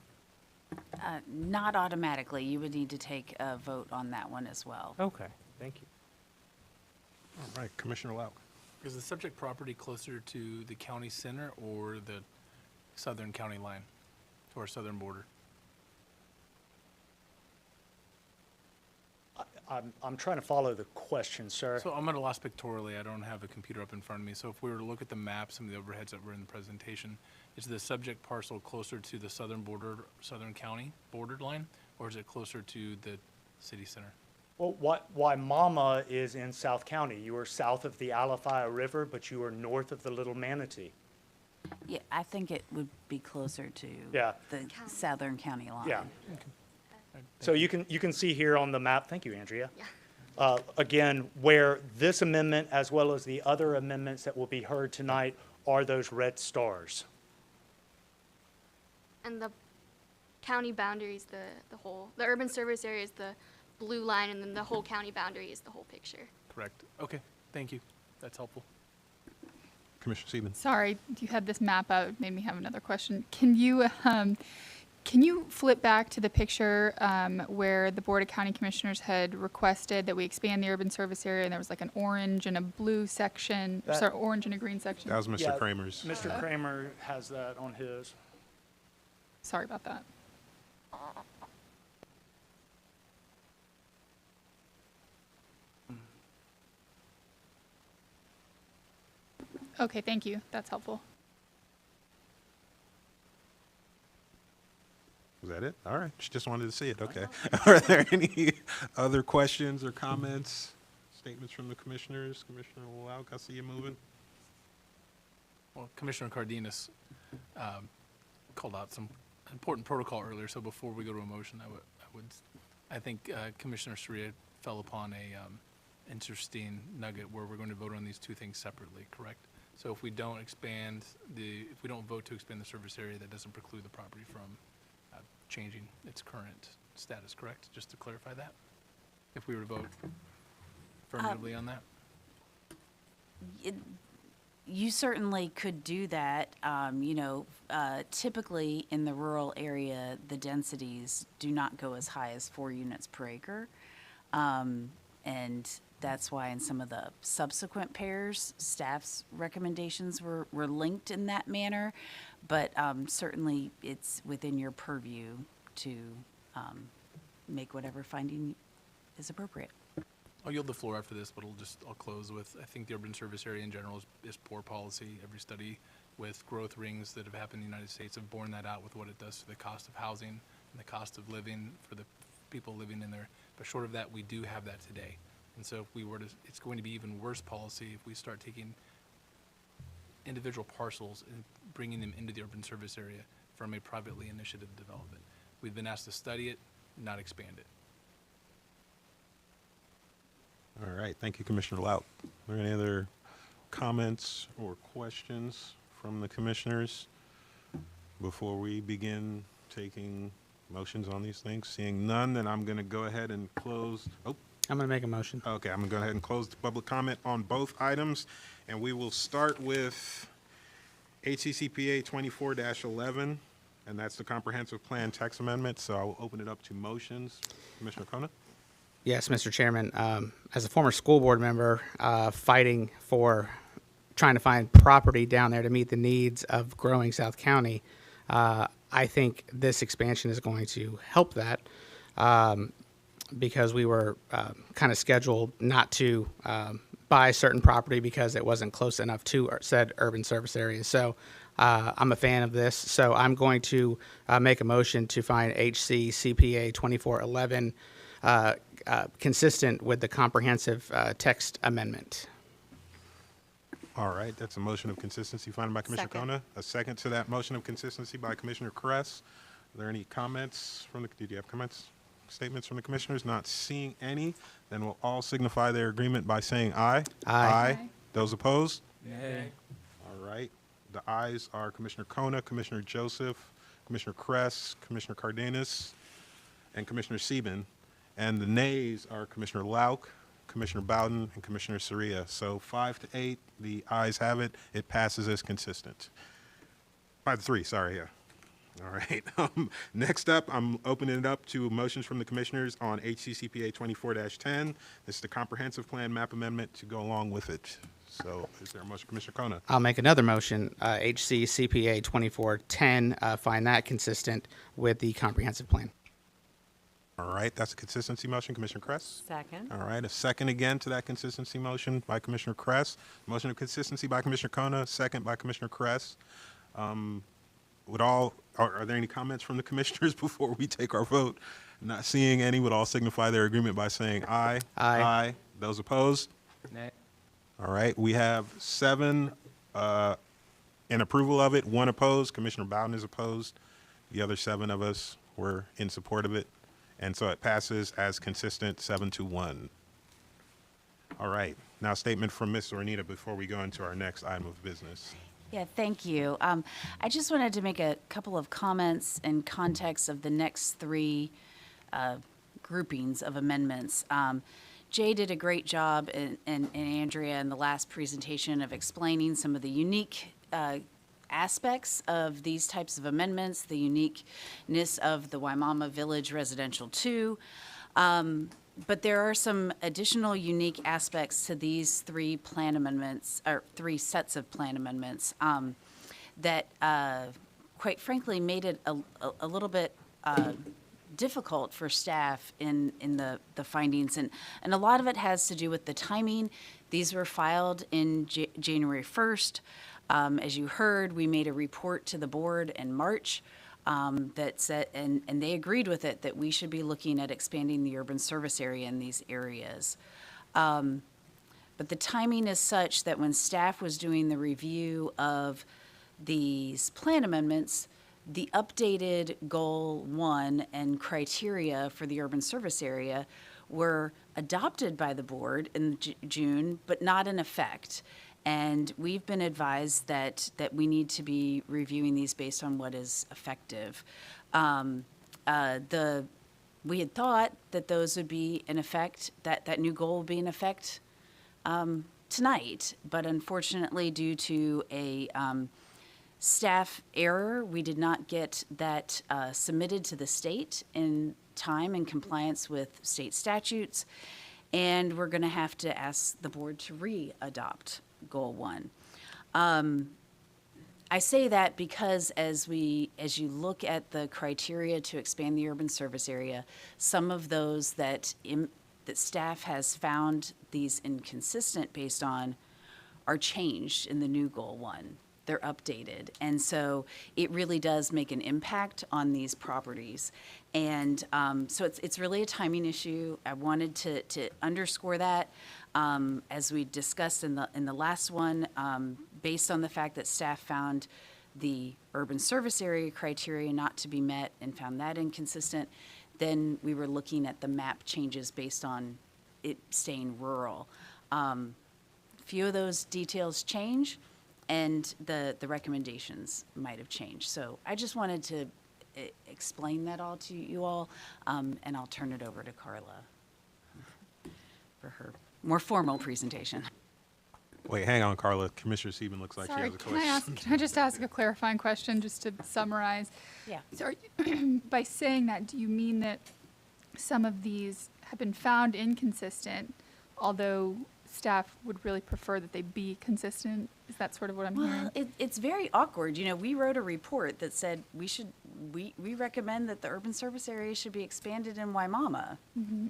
Not automatically. You would need to take a vote on that one as well. Okay, thank you. All right, Commissioner Lauk. Is the subject property closer to the county center or the southern county line, to our southern border? I'm trying to follow the question, sir. So I'm at a loss pictorially. I don't have a computer up in front of me. So if we were to look at the map, some of the overheads that were in the presentation, is the subject parcel closer to the southern border, southern county bordered line, or is it closer to the city center? Well, why Mama is in South County. You are south of the Alafia River, but you are north of the Little Manatee. Yeah, I think it would be closer to Yeah. the southern county line. Yeah. So you can see here on the map, thank you, Andrea. Again, where this amendment as well as the other amendments that will be heard tonight are those red stars. And the county boundary is the urban service area is the blue line, and then the whole county boundary is the whole picture. Correct. Okay, thank you. That's helpful. Commissioner Seaman. Sorry, you had this map out, it made me have another question. Can you flip back to the picture where the Board of County Commissioners had requested that we expand the urban service area, and there was like an orange and a blue section, sorry, orange and a green section? That was Mr. Kramer's. Mr. Kramer has that on his. Sorry about that. Okay, thank you. That's helpful. Was that it? All right. She just wanted to see it. Okay. Are there any other questions or comments, statements from the commissioners? Commissioner Lauk, I see you moving. Well, Commissioner Cardenas called out some important protocol earlier, so before we go to a motion, I think Commissioner Surya fell upon a interesting nugget where we're going to vote on these two things separately, correct? So if we don't vote to expand the service area, that doesn't preclude the property from changing its current status, correct? Just to clarify that, if we were to vote affirmatively on that? You certainly could do that. Typically in the rural area, the densities do not go as high as 4 units per acre. And that's why in some of the subsequent pairs, staff's recommendations were linked in that manner. But certainly it's within your purview to make whatever finding is appropriate. I'll yield the floor after this, but I'll close with, I think the urban service area in general is poor policy. Every study with growth rings that have happened in the United States have borne that out with what it does to the cost of housing and the cost of living for the people living in there. But short of that, we do have that today. And so if we were to, it's going to be even worse policy if we start taking individual parcels and bringing them into the urban service area from a privately initiated development. We've been asked to study it, not expand it. All right. Thank you, Commissioner Lauk. Are there any other comments or questions from the commissioners before we begin taking Motions on these things? Seeing none, then I'm going to go ahead and close. Oh, I'm going to make a motion. okay, I'm going to go ahead and close the public comment on both items. And we will start with HCCPA 24-11, and that's the comprehensive plan text amendment. So I will open it up to motions. Commissioner Kona? Yes, Mr. Chairman. As a former school board member, fighting for trying to find property down there to meet the needs of growing South County, I think this expansion is going to help that because we were kind of scheduled not to buy certain property because it wasn't close enough to said urban service areas. So I'm a fan of this. So I'm going to make a motion to find HC CPA 2411 consistent with the comprehensive text amendment. All right, that's a motion of consistency found by Commissioner Kona. A second to that motion of consistency by Commissioner Kress. Are there any comments from the, did you have comments, statements from the commissioners? Not seeing any, then we'll all signify their agreement by saying aye. Aye. Those opposed? Nay. All right, the ayes are Commissioner Kona, Commissioner Joseph, Commissioner Kress, Commissioner Cardenas, and Commissioner Sieben. And the nays are Commissioner Lauk, Commissioner Bowden, and Commissioner Soria. So 5-8, the ayes have it. It passes as consistent. 5-3, sorry, yeah. All right. Next up, I'm opening it up to motions from the commissioners on HCCPA 24-10. This is the comprehensive plan map amendment to go along with it. So is there a motion, Commissioner Kona? I'll make another motion, HC CPA 2410, find that consistent with the comprehensive plan. All right, that's a consistency motion. Commissioner Kress? Second. All right, a second again to that consistency motion by Commissioner Kress. Motion of consistency by Commissioner Kona, second by Commissioner Kress. Are there any comments from the commissioners before we take our vote? Not seeing any, would all signify their agreement by saying aye. Aye. Those opposed? Nay. All right, we have 7 in approval of it, 1 opposed. Commissioner Bowden is opposed. The other 7 of us were in support of it. And so it passes as consistent, 7-1. All right, now statement from Ms. Zornita before we go into our next item of business. Yeah, thank you. I just wanted to make a couple of comments in context of the next 3 groupings of amendments. Jay did a great job, and Andrea in the last presentation, of explaining some of the unique aspects of these types of amendments, the uniqueness of the Waimama Village Residential 2. But there are some additional unique aspects to these 3 plan amendments, or 3 sets of plan amendments, that quite frankly made it a little bit difficult for staff in the findings. And a lot of it has to do with the timing. These were filed in January 1st. As you heard, we made a report to the board in March that said, and they agreed with it, that we should be looking at expanding the urban service area in these areas. But the timing is such that when staff was doing the review of these plan amendments, the updated Goal 1 and criteria for the urban service area were adopted by the board in June, but not in effect. And we've been advised that we need to be reviewing these based on what is effective. We had thought that those would be in effect, that new goal would be in effect tonight, but unfortunately, due to a staff error, we did not get that submitted to the state in time in compliance with state statutes, and we're going to have to ask the board to re-adopt Goal 1. I say that because as you look at the criteria to expand the urban service area, some of those that staff has found these inconsistent based on are changed in the new Goal 1. They're updated. And so it really does make an impact on these properties. And so it's really a timing issue. I wanted to underscore that. As we discussed in the last one, based on the fact that staff found the urban service area criteria not to be met and found that inconsistent, then we were looking at the map changes based on it staying rural. Few of those details change, and the recommendations might have changed. So I just wanted to explain that all to you all, and I'll turn it over to Carla for her more formal presentation. Wait, hang on, Carla. Commissioner Sieben looks like she Sorry, has a question. can I just ask a clarifying question just to summarize? Yeah. So by saying that, do you mean that some of these have been found inconsistent, although staff would really prefer that they be consistent? Is that sort of what I'm hearing? Well, it's very awkward. You know, we wrote a report that said we recommend that the urban service area should be expanded in Waimama. Mm-hmm.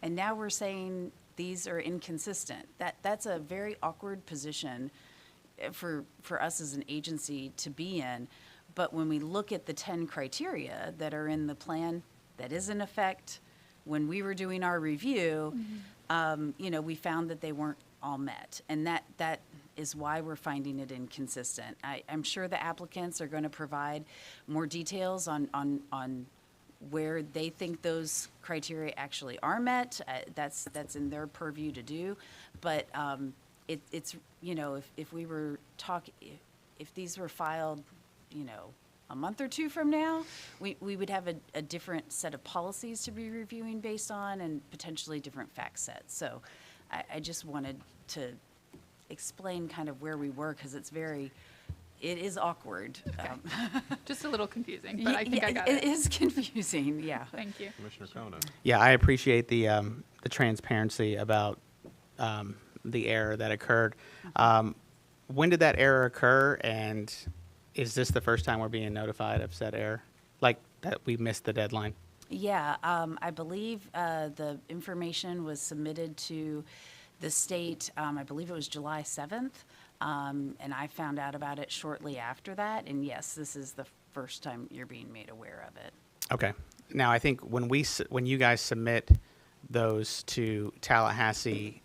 And now we're saying these are inconsistent. That's a very awkward position for us as an agency to be in. But when we look at the 10 criteria that are in the plan that is in effect, when we were doing our review, you know, we found that they weren't all met. And that is why we're finding it inconsistent. I'm sure the applicants are going to provide more details on where they think those criteria actually are met. That's in their purview to do. But it's, you know, if we were if these were filed, you know, a month or two from now, we would have a different set of policies to be reviewing based on, and potentially different fact sets. So I just wanted to explain kind of where we were, because it is awkward. Just a little confusing, but I think I got it. It is confusing, yeah. Thank you. Commissioner Kona. Yeah, I appreciate the transparency about the error that occurred. When did that error occur, and is this the first time we're being notified of said error? Like, that we missed the deadline? Yeah, I believe the information was submitted to the state, I believe it was July 7th, and I found out about it shortly after that. And yes, this is the first time you're being made aware of it. Okay. Now, I think when you guys submit those to Tallahassee,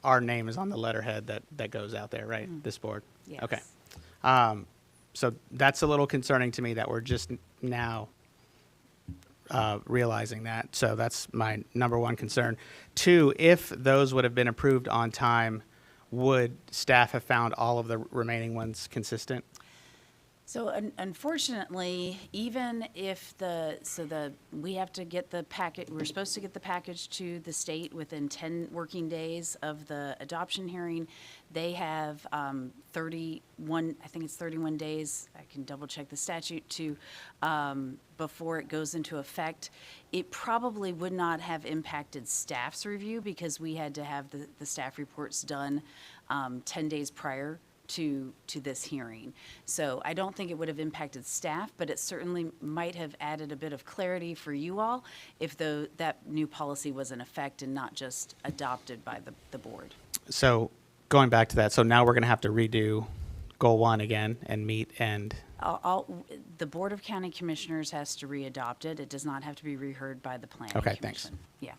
our name is on the letterhead that goes out there, right? This board? Yes. Okay. So that's a little concerning to me that we're just now realizing that. So that's my number one concern. Two, if those would have been approved on time, would staff have found all of the remaining ones consistent? So unfortunately, even if we have to get the packet, we're supposed to get the package to the state within 10 working days of the adoption hearing. They have 31, I think it's 31 days, I can double check the statute, to before it goes into effect. It probably would not have impacted staff's review, because we had to have the staff reports done 10 days prior to this hearing. So I don't think it would have impacted staff, but it certainly might have added a bit of clarity for you all if that new policy was in effect and not just adopted by the board. So going back to that, so now we're going to have to redo goal 1 again and meet and... The Board of County Commissioners has to re-adopt it. It does not have to be reheard by the Planning Okay, Commission. thanks. Yeah.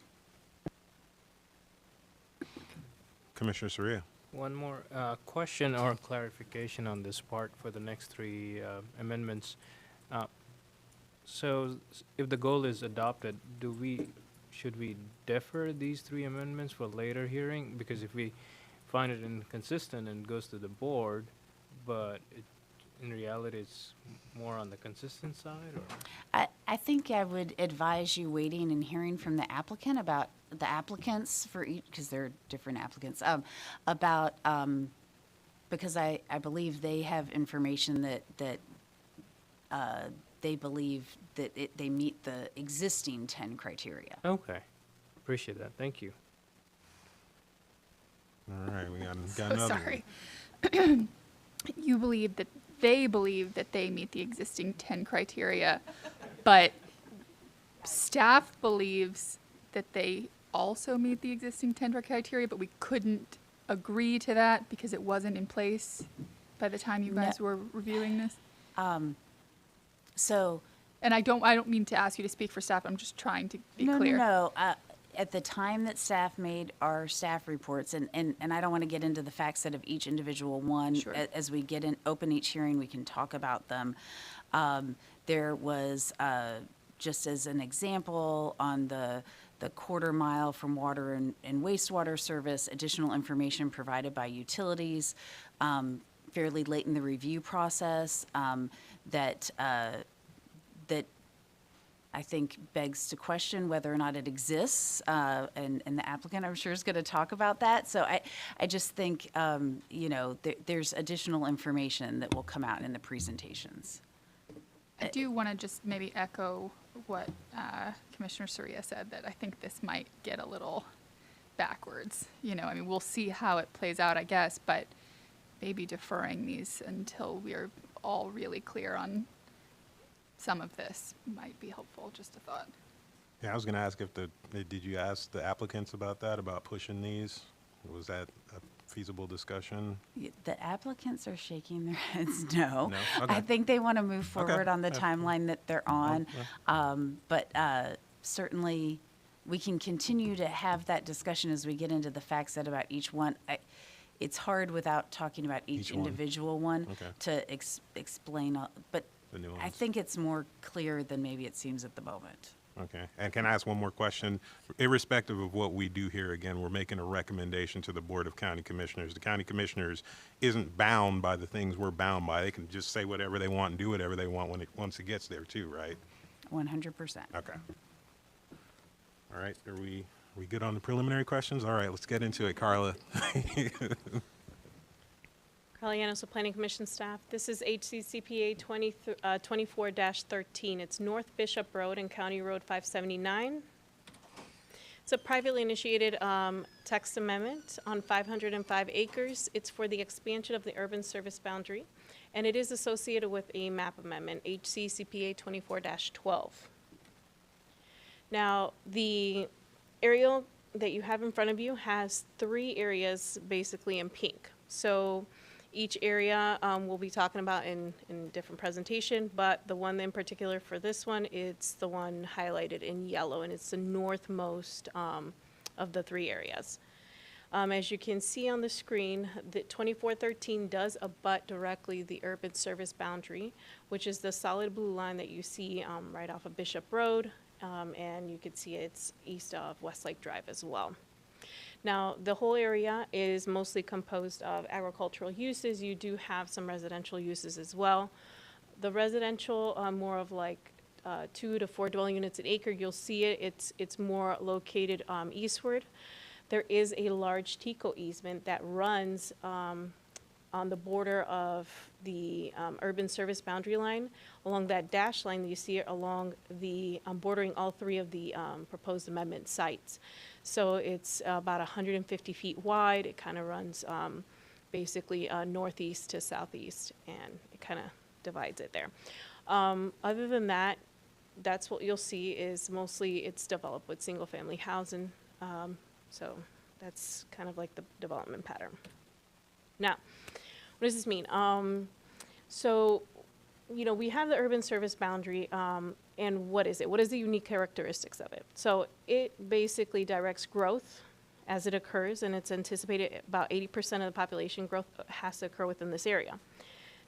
Commissioner Soria. One more question or clarification on this part for the next 3 amendments. So if the goal is adopted, should we defer these 3 amendments for later hearing? Because if we find it inconsistent and goes to the board, but in reality it's more on the consistent side, or? I think I would advise you waiting and hearing from the applicant about the applicants for each, because they're different applicants, because I believe they have information that they believe that they meet the existing 10 criteria. Okay, appreciate that, thank you. All right, we got So another sorry. one. You believe that they meet the existing 10 criteria, but staff believes that they also meet the existing 10 criteria, but we couldn't agree to that because it wasn't in place by the time you guys were reviewing this? And I don't mean to ask you to speak for staff, I'm just trying to be clear. No. At the time that staff made our staff reports, and I don't want to get into the fact set of each individual one. Sure. As we get in open each hearing, we can talk about them. There was, just as an example, on the quarter mile from water and wastewater service, additional information provided by utilities fairly late in the review process that I think begs to question whether or not it exists, and the applicant, I'm sure, is going to talk about that. So I just think, you know, there's additional information that will come out in the presentations. I do want to just maybe echo what Commissioner Soria said, that I think this might get a little backwards. You know, I mean, we'll see how it plays out, I guess, but maybe deferring these until we're all really clear on some of this might be helpful. Just a thought. Yeah, I was going to ask if did you ask the applicants about that, about pushing these? Was that a feasible discussion? The applicants are shaking their heads no. No? Okay. I think they want to move forward on the Yeah. timeline that they're on. But certainly, we can continue to have that discussion as we get into the facts set about each one. It's hard without talking about each one. individual one Okay. to explain, but The I nuance. think it's more clear than maybe it seems at the moment. Okay. And can I ask one more question? Irrespective of what we do here, again, we're making a recommendation to the Board of County Commissioners. The county commissioners isn't bound by the things we're bound by. They can just say whatever they want and do whatever they want once it gets there too, right? 100%. Okay. All right. Are we good on the preliminary questions? All right, let's get into it, Carla. Carla Llanos with Planning Commission staff. This is HCCPA 24-13. It's North Bishop Road and County Road 579. It's a privately initiated text amendment on 505 acres. It's for the expansion of the urban service boundary, and it is associated with a map amendment, HCCPA 24-12. Now, the aerial that you have in front of you has 3 areas basically in pink. So each area we'll be talking about in different presentation, but the one in particular for this one, it's the one highlighted in yellow, and it's the northmost of the 3 areas. As you can see on the screen, the 2413 does abut directly the urban service boundary, which is the solid blue line that you see right off of Bishop Road, and you can see it's east of Westlake Drive as well. Now, the whole area is mostly composed of agricultural uses. You do have some residential uses as well. The residential, more of like 2 to 4 dwelling units an acre, you'll see it. It's more located eastward. There is a large TICO easement that runs on the border of the urban service boundary line. Along that dash line, you see it along the bordering all 3 of the proposed amendment sites. So it's about 150 feet wide. It kind of runs basically northeast to southeast, and it kind of divides it there. Other than that, that's what you'll see is mostly it's developed with single-family housing. So that's kind of like the development pattern. Now, what does this mean? So, you know, we have the urban service boundary, and what is it? What is the unique characteristics of it? So it basically directs growth as it occurs, and it's anticipated about 80% of the population growth has to occur within this area.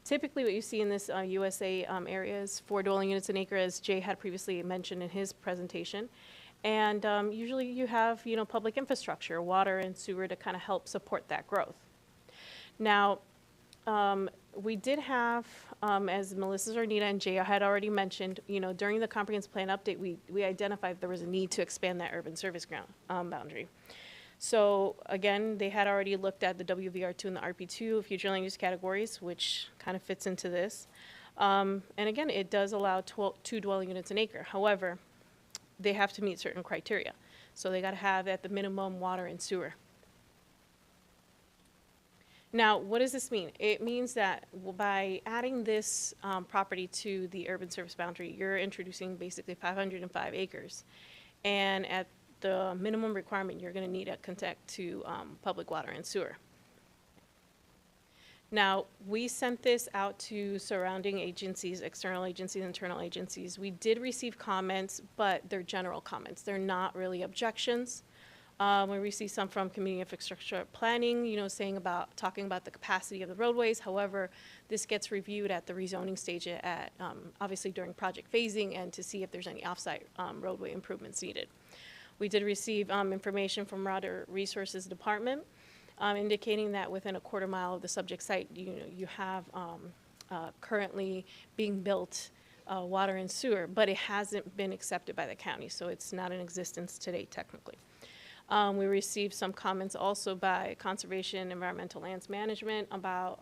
Typically, what you see in this USA area is 4 dwelling units an acre, as Jay had previously mentioned in his presentation. And usually you have, you know, public infrastructure, water and sewer to kind of help support that growth. Now, we did have, as Melissa Zornita and Jay had already mentioned, you know, during the comprehensive plan update, we identified there was a need to expand that urban service ground boundary. So again, they had already looked at the WVR2 and the RP2 future land use categories, which kind of fits into this. And again, it does allow 2 dwelling units an acre. However, they have to meet certain criteria. So they got to have at the minimum water and sewer. Now, what does this mean? It means that by adding this property to the urban service boundary, you're introducing basically 505 acres. And at the minimum requirement, you're going to need to connect to public water and sewer. Now, we sent this out to surrounding agencies, external agencies, internal agencies. We did receive comments, but they're general comments. They're not really objections. We received some from community infrastructure planning, you know, talking about the capacity of the roadways. However, this gets reviewed at the rezoning stage at obviously during project phasing, and to see if there's any offsite roadway improvements needed. We did receive information from Water Resources Department indicating that within a quarter mile of the subject site, you have currently being built water and sewer, but it hasn't been accepted by the county, so it's not in existence today technically. We received some comments also by Conservation Environmental Lands Management about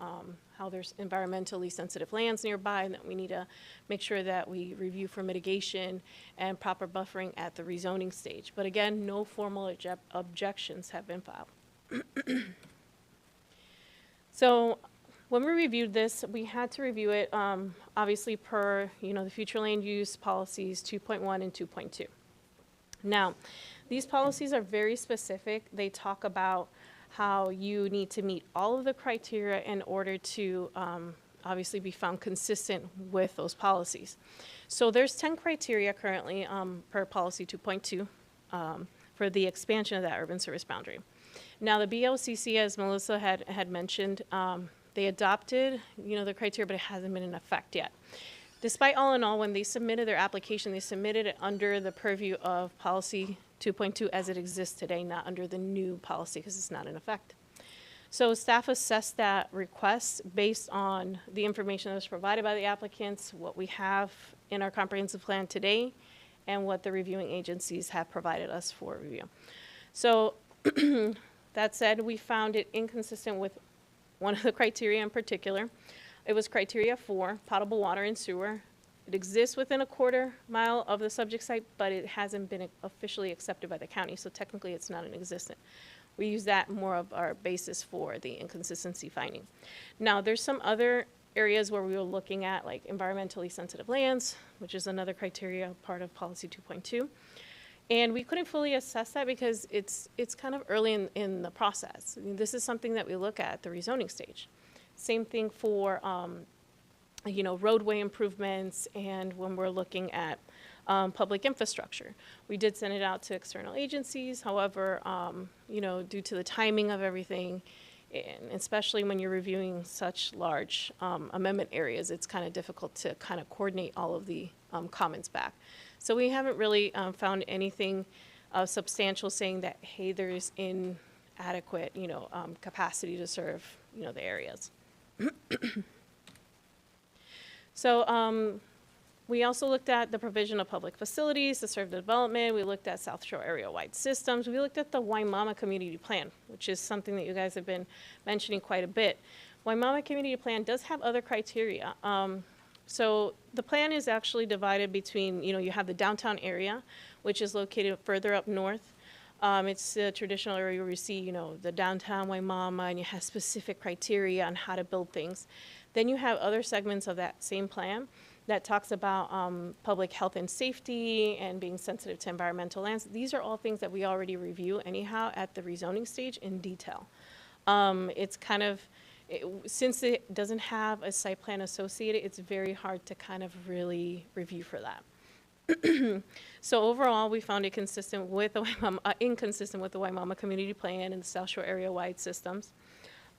how there's environmentally sensitive lands nearby and that we need to make sure that we review for mitigation and proper buffering at the rezoning stage. But again, no formal objections have been filed. So when we reviewed this, we had to review it obviously per the future land use policies 2.1 and 2.2. Now, these policies are very specific. They talk about how you need to meet all of the criteria in order to obviously be found consistent with those policies. So there's 10 criteria currently per policy 2.2 for the expansion of that urban service boundary. Now the BLCC, as Melissa had mentioned, they adopted the criteria, but it hasn't been in effect yet. Despite all in all, when they submitted their application, they submitted it under the purview of policy 2.2 as it exists today, not under the new policy because it's not in effect. So staff assessed that request based on the information that was provided by the applicants, what we have in our comprehensive plan today, and what the reviewing agencies have provided us for review. So that said, we found it inconsistent with one of the criteria in particular. It was criteria 4, potable water and sewer. It exists within a quarter mile of the subject site, but it hasn't been officially accepted by the county, so technically it's not in existence. We use that more of our basis for the inconsistency finding. Now, there's some other areas where we were looking at, like environmentally sensitive lands, which is another criteria part of policy 2.2. And we couldn't fully assess that because it's kind of early in the process. I mean, this is something that we look at the rezoning stage. Same thing for roadway improvements and when we're looking at public infrastructure. We did send it out to external agencies. However, due to the timing of everything, and especially when you're reviewing such large amendment areas, it's kind of difficult to kind of coordinate all of the comments back. So we haven't really found anything substantial saying that, hey, there's inadequate, capacity to serve, the areas. So we also looked at the provision of public facilities to serve the development. We looked at South Shore area-wide systems. We looked at the Waimama Community Plan, which is something that you guys have been mentioning quite a bit. Waimama Community Plan does have other criteria. So the plan is actually divided between, you have the downtown area, which is located further up north. It's the traditional area where you see, the downtown Waimama, and you have specific criteria on how to build things. Then you have other segments of that same plan that talks about public health and safety and being sensitive to environmental lands. These are all things that we already review anyhow at the rezoning stage in detail. It's kind of, since it doesn't have a site plan associated, it's very hard to kind of really review for that. So overall, we found it consistent with the inconsistent with the Waimama Community Plan and the South Shore area-wide systems.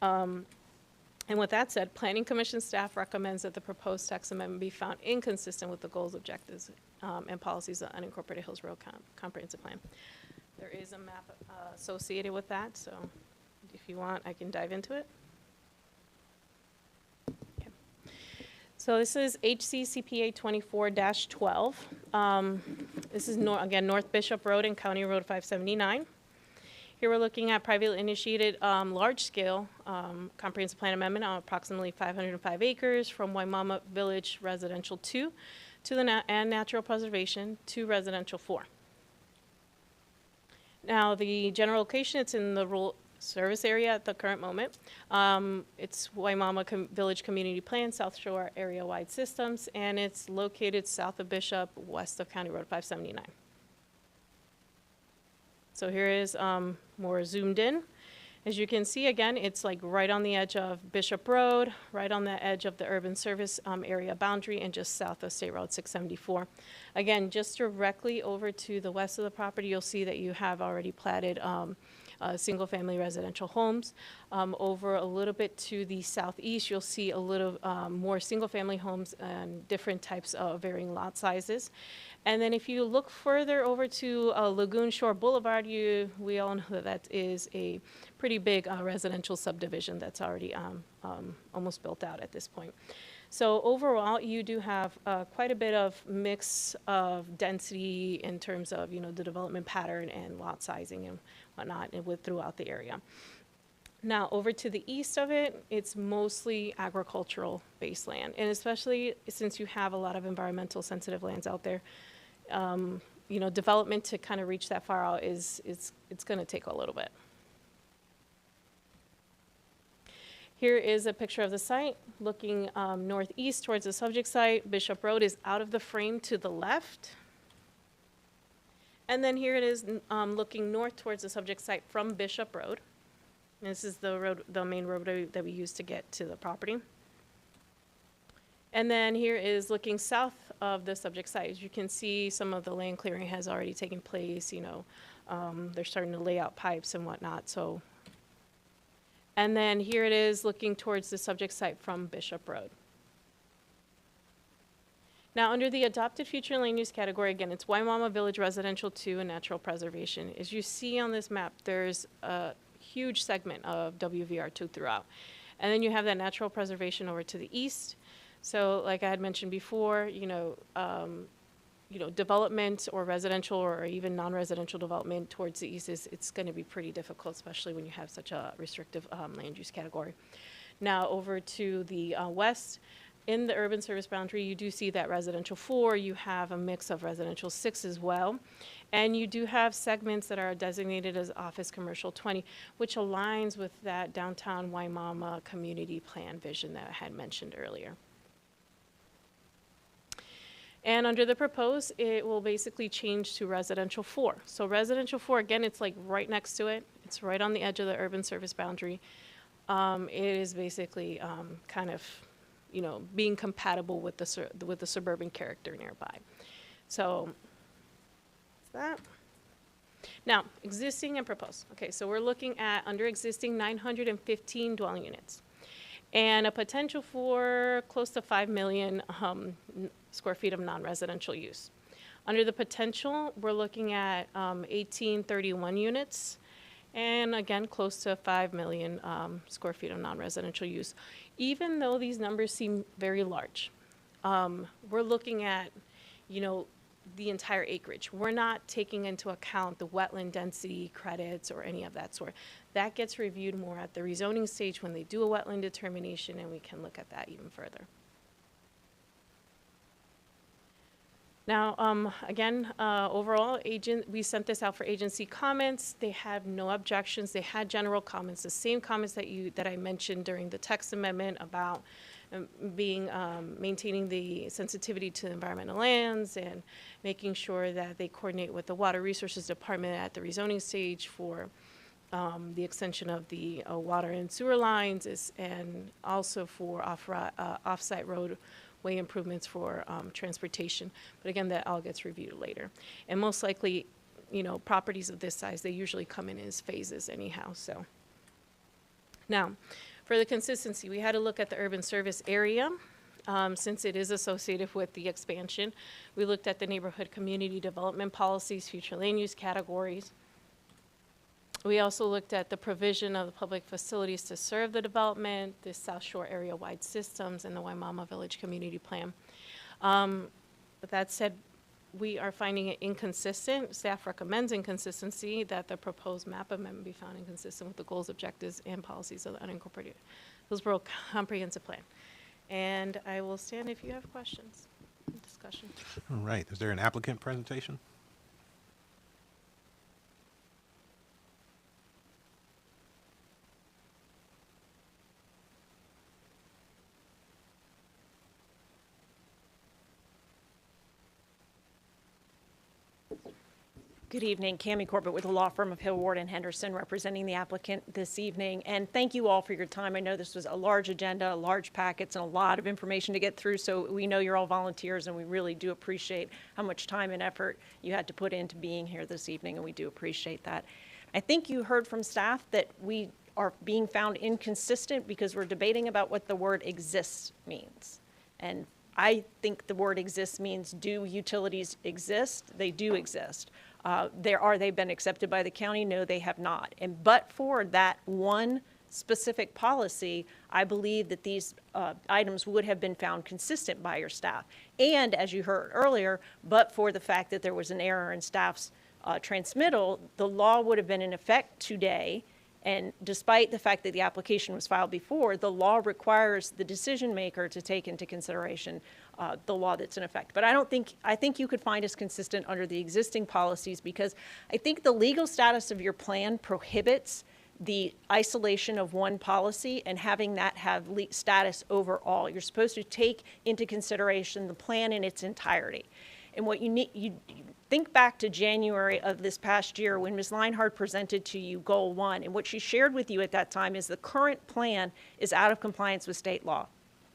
And with that said, Planning Commission staff recommends that the proposed text amendment be found inconsistent with the goals, objectives, and policies of the unincorporated Hillsborough Comprehensive Plan. There is a map associated with that, so if you want, I can dive into it. So this is HCCPA 24-12. This is, again, North Bishop Road and County Road 579. Here we're looking at privately initiated large-scale comprehensive plan amendment on approximately 505 acres from Waimama Village Residential 2 to the and Natural Preservation to Residential 4. Now, the general location, it's in the rural service area at the current moment. It's Waimama Village Community Plan, South Shore area-wide systems, and it's located south of Bishop, west of County Road 579. So here is more zoomed in. As you can see, again, it's like right on the edge of Bishop Road, right on the edge of the urban service area boundary, and just south of State Road 674. Again, just directly over to the west of the property, you'll see that you have already platted single-family residential homes. Over a little bit to the southeast, you'll see a little more single-family homes and different types of varying lot sizes. And then if you look further over to Lagoon Shore Boulevard, we all know that that is a pretty big residential subdivision that's already almost built out at this point. So overall, you do have quite a bit of mix of density in terms of, the development pattern and lot sizing and whatnot throughout the area. Now, over to the east of it, it's mostly agricultural based land. And especially since you have a lot of environmental sensitive lands out there, development to kind of reach that far out it's going to take a little bit. Here is a picture of the site looking northeast towards the subject site. Bishop Road is out of the frame to the left. And then here it is looking north towards the subject site from Bishop Road. This is the main road that we use to get to the property. And then here is looking south of the subject site. As you can see, some of the land clearing has already taken place. They're starting to lay out pipes and whatnot. And then here it is looking towards the subject site from Bishop Road. Now, under the adopted future land use category, again, it's Waimama Village Residential 2 and Natural Preservation. As you see on this map, there's a huge segment of WVR2 throughout. And then you have that natural preservation over to the east. So like I had mentioned before, development or residential or even non-residential development towards the east it's going to be pretty difficult, especially when you have such a restrictive land use category. Now over to the west, in the urban service boundary, you do see that residential 4, you have a mix of residential 6 as well. And you do have segments that are designated as office commercial 20, which aligns with that downtown Waimama community plan vision that I had mentioned earlier. And under the proposed, it will basically change to residential 4. So residential 4, again, it's like right next to it. It's right on the edge of the urban service boundary. It is basically kind of, being compatible with the suburban character nearby. So that's that. Now, existing and proposed. Okay, so we're looking at under existing 915 dwelling units and a potential for close to 5 million square feet of non-residential use. Under the potential, we're looking at 1831 units, and again, close to 5 million square feet of non-residential use. Even though these numbers seem very large, we're looking at, the entire acreage. We're not taking into account the wetland density credits or any of that sort. That gets reviewed more at the rezoning stage when they do a wetland determination, and we can look at that even further. Now, again, overall, we sent this out for agency comments. They have no objections. They had general comments, the same comments that I mentioned during the text amendment about maintaining the sensitivity to environmental lands and making sure that they coordinate with the Water Resources Department at the rezoning stage for the extension of the water and sewer lines and also for off-site roadway improvements for transportation. But again, that all gets reviewed later. And most likely, properties of this size, they usually come in as phases anyhow. So now, for the consistency, we had to look at the urban service area since it is associated with the expansion. We looked at the neighborhood community development policies, future land use categories. We also looked at the provision of the public facilities to serve the development, the South Shore area-wide systems, and the Waimama Village Community Plan. With that said, we are finding it inconsistent. Staff recommends inconsistency that the proposed map amendment be found inconsistent with the goals, objectives, and policies of the unincorporated Hillsborough Comprehensive Plan. And I will stand if you have questions, discussion. All right. Is there an applicant presentation? Good evening, Cammie Corbett with the law firm of Hill, Ward & Henderson, representing the applicant this evening. And thank you all for your time. I know this was a large agenda, large packets, and a lot of information to get through, so we know you're all volunteers, and we really do appreciate how much time and effort you had to put into being here this evening, and we do appreciate that. I think you heard from staff that we are being found inconsistent because we're debating about what the word exists means. And I think the word exists means, do utilities exist? They do exist. They've been accepted by the county? No, they have not. And but for that one specific policy, I believe that these items would have been found consistent by your staff. And as you heard earlier, but for the fact that there was an error in staff's transmittal, the law would have been in effect today. And despite the fact that the application was filed before, the law requires the decision maker to take into consideration the law that's in effect. But I think you could find us consistent under the existing policies, because I think the legal status of your plan prohibits the isolation of one policy and having that have status overall. You're supposed to take into consideration the plan in its entirety. And what you think back to January of this past year when Ms. Leinhardt presented to you Goal 1, and what she shared with you at that time is the current plan is out of compliance with state law.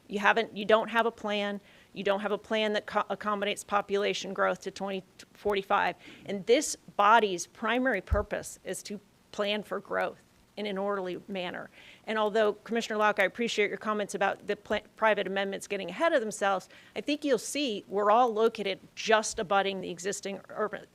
You don't have a plan. You don't have a plan that accommodates population growth to 2045. And this body's primary purpose is to plan for growth in an orderly manner. And although, Commissioner Lauck, I appreciate your comments about the private amendments getting ahead of themselves, I think you'll see we're all located just abutting the existing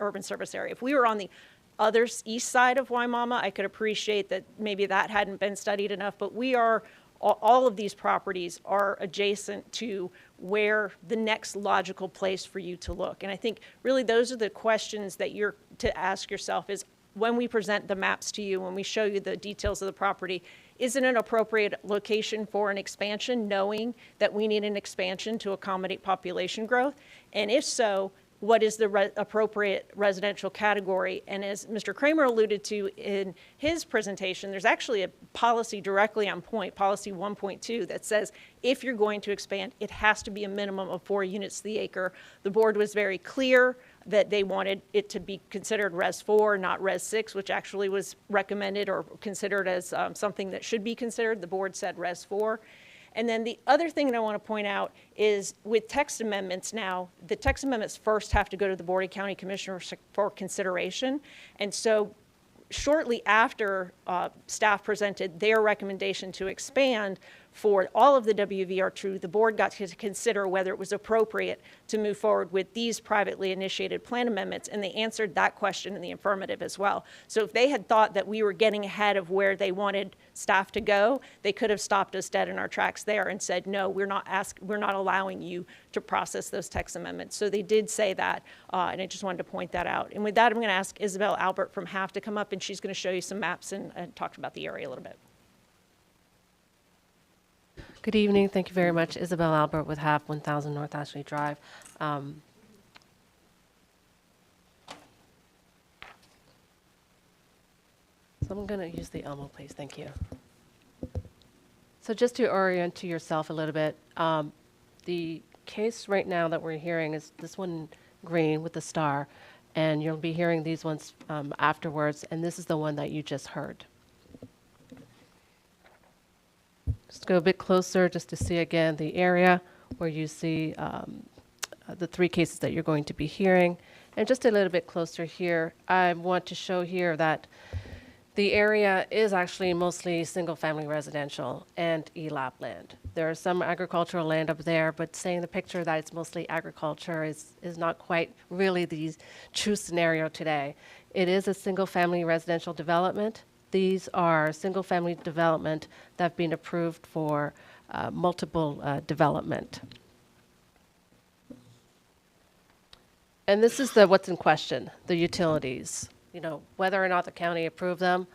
urban service area. If we were on the other east side of Waimama, I could appreciate that maybe that hadn't been studied enough, but we are, all of these properties are adjacent to where the next logical place for you to look. And I think really those are the questions that you're to ask yourself is, when we present the maps to you, when we show you the details of the property, is it an appropriate location for an expansion, knowing that we need an expansion to accommodate population growth? And if so, what is the appropriate residential category? And as Mr. Kramer alluded to in his presentation, there's actually a policy directly on point, policy 1.2, that says if you're going to expand, it has to be a minimum of 4 units to the acre. The board was very clear that they wanted it to be considered Res 4, not Res 6, which actually was recommended or considered as something that should be considered. The board said Res 4. And then the other thing that I want to point out is with text amendments now, the text amendments first have to go to the Board of County Commissioners for consideration. And so shortly after staff presented their recommendation to expand for all of the WVR2, the board got to consider whether it was appropriate to move forward with these privately initiated plan amendments, and they answered that question in the affirmative as well. So if they had thought that we were getting ahead of where they wanted staff to go, they could have stopped us dead in our tracks there and said, no, we're not allowing you to process those text amendments. So they did say that, and I just wanted to point that out. And with that, I'm going to ask Isabel Albert from HAF to come up, and she's going to show you some maps and talk about the area a little bit. Good evening. Thank you very much. Isabel Albert with HAF 1000 North Ashley Drive. So I'm going to use the Elmo, please. Thank you. So just to orient to yourself a little bit, the case right now that we're hearing is this one in green with the star, and you'll be hearing these ones afterwards, and this is the one that you just heard. Just go a bit closer just to see again the area where you see the 3 cases that you're going to be hearing. And just a little bit closer here, I want to show here that the area is actually mostly single-family residential and ELAP land. There is some agricultural land up there, but saying the picture that it's mostly agriculture is not quite really the true scenario today. It is a single-family residential development. These are single-family development that have been approved for multiple development. And this is what's in question, the utilities. You know, whether or not the county approved them,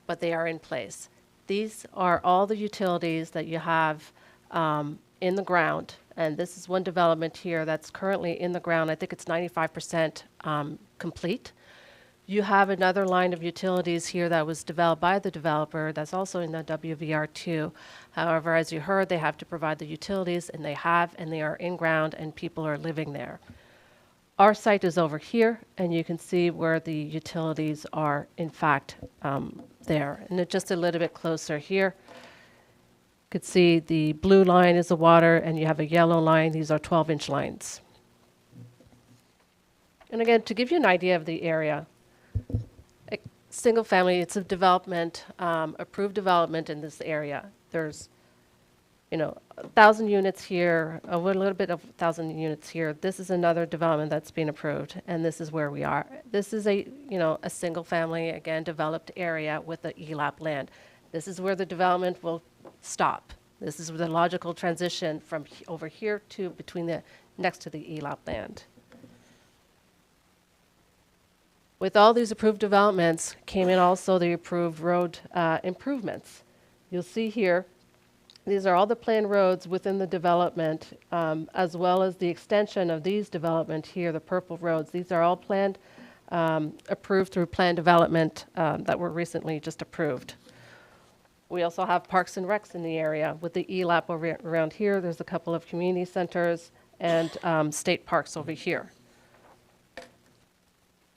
but they are in place. These are all the utilities that you have in the ground. And this is one development here that's currently in the ground. I think it's 95% complete. You have another line of utilities here that was developed by the developer that's also in the WVR2. However, as you heard, they have to provide the utilities, and they have, and they are in ground, and people are living there. Our site is over here, and you can see where the utilities are, in fact, there. And just a little bit closer here, you could see the blue line is the water, and you have a yellow line. These are 12-inch lines. And again, to give you an idea of the area, single family, it's a development, approved development in this area. There's, 1,000 units here, a little bit of 1,000 units here. This is another development that's been approved, and this is where we are. This is a single family, again, developed area with the ELAP land. This is where the development will stop. This is the logical transition from over here to next to the ELAP land. With all these approved developments came in also the approved road improvements. You'll see here, these are all the planned roads within the development, as well as the extension of these development here, the purple roads. These are all planned, approved through planned development that were recently just approved. We also have parks and recs in the area with the ELAP around here. There's a couple of community centers and state parks over here.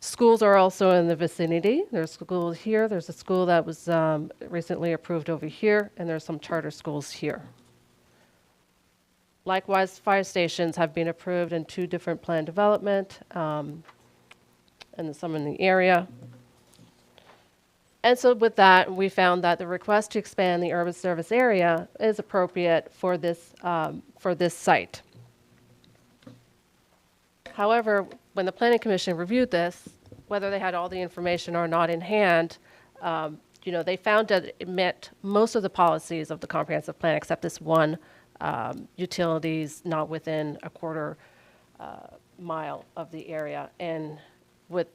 Schools are also in the vicinity. There's schools here. There's a school that was recently approved over here, and there's some charter schools here. Likewise, fire stations have been approved in 2 different planned development, and some in the area. And so with that, we found that the request to expand the urban service area is appropriate for this site. However, when the Planning Commission reviewed this, whether they had all the information or not in hand, they found that it met most of the policies of the comprehensive plan except this one, utilities not within a quarter mile of the area. And what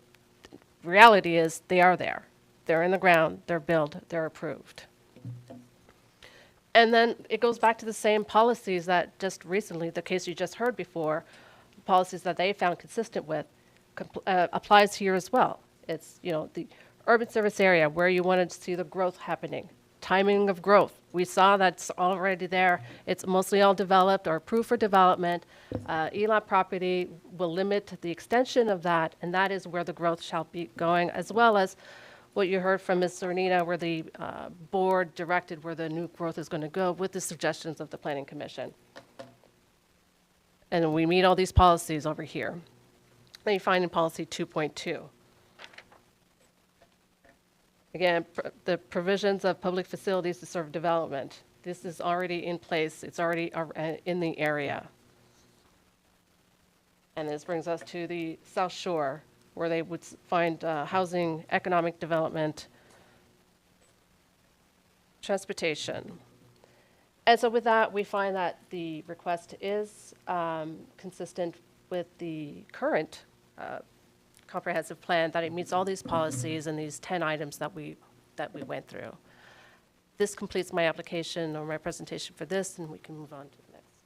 reality is, they are there. They're in the ground, they're built, they're approved. And then it goes back to the same policies that just recently, the case you just heard before, policies that they found consistent with, applies here as well. It's, the urban service area where you wanted to see the growth happening. Timing of growth. We saw that's already there. It's mostly all developed or approved for development. ELAP property will limit the extension of that, and that is where the growth shall be going, as well as what you heard from Ms. Cernita, where the board directed where the new growth is going to go with the suggestions of the Planning Commission. And we meet all these policies over here. That you find in policy 2.2. Again, the provisions of public facilities to serve development. This is already in place. It's already in the area. And this brings us to the South Shore, where they would find housing, economic development, transportation. And so with that, we find that the request is consistent with the current comprehensive plan, that it meets all these policies and these 10 items that we went through. This completes my application or my presentation for this, and we can move on to the next.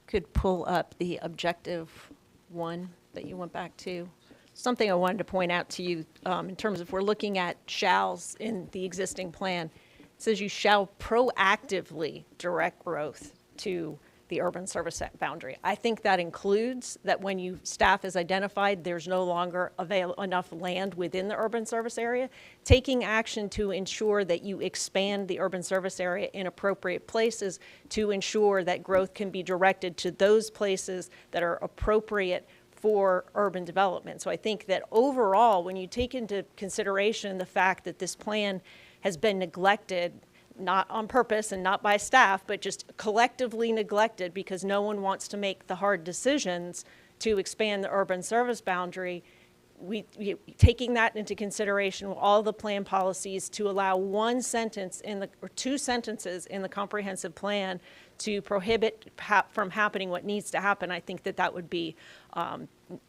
Could pull up the objective 1 that you went back to. Something I wanted to point out to you in terms of, we're looking at shalls in the existing plan. It says you shall proactively direct growth to the urban service boundary. I think that includes that when staff has identified there's no longer enough land within the urban service area, taking action to ensure that you expand the urban service area in appropriate places to ensure that growth can be directed to those places that are appropriate for urban development. So I think that overall, when you take into consideration the fact that this plan has been neglected, not on purpose and not by staff, but just collectively neglected because no one wants to make the hard decisions to expand the urban service boundary, taking that into consideration, all the plan policies to allow 1 sentence or 2 sentences in the comprehensive plan to prohibit from happening what needs to happen, I think that would be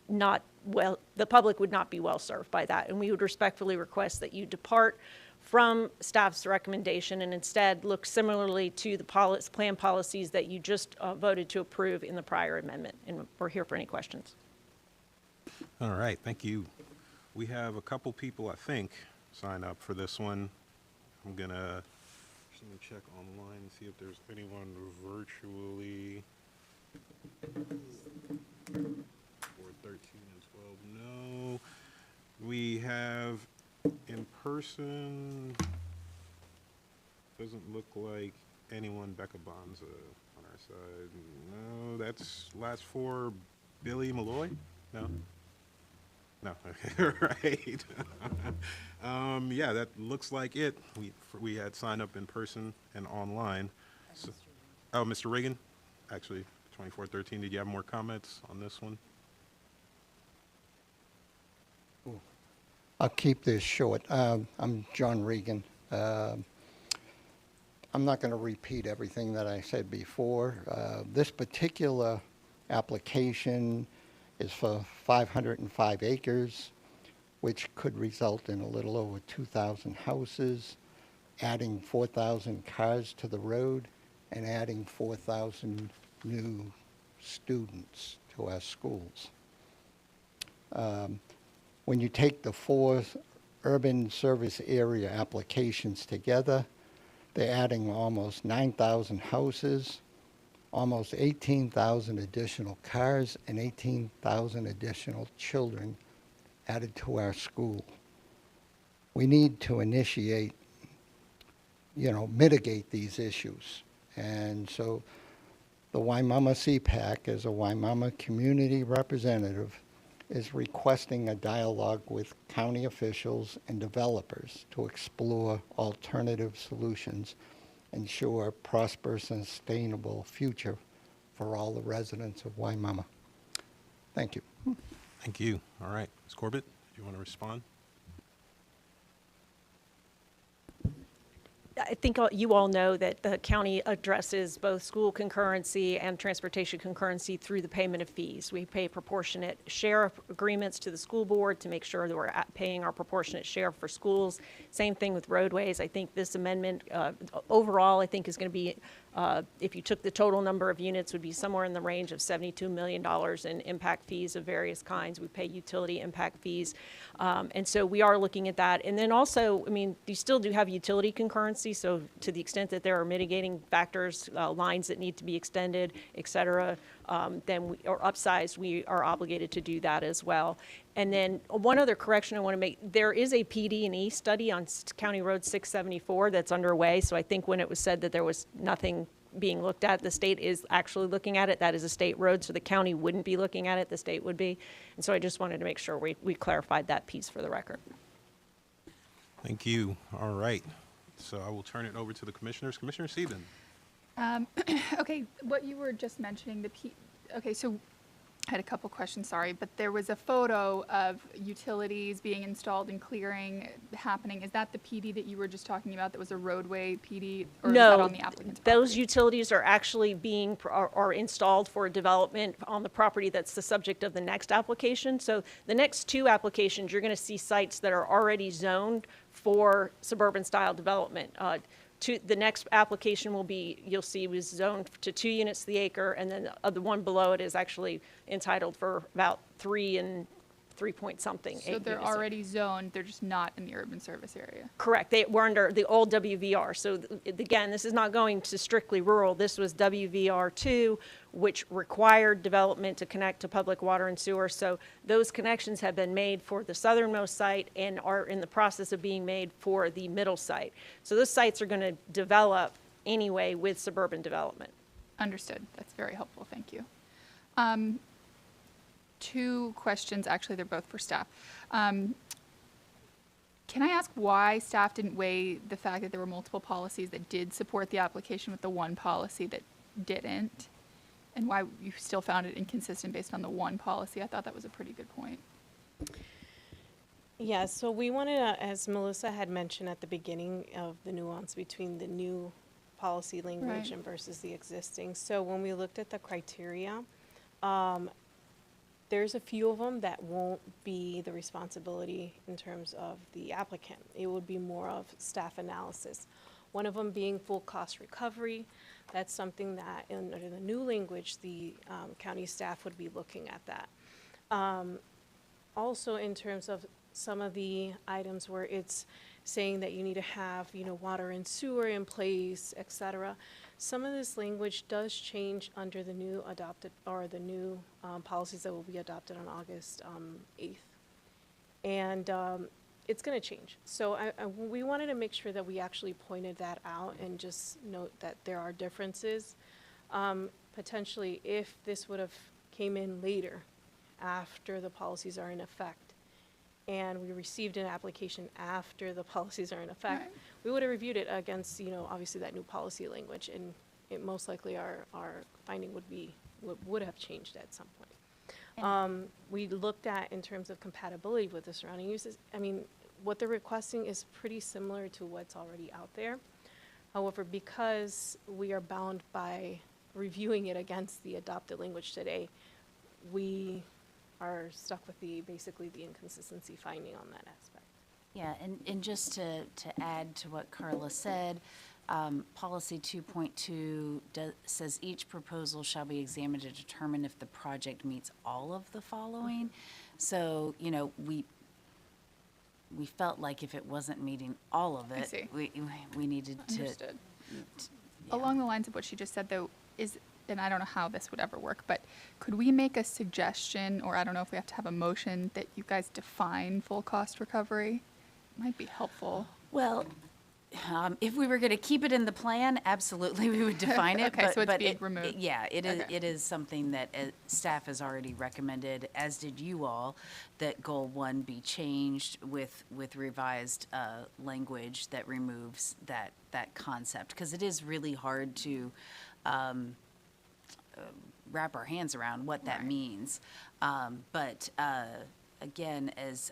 not well, the public would not be well served by that. And we would respectfully request that you depart from staff's recommendation and instead look similarly to the plan policies that you just voted to approve in the prior amendment. And we're here for any questions. All right, thank you. We have a couple people, I think, sign up for this one. I'm gonna check online and see if there's anyone virtually. 413 and 12, no. We have in person, doesn't look like anyone. Becca Bonza on our side. No, that's last 4. Billy Malloy? No. No, right. Yeah, that looks like it. We had signed up in person and online. So, oh, Mr. Reagan, actually, 2413, did you have more comments on this one? I'll keep this short. I'm John Regan. I'm not going to repeat everything that I said before. This particular application is for 505 acres, which could result in a little over 2,000 houses, adding 4,000 cars to the road, and adding 4,000 new students to our schools. When you take the four urban service area applications together, they're adding almost 9,000 houses, almost 18,000 additional cars, and 18,000 additional children added to our school. We need to initiate, mitigate these issues. And so the Waimama CPAC, as a Waimama community representative, is requesting a dialogue with county officials and developers to explore alternative solutions, ensure a prosperous and sustainable future for all the residents of Waimama. Thank you. Thank you. All right, Ms. Corbett, do you want to respond? I think you all know that the county addresses both school concurrency and transportation concurrency through the payment of fees. We pay proportionate share agreements to the school board to make sure that we're paying our proportionate share for schools. Same thing with roadways. I think this amendment overall, I think, is going to be, if you took the total number of units, would be somewhere in the range of $72 million in impact fees of various kinds. We pay utility impact fees. And so we are looking at that. And then also, I mean, you still do have utility concurrency. So to the extent that there are mitigating factors, lines that need to be extended, et cetera, then or upsized, we are obligated to do that as well. And then one other correction I want to make, there is a PD&E study on County Road 674 that's underway. So I think when it was said that there was nothing being looked at, the state is actually looking at it. That is a state road, so the county wouldn't be looking at it, the state would be. And so I just wanted to make sure we clarified that piece for the record. Thank you. All right. So I will turn it over to the commissioners. Commissioner Sieben. Okay, what you were just mentioning, okay, so I had a couple questions, sorry, but there was a photo of utilities being installed and clearing happening. Is that the PD that you were just talking about that was a roadway PD? Or is that on the applicant's property? Those utilities are actually are installed for development on the property that's the subject of the next application. So the next two applications, you're going to see sites that are already zoned for suburban style development. The next application will be, you'll see, was zoned to 2 units to the acre, and then the one below it is actually entitled for about 3 and 3 point something. So they're already zoned, they're just not in the urban service area? Correct. We're under the old WVR. So again, this is not going to strictly rural. This was WVR2, which required development to connect to public water and sewer. So those connections have been made for the southernmost site and are in the process of being made for the middle site. So those sites are going to develop anyway with suburban development. Understood. That's very helpful. Thank you. 2 questions, actually, they're both for staff. Can I ask why staff didn't weigh the fact that there were multiple policies that did support the application with the one policy that didn't? And why you still found it inconsistent based on the one policy? I thought that was a pretty good point. Yeah, so we wanted to, as Melissa had mentioned at the beginning, of the nuance between the new policy language and versus the existing. So when we looked at the criteria, there's a few of them that won't be the responsibility in terms of the applicant. It would be more of staff analysis. One of them being full cost recovery. That's something that under the new language, the county staff would be looking at that. Also in terms of some of the items where it's saying that you need to have, water and sewer in place, et cetera. Some of this language does change under the new adopted, or the new policies that will be adopted on August 8th. And it's going to change. So we wanted to make sure that we actually pointed that out and just note that there are differences. Potentially, if this would have came in later, after the policies are in effect, and we received an application after the policies are in effect, we would have reviewed it against, obviously that new policy language, and it most likely our finding would have changed at some point. We looked at in terms of compatibility with the surrounding uses. I mean, what they're requesting is pretty similar to what's already out there. However, because we are bound by reviewing it against the adopted language today, we are stuck with basically the inconsistency finding on that aspect. Yeah, and just to add to what Carla said, policy 2.2 says each proposal shall be examined to determine if the project meets all of the following. So, we felt like if it wasn't meeting all of I it, see. we needed to. Understood. Along the lines of what she just said, though, and I don't know how this would ever work, but could we make a suggestion, or I don't know if we have to have a motion, that you guys define full cost recovery? Might be helpful. Well, if we were going to keep it in the plan, absolutely, we would define it. Okay, so it's but being removed. Yeah, it is. Okay. It is something that staff has already recommended, as did you all, that goal 1 be changed with revised language that removes that concept, because it is really hard to wrap our hands around what that means. But again, as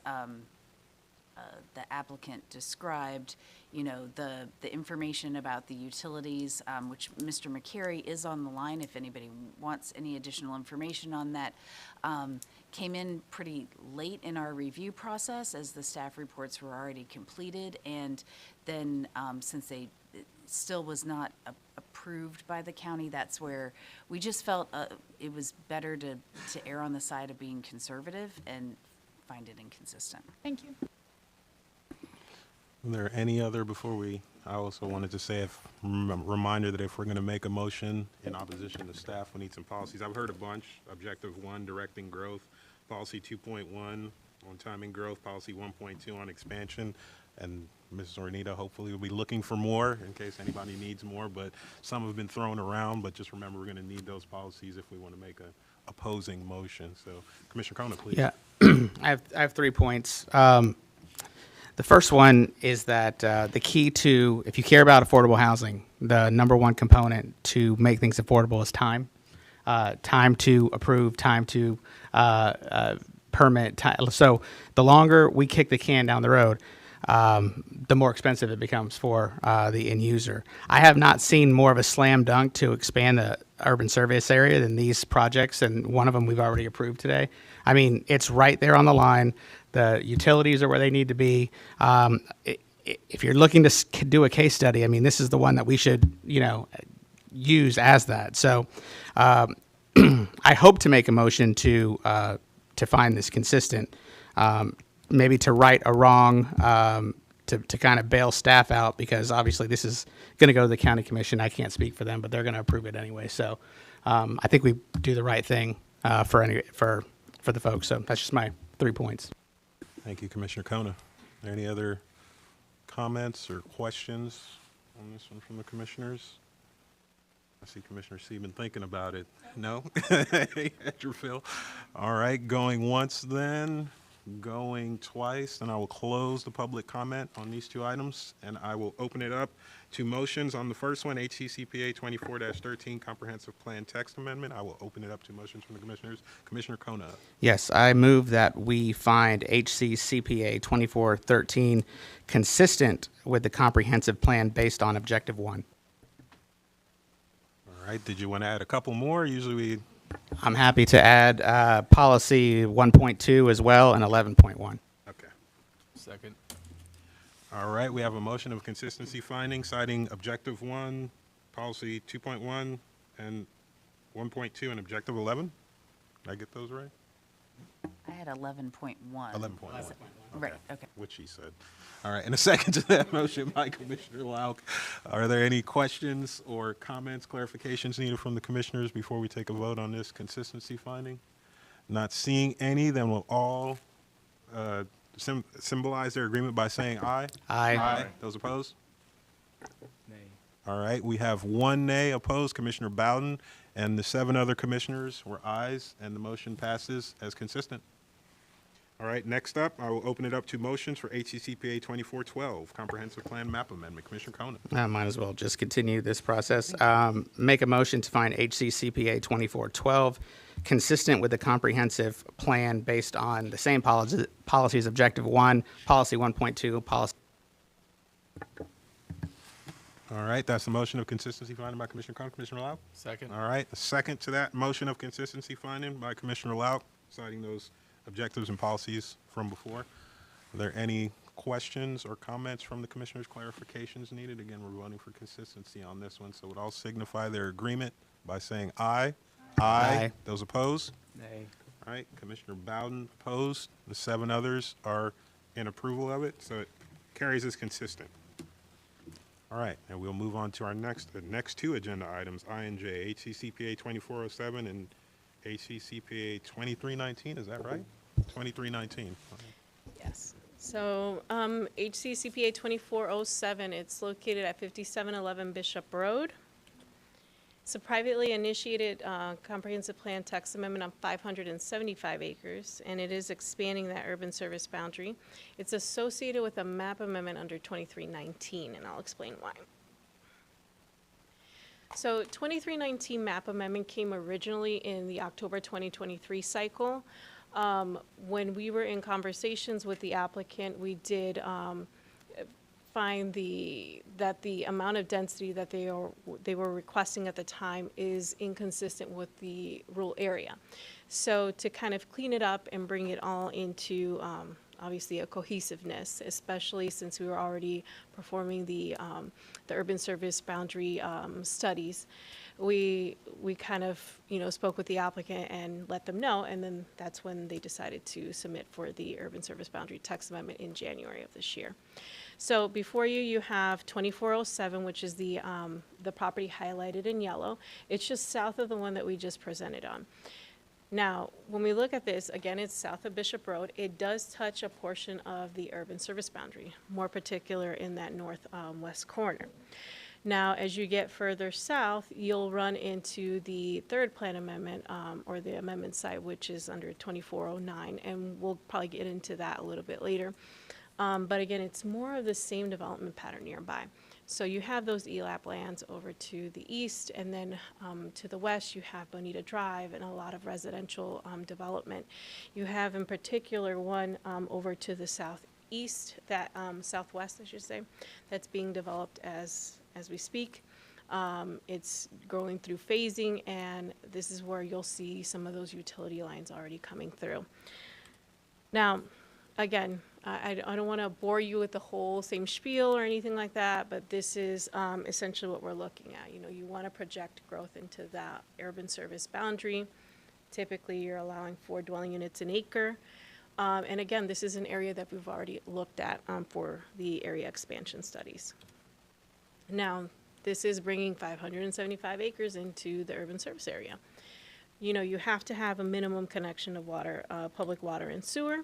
the applicant described, the information about the utilities, which Mr. McCary is on the line if anybody wants any additional information on that, came in pretty late in our review process as the staff reports were already completed. And then since it still was not approved by the county, that's where we just felt it was better to err on the side of being conservative and find it inconsistent. Thank you. Are there any other I also wanted to say, reminder that if we're going to make a motion in opposition to staff, we need some policies. I've heard a bunch. Objective 1, directing growth. Policy 2.1 on timing growth. Policy 1.2 on expansion. And Mrs. Ornita hopefully will be looking for more in case anybody needs more. But some have been thrown around. But just remember, we're going to need those policies if we want to make a opposing motion. So, Commissioner Kona, please. Yeah, I have 3 points. The first one is that the key to, if you care about affordable housing, the number one component to make things affordable is time. Time to approve, time to permit. So the longer we kick the can down the road, the more expensive it becomes for the end user. I have not seen more of a slam dunk to expand the urban service area than these projects, and one of them we've already approved today. I mean, it's right there on the line. The utilities are where they need to be. If you're looking to do a case study, I mean, this is the one that we should, use as that. So I hope to make a motion to find this consistent, maybe to right a wrong, to kind of bail staff out, because obviously this is going to go to the county commission. I can't speak for them, but they're going to approve it anyway. So I think we do the right thing for the folks. So that's just my 3 points. Thank you, Commissioner Kona. Are there any other comments or questions on this one from the commissioners? I see Commissioner Seaman thinking about it. No? Andrew Phil. All right, going once then, going twice, and I will close the public comment on these 2 items, and I will open it up to motions on the first one, HCCPA 24-13 Comprehensive Plan Text Amendment. I will open it up to motions from the commissioners. Commissioner Kona. Yes, I move that we find HCCPA 2413 consistent with the comprehensive plan based on Objective 1. All right, did you want to add a couple more? Usually I'm happy to add policy 1.2 as well and 11.1. Okay. Second. All right, we have a motion of consistency finding citing Objective 1, Policy 2.1, and 1.2, and Objective 11. Did I get those right? I had 11.1. 11.1. Right, okay. What she said. All right, and a second to that motion by Commissioner Lauk. Are there any questions or comments, clarifications needed from the commissioners before we take a vote on this consistency finding? Not seeing any, then we'll all symbolize their agreement by saying aye. Aye. Aye. Those opposed? Nay. All right, we have 1 nay opposed, Commissioner Bowden, and the 7 other commissioners were ayes, and the motion passes as consistent. All right, next up, I will open it up to motions for HCCPA 2412, Comprehensive Plan Map Amendment. Commissioner Conan. I might as well just continue this process. Make a motion to find HCCPA 2412 consistent with the comprehensive plan based on the same policies, Objective 1, Policy 1.2, Policy. All right, that's the motion of consistency finding by Commissioner Conan. Commissioner Lau? Second. All right, a second to that motion of consistency finding by Commissioner Lau, citing those objectives and policies from before. Are there any questions or comments from the commissioners, clarifications needed? Again, we're voting for consistency on this one, so would all signify their agreement by saying aye. Aye. Those opposed? Nay. All right, Commissioner Bowden opposed. The 7 others are in approval of it, so it carries as consistent. All right, and we'll move on to our next 2 agenda items, I and J, HCCPA 2407 and HCCPA 2319, is that right? 2319. Yes. So HCCPA 2407, it's located at 5711 Bishop Road. It's a privately initiated comprehensive plan text amendment on 575 acres, and it is expanding that urban service boundary. It's associated with a map amendment under 2319, and I'll explain why. So 2319 map amendment came originally in the October 2023 cycle. When we were in conversations with the applicant, we did find that the amount of density that they were requesting at the time is inconsistent with the rural area. So to kind of clean it up and bring it all into obviously a cohesiveness, especially since we were already performing the urban service boundary studies, we kind of spoke with the applicant and let them know, and then that's when they decided to submit for the urban service boundary text amendment in January of this year. So before you have 2407, which is the property highlighted in yellow. It's just south of the one that we just presented on. Now, when we look at this, again, it's south of Bishop Road. It does touch a portion of the urban service boundary, more particular in that northwest corner. Now, as you get further south, you'll run into the 3rd plan amendment, or the amendment site, which is under 2409, and we'll probably get into that a little bit later. But again, it's more of the same development pattern nearby. So you have those ELAP lands over to the east, and then to the west you have Bonita Drive and a lot of residential development. You have in particular one over to the southeast, that southwest I should say, that's being developed as we speak. It's going through phasing, and this is where you'll see some of those utility lines already coming through. Now, again, I don't want to bore you with the whole same spiel or anything like that, but this is essentially what we're looking at. You want to project growth into that urban service boundary. Typically, you're allowing 4 dwelling units an acre. And again, this is an area that we've already looked at for the area expansion studies. Now, this is bringing 575 acres into the urban service area. You have to have a minimum connection of water, public water and sewer.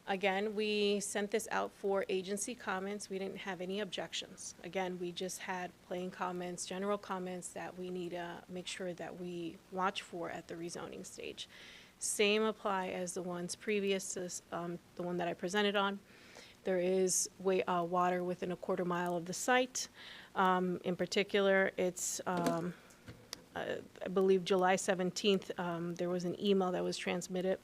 Again, we sent this out for agency comments. We didn't have any objections. Again, we just had plain comments, general comments that we need to make sure that we watch for at the rezoning stage. Same apply as the ones previous to this, the one that I presented on. There is water within a quarter mile of the site. In particular, it's, I believe July 17th, there was an email that was transmitted,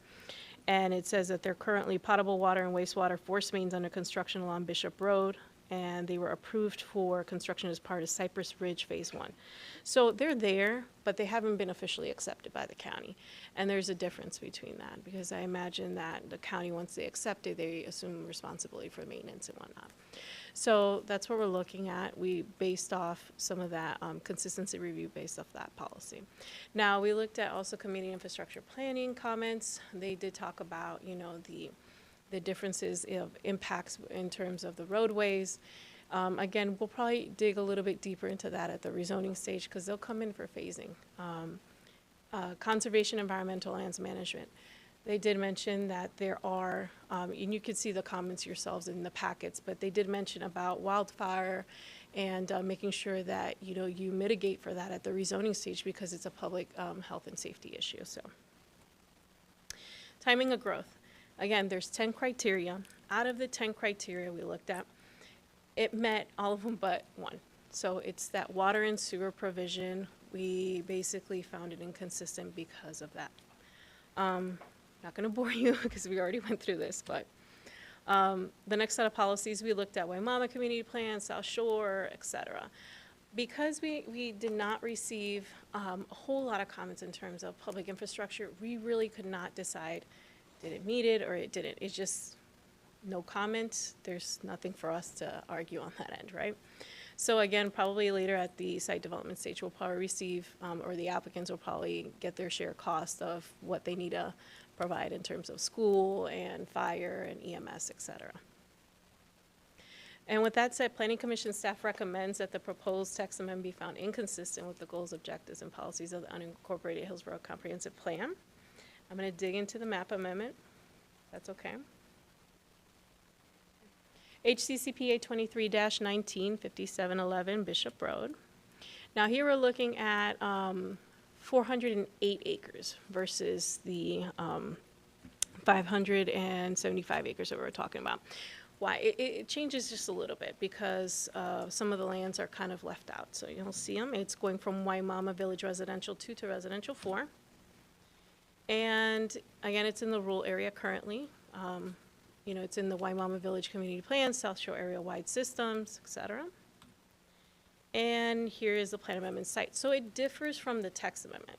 and it says that there are currently potable water and wastewater force mains under construction along Bishop Road, and they were approved for construction as part of Cypress Ridge Phase 1. So they're there, but they haven't been officially accepted by the county. And there's a difference between that, because I imagine that the county, once they accept it, they assume responsibility for maintenance and whatnot. So that's what we're looking at. We based off some of that consistency review based off that policy. Now, we looked at also community infrastructure planning comments. They did talk about, the differences of impacts in terms of the roadways. Again, we'll probably dig a little bit deeper into that at the rezoning stage, because they'll come in for phasing. Conservation, environmental, lands management. They did mention that there are, and you can see the comments yourselves in the packets, but they did mention about wildfire and making sure that you mitigate for that at the rezoning stage, because it's a public health and safety issue. So, timing of growth. Again, there's 10 criteria. Out of the 10 criteria we looked at, it met all of them but one. So it's that water and sewer provision. We basically found it inconsistent because of that. Not going to bore you because we already went through this, but the next set of policies we looked at Waimama Community Plan, South Shore, etc. Because we did not receive a whole lot of comments in terms of public infrastructure, we really could not decide did it meet it or it didn't. It's just no comment. There's nothing for us to argue on that end, right? So again, probably later at the site development stage, we'll probably receive, or the applicants will probably get their share cost of what they need to provide in terms of school and fire and EMS, et cetera. And with that said, Planning Commission staff recommends that the proposed text amendment be found inconsistent with the goals, objectives, and policies of the unincorporated Hillsborough Comprehensive Plan. I'm going to dig into the map amendment. That's okay. HCCPA 23-19, 5711 Bishop Road. Now here we're looking at 408 acres versus the 575 acres that we were talking about. Why? It changes just a little bit because some of the lands are kind of left out. So you'll see them. It's going from Waimama Village Residential 2 to Residential 4. And again, it's in the rural area currently. You know, it's in the Waimama Village Community Plan, South Shore Area Wide Systems, et cetera. And here is the plan amendment site. So it differs from the text amendment.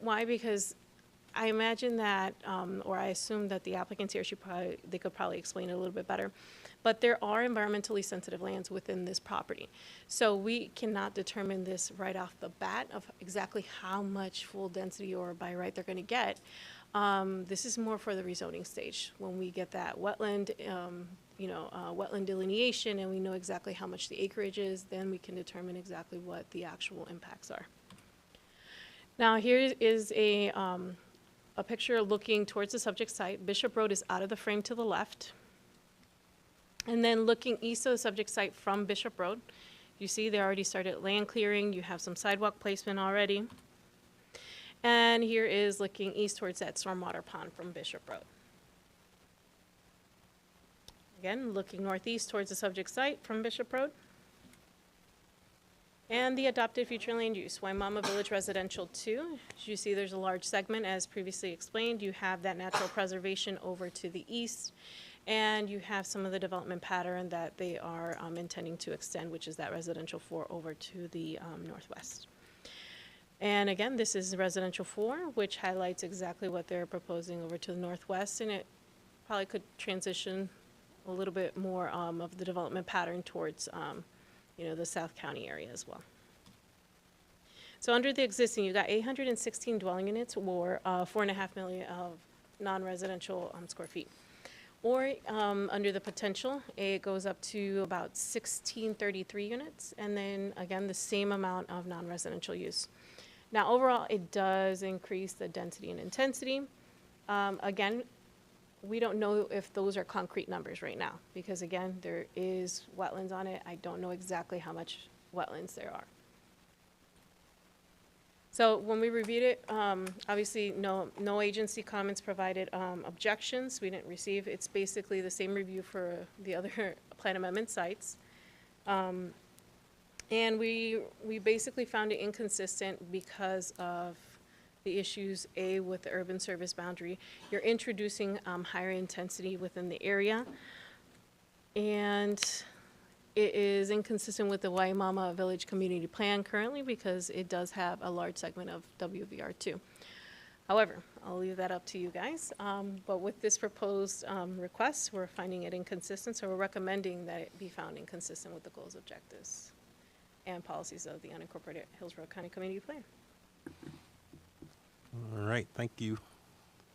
Why? Because I imagine that, or I assume that the applicants here they could probably explain it a little bit better. But there are environmentally sensitive lands within this property. So we cannot determine this right off the bat of exactly how much full density or by right they're going to get. This is more for the rezoning stage. When we get that wetland, wetland delineation and we know exactly how much the acreage is, then we can determine exactly what the actual impacts are. Now here is a picture looking towards the subject site. Bishop Road is out of the frame to the left. And then looking east of the subject site from Bishop Road, you see they already started land clearing. You have some sidewalk placement already. And here is looking east towards that stormwater pond from Bishop Road. Again, looking northeast towards the subject site from Bishop Road. And the adopted future land use, Waimama Village Residential 2. As you see, there's a large segment, as previously explained. You have that natural preservation over to the east, and you have some of the development pattern that they are intending to extend, which is that Residential 4 over to the northwest. And again, this is Residential 4, which highlights exactly what they're proposing over to the northwest, and it probably could transition a little bit more of the development pattern towards the South County area as well. So under the existing, you got 816 dwelling units or 4.5 million of non-residential square feet. Or under the potential, it goes up to about 1633 units, and then again, the same amount of non-residential use. Now overall, it does increase the density and intensity. Again, we don't know if those are concrete numbers right now, because again, there is wetlands on it. I don't know exactly how much wetlands there are. So when we reviewed it, obviously no agency comments provided objections. We didn't receive. It's basically the same review for the other plan amendment sites. And we basically found it inconsistent because of the issues, with the urban service boundary. You're introducing higher intensity within the area. And it is inconsistent with the Waimama Village Community Plan currently because it does have a large segment of WVR2. However, I'll leave that up to you guys. But with this proposed request, we're finding it inconsistent, so we're recommending that it be found inconsistent with the goals, objectives, and policies of the unincorporated Hillsborough County Community Plan. All right, thank you.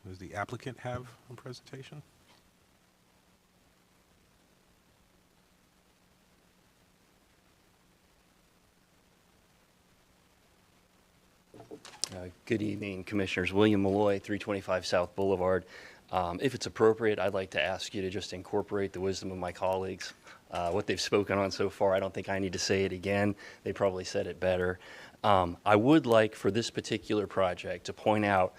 Does the applicant have a presentation? Good evening, Commissioners. William Malloy, 325 South Boulevard. If it's appropriate, I'd like to ask you to just incorporate the wisdom of my colleagues. What they've spoken on so far, I don't think I need to say it again. They probably said it better. I would like for this particular project to point out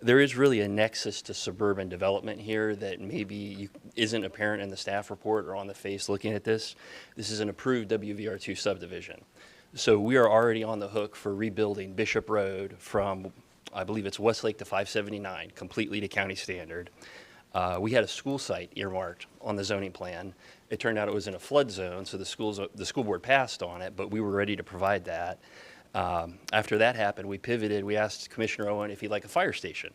There is really a nexus to suburban development here that maybe isn't apparent in the staff report or on the face looking at this. This is an approved WVR2 subdivision. So we are already on the hook for rebuilding Bishop Road from, I believe it's Westlake to 579, completely to county standard. We had a school site earmarked on the zoning plan. It turned out it was in a flood zone, so the school board passed on it, but we were ready to provide that. After that happened, we pivoted. We asked Commissioner Owen if he'd like a fire station.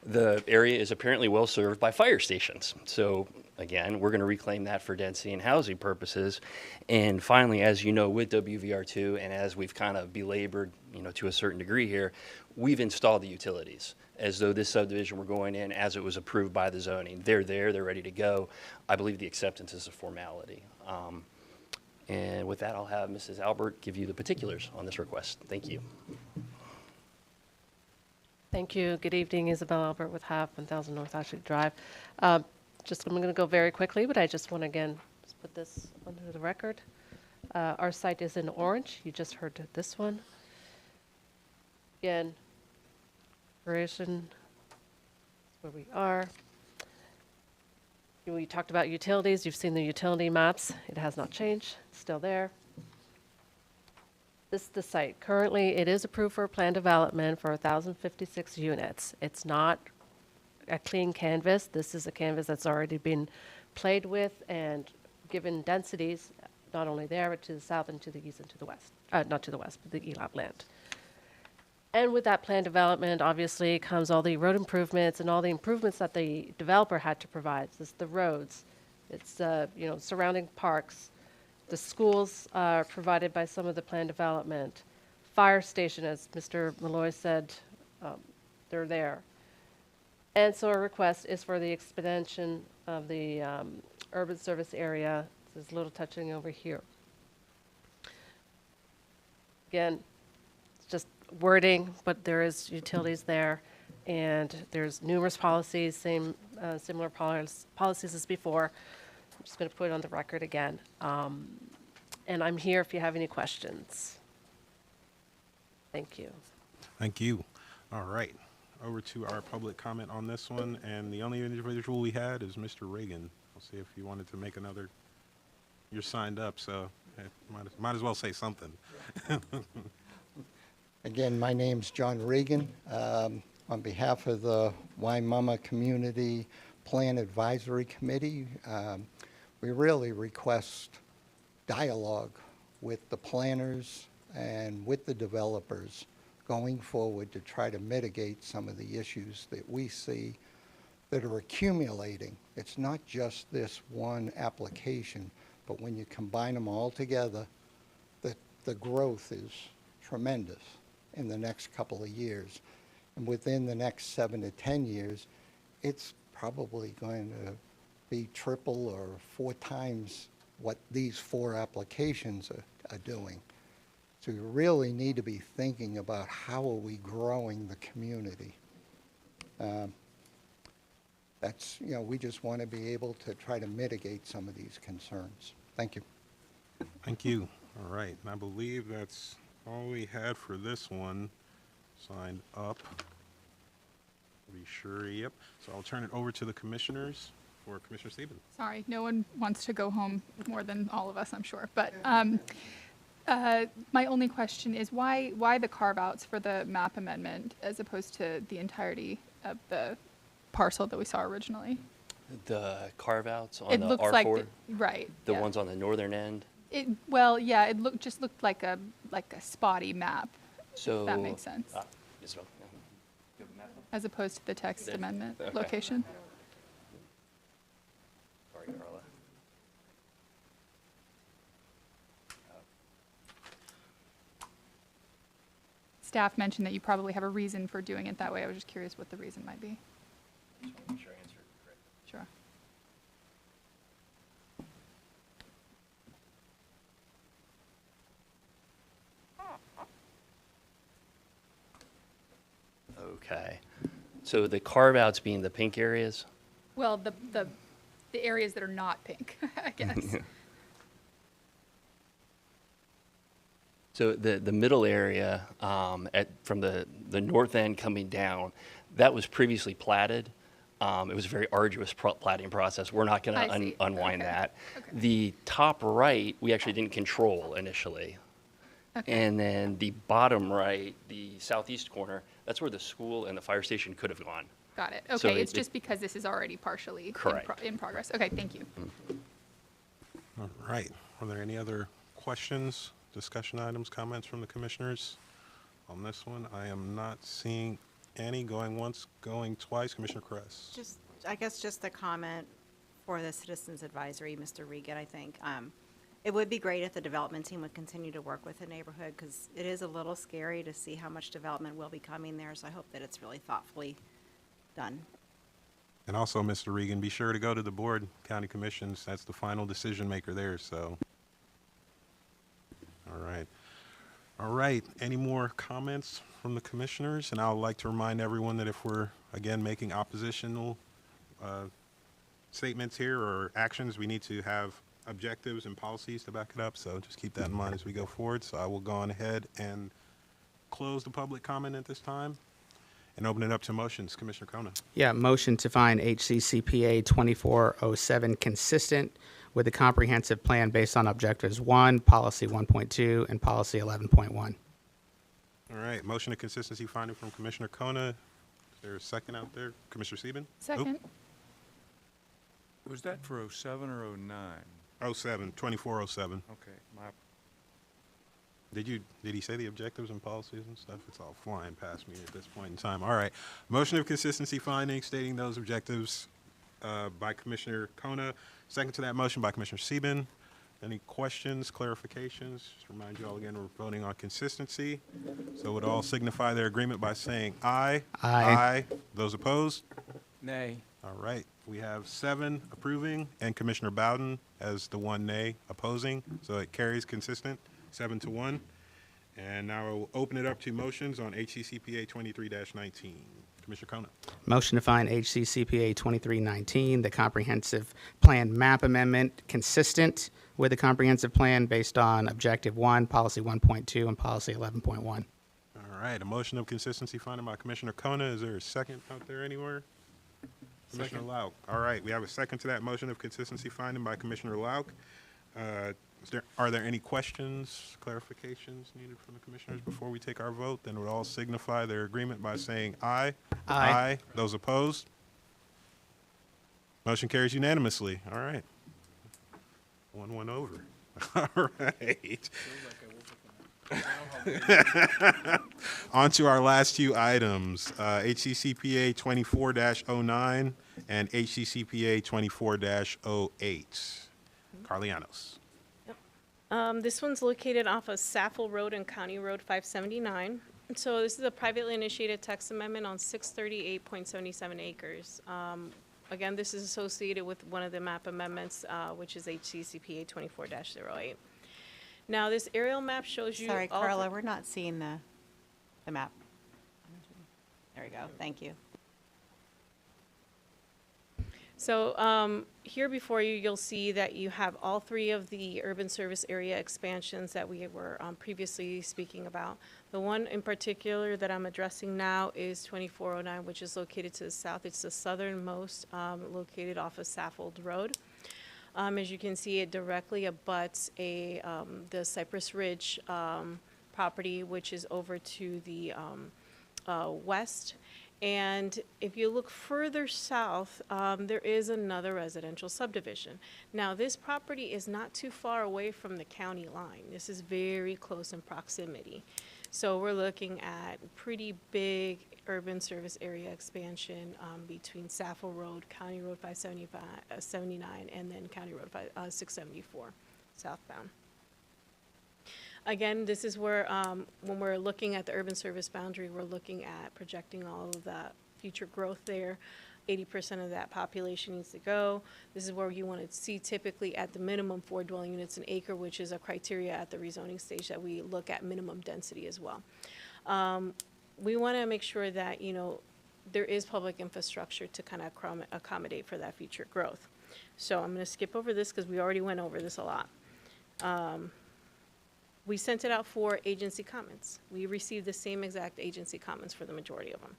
The area is apparently well served by fire stations. So again, we're going to reclaim that for density and housing purposes. And finally, as you know, with WVR2, and as we've kind of belabored, to a certain degree here, we've installed the utilities as though this subdivision were going in as it was approved by the zoning. They're there, they're ready to go. I believe the acceptance is a formality. And with that, I'll have Mrs. Albert give you the particulars on this request. Thank you. Thank you. Good evening, Isabel Albert with HAF 1000 North Ashley Drive. I'm going to go very quickly, but I just want to, again, just put this under the record. Our site is in orange. You just heard this one. Again, duration, where we are. We talked about utilities. You've seen the utility maps. It has not changed. It's still there. This is the site. Currently, it is approved for plan development for 1,056 units. It's not a clean canvas. This is a canvas that's already been played with and given densities, not only there, but to the south and to the east and to the west. Not to the west, but the ELOT land. And with that plan development, obviously, comes all the road improvements and all the improvements that the developer had to provide. This is the roads. It's, surrounding parks. The schools are provided by some of the plan development. Fire station, as Mr. Malloy said, they're there. And so our request is for the expansion of the urban service area. There's a little touching over here. Again, it's just wording, but there is utilities there, and there's numerous policies, similar policies as before. I'm just going to put it on the record again. And I'm here if you have any questions. Thank you. Thank you. All right. Over to our public comment on this one, and the only individual we had is Mr. Reagan. We'll see if you wanted to make another. You're signed up, so might as well say something. Again, my name's John Reagan. On behalf of the Waimama Community Plan Advisory Committee, we really request dialogue with the planners and with the developers going forward to try to mitigate some of the issues that we see that are accumulating. It's not just this one application, but when you combine them all together, the growth is tremendous in the next couple of years. And within the next 7 to 10 years, it's probably going to be triple or 4 times what these 4 applications are doing. So we really need to be thinking about how are we growing the community. That's, we just want to be able to try to mitigate some of these concerns. Thank you. Thank you. All right. And I believe that's all we had for this one signed up. Be sure, yep. So I'll turn it over to the commissioners for Commissioner Stevens. Sorry, no one wants to go home more than all of us, I'm sure. But my only question is why the carve-outs for the map amendment as opposed to the entirety of the parcel that we saw originally? The carve-outs on It the looks R4? like right. The ones on the northern end? It just looked like a spotty map. So if that makes sense. Isabel. As opposed to the text amendment Okay. location. Sorry, Carla. Staff mentioned that you probably have a reason for doing it that way. I was just curious what the reason might be. Just want to make sure I answered it correctly. Sure. Okay. So the carve-outs being the pink areas? Well, the areas that are not pink, I guess. So the middle area from the north end coming down, That was previously platted. It was a very arduous platting process. We're not going I to see. unwind Okay. that. Okay. The top right, we actually didn't control initially. Okay. And then the bottom right, the southeast corner, that's where the school and the fire station could have gone. Got it. So Okay, it's just because this is already partially Correct. in progress. Okay, thank you. All right. Are there any other questions, discussion items, comments from the commissioners on this one? I am not seeing any. Going once, going twice. Commissioner Kress. Just, I guess just a comment for the Citizens Advisory, Mr. Regan, I think. It would be great if the development team would continue to work with the neighborhood, because it is a little scary to see how much development will be coming there, so I hope that it's really thoughtfully done. And also, Mr. Regan, be sure to go to the board, county commissions. That's the final decision maker there, so. All right. All right. Any more comments from the commissioners? And I would like to remind everyone that if we're, again, making oppositional statements here or actions, we need to have objectives and policies to back it up. So just keep that in mind as we go forward. So I will go on ahead and close the public comment at this time and open it up to motions. Commissioner Kona. Yeah, motion to find HCCPA 2407 consistent with the comprehensive plan based on objectives 1, policy 1.2, and policy 11.1. All right. Motion of consistency finding from Commissioner Kona. Is there a second out there? Commissioner Sieben? Second. Was that for 07 or 09? 07, 2407. Okay, Did he say the objectives and policies and stuff? It's all flying past me at this point in time. All right. Motion of consistency findings stating those objectives by Commissioner Kona. Second to that motion by Commissioner Sieben. Any questions, clarifications? Just remind you all again, we're voting on consistency. So would all signify their agreement by saying aye. Aye. Those opposed? nay. All right. We have 7 approving and Commissioner Bowden as the 1 nay opposing. So it carries consistent, 7-1. And now we'll open it up to motions on HCCPA 23-19. Commissioner Kona. Motion to find HCCPA 2319, the comprehensive plan map amendment, consistent with the comprehensive plan based on objective 1, policy 1.2, and policy 11.1. All right. A motion of consistency finding by Commissioner Kona. Is there a second out there anywhere? Commissioner Lauk. All right, we have a second to that motion of consistency finding by Commissioner Lauk. Are there any questions, clarifications needed from the commissioners before we take our vote? Then we'll all signify their agreement by saying aye. Aye. Those opposed? Motion carries unanimously. All right. 1-1 over. All right. On to our last two items, HCCPA 24-09 and HCCPA 24-08. Carlianos. This one's located off of Saffel Road and County Road 579. So this is a privately initiated text amendment on 638.77 acres. Again, this is associated with one of the map amendments, which is HCCPA 24-08. Now, this aerial map shows you. Sorry, all Carla, we're not seeing the map. There we go. Thank you. So here before you, you'll see that you have all 3 of the urban service area expansions that we were previously speaking about. The one in particular that I'm addressing now is 2409, which is located to the south. It's the southernmost, located off of Saffold Road. As you can see, it directly abuts the Cypress Ridge property, which is over to the west. And if you look further south, there is another residential subdivision. Now, this property is not too far away from the county line. This is very close in proximity. So we're looking at pretty big urban service area expansion between Saffel Road, County Road 579, and then County Road 674 southbound. Again, this is where, when we're looking at the urban service boundary, we're looking at projecting all of the future growth there. 80% of that population needs to go. This is where you want to see typically at the minimum 4 dwelling units an acre, which is a criteria at the rezoning stage that we look at minimum density as well. We want to make sure that, you know, there is public infrastructure to kind of accommodate for that future growth. So I'm going to skip over this because we already went over this a lot. We sent it out for agency comments. We received the same exact agency comments for the majority of them.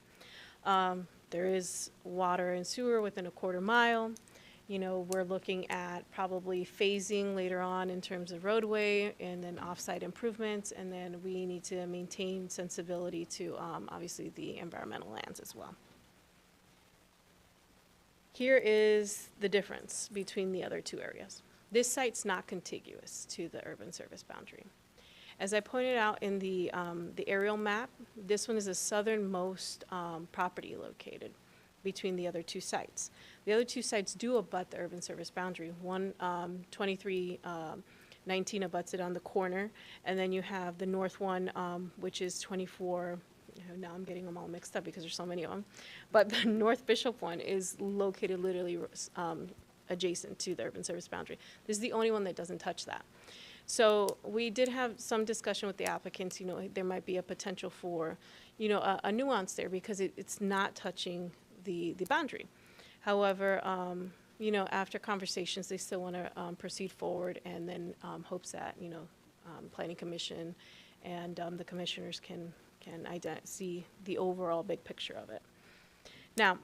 There is water and sewer within a quarter mile. You know, we're looking at probably phasing later on in terms of roadway and then off-site improvements, and then we need to maintain sensibility to obviously the environmental lands as well. Here is the difference between the other two areas. This site's not contiguous to the urban service boundary. As I pointed out in the aerial map, this one is the southernmost property located between the other two sites. The other two sites do abut the urban service boundary. One, 2319 abuts it on the corner, and then you have the north one, which is 24, now I'm getting them all mixed up because there's so many of them, but the North Bishop one is located literally adjacent to the urban service boundary. This is the only one that doesn't touch that. So we did have some discussion with the applicants, you know, there might be a potential for, you know, a nuance there because it's not touching the boundary. However, you know, after conversations, they still want to proceed forward, and then hopes that, you know, Planning Commission and the commissioners can see the overall big picture of it. Now,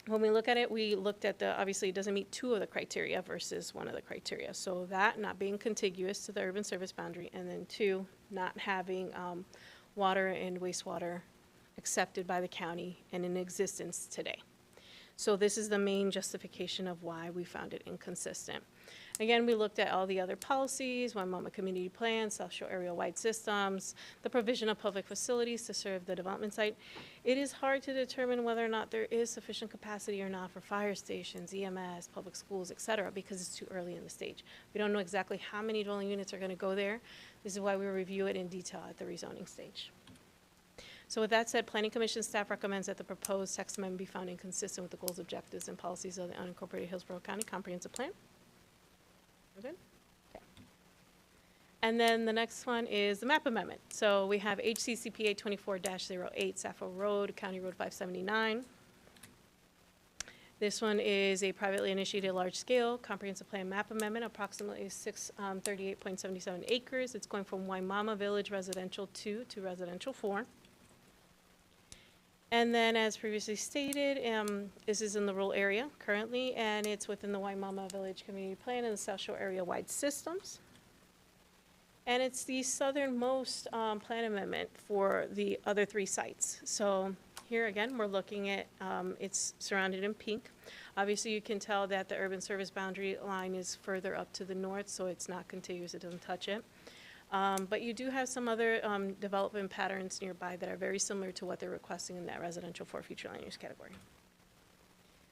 when we look at it, we looked at obviously it doesn't meet 2 of the criteria versus 1 of the criteria. So that not being contiguous to the urban service boundary, and then 2, not having water and wastewater accepted by the county and in existence today. So this is the main justification of why we found it inconsistent. Again, we looked at all the other policies, Waimama Community Plan, South Shore Area-wide systems, the provision of public facilities to serve the development site. It is hard to determine whether or not there is sufficient capacity or not for fire stations, EMS, public schools, et cetera, because it's too early in the stage. We don't know exactly how many dwelling units are going to go there. This is why we review it in detail at the rezoning stage. So with that said, Planning Commission staff recommends that the proposed text amendment be found inconsistent with the goals, objectives, and policies of the unincorporated Hillsborough County Comprehensive Plan. We're good? Okay. And then the next one is the map amendment. So we have HCCPA 24-08 Sappho Road, County Road 579. This one is a privately initiated large-scale comprehensive plan map amendment, approximately 638.77 acres. It's going from Waimama Village Residential 2 to Residential 4. And then, as previously stated, this is in the rural area currently, and it's within the Waimama Village Community Plan and the South Shore Area-wide systems. And it's the southernmost plan amendment for the other 3 sites. So here again, we're looking at, it's surrounded in pink. Obviously, you can tell that the urban service boundary line is further up to the north, so it's not contiguous, it doesn't touch it. But you do have some other development patterns nearby that are very similar to what they're requesting in that residential for future land use category.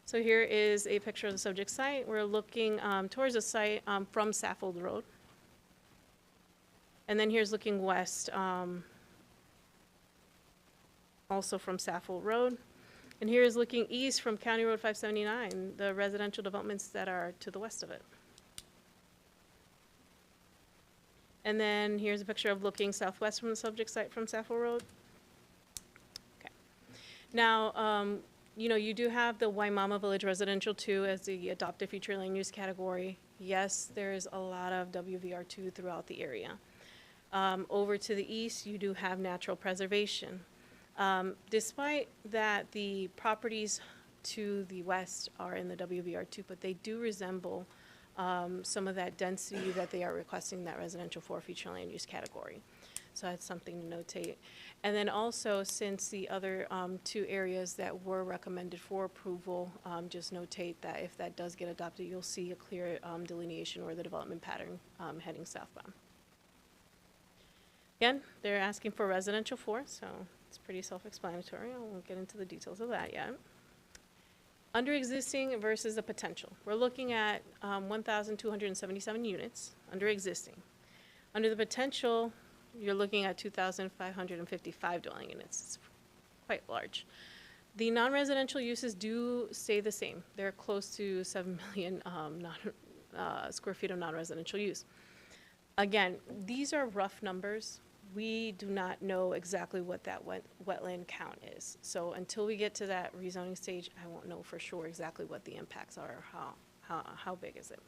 So here is a picture of the subject site. We're looking towards the site from Saffold Road. And then here's looking west, also from Saffold Road. And here is looking east from County Road 579, the residential developments that are to the west of it. And then here's a picture of looking southwest from the subject site from Sappho Road. Okay. Now, you know, you do have the Waimama Village Residential 2 as the adopted future land use category. Yes, there's a lot of WVR2 throughout the area. Over to the east, you do have natural preservation. Despite that, the properties to the west are in the WVR2, but they do resemble some of that density that they are requesting that residential for future land use category. So that's something to notate. And then also, since the other 2 areas that were recommended for approval, just notate that if that does get adopted, you'll see a clear delineation or the development pattern heading southbound. Again, they're asking for residential 4, so it's pretty self-explanatory. I won't get into the details of that yet. Under existing versus the potential, we're looking at 1,277 units under existing. Under the potential, you're looking at 2,555 dwelling units. It's quite large. The non-residential uses do stay the same. They're close to 7 million square feet of non-residential use. Again, these are rough numbers. We do not know exactly what that wetland count is. So until we get to that rezoning stage, I won't know for sure exactly what the impacts are, or how big is it.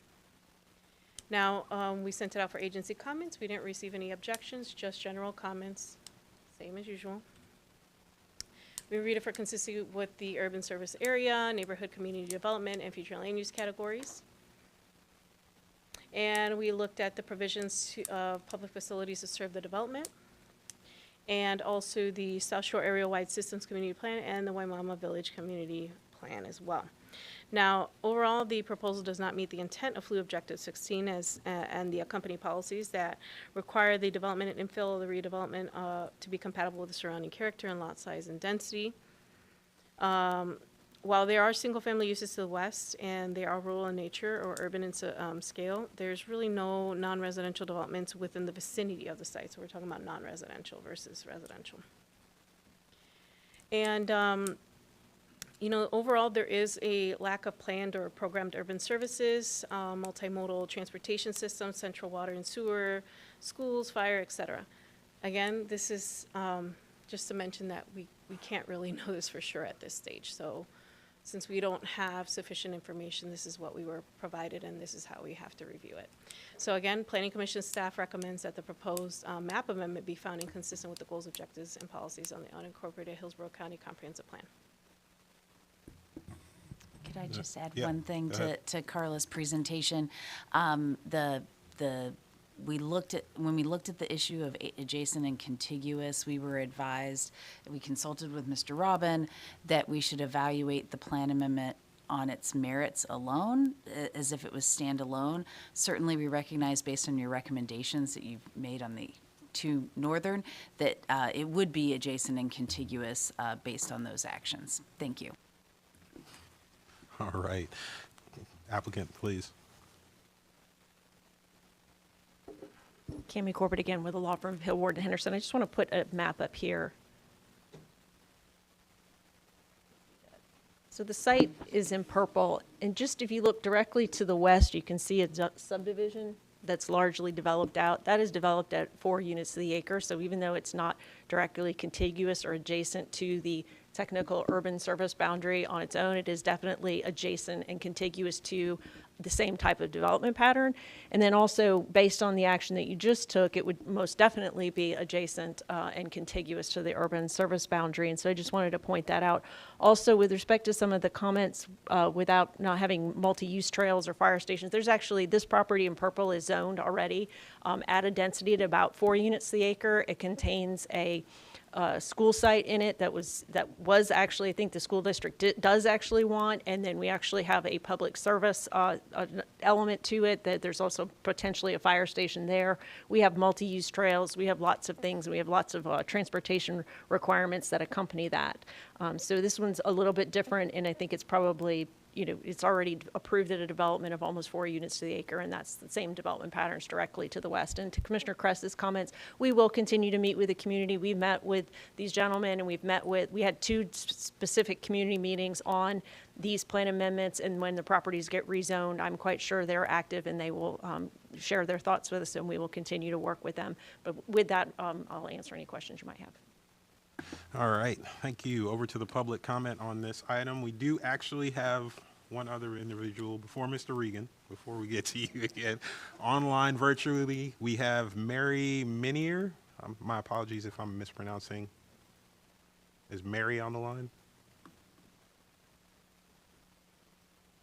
Now, we sent it out for agency comments. We didn't receive any objections, just general comments, same as usual. We reviewed it for consistency with the urban service area, neighborhood community development, and future land use categories. And we looked at the provisions of public facilities to serve the development, and also the South Shore Area-Wide Systems Community Plan and the Waimama Village Community Plan as well. Now, overall, the proposal does not meet the intent of FLU Objective 16 and the accompanying policies that require the development and infill of the redevelopment to be compatible with the surrounding character and lot size and density. While there are single-family uses to the west and they are rural in nature or urban in scale, there's really no non-residential developments within the vicinity of the site. So we're talking about non-residential versus residential. And you know, overall, there is a lack of planned or programmed urban services, multimodal transportation systems, central water and sewer, schools, fire, etc. Again, this is just to mention that we can't really know this for sure at this stage. So since we don't have sufficient information, this is what we were provided, and this is how we have to review it. So again, Planning Commission staff recommends that the proposed map amendment be found inconsistent with the goals, objectives, and policies on the unincorporated Hillsborough County Comprehensive Plan. Could I just add Yeah, one thing go ahead. to Carla's presentation? When we looked at the issue of adjacent and contiguous, we were advised, we consulted with Mr. Robin, that we should evaluate the plan amendment on its merits alone, as if it was standalone. Certainly, we recognize, based on your recommendations that you've made on the two northern, that it would be adjacent and contiguous based on those actions. Thank you. All right. Applicant, please. Cami Corbett again with the law firm of Hill, Ward, and Henderson. I just want to put a map up here. So the site is in purple, and just if you look directly to the west, you can see a subdivision that's largely developed out. That is developed at 4 units to the acre, so even though it's not directly contiguous or adjacent to the technical urban service boundary on its own, it is definitely adjacent and contiguous to the same type of development pattern. And then also, based on the action that you just took, it would most definitely be adjacent and contiguous to the urban service boundary. And so I just wanted to point that out. Also, with respect to some of the comments without not having multi-use trails or fire stations, there's actually, this property in purple is zoned already at a density at about 4 units to the acre. It contains a school site in it that was actually, I think the school district does actually want, and then we actually have a public service element to it, that there's also potentially a fire station there. We have multi-use trails, we have lots of things, and we have lots of transportation requirements that accompany that. So this one's a little bit different, and I think it's probably, you know, it's already approved at a development of almost 4 units to the acre, and that's the same development patterns directly to the west. And to Commissioner Kress's comments, we will continue to meet with the community. We met with these gentlemen, and we had 2 specific community meetings on these plan amendments, and when the properties get rezoned, I'm quite sure they're active, and they will share their thoughts with us, and we will continue to work with them. But with that, I'll answer any questions you might have. All right, thank you. Over to the public comment on this item. We do actually have one other individual before Mr. Regan, before we get to you again. Online virtually, we have Mary Minier. My apologies if I'm mispronouncing. Is Mary on the line?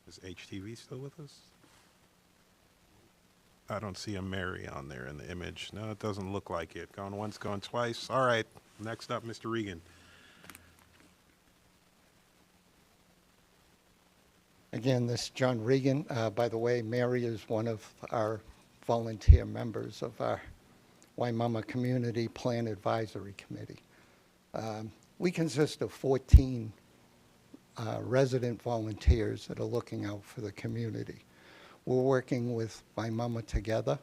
Is HTV still with us? I don't see a Mary on there in the image. No, it doesn't look like it. Gone once, gone twice. All right, next up, Mr. Regan. Again, this is John Regan. By the way, Mary is one of our volunteer members of our Waimama Community Plan Advisory Committee. We consist of 14 resident volunteers that are looking out for the community. We're working with Waimama Together.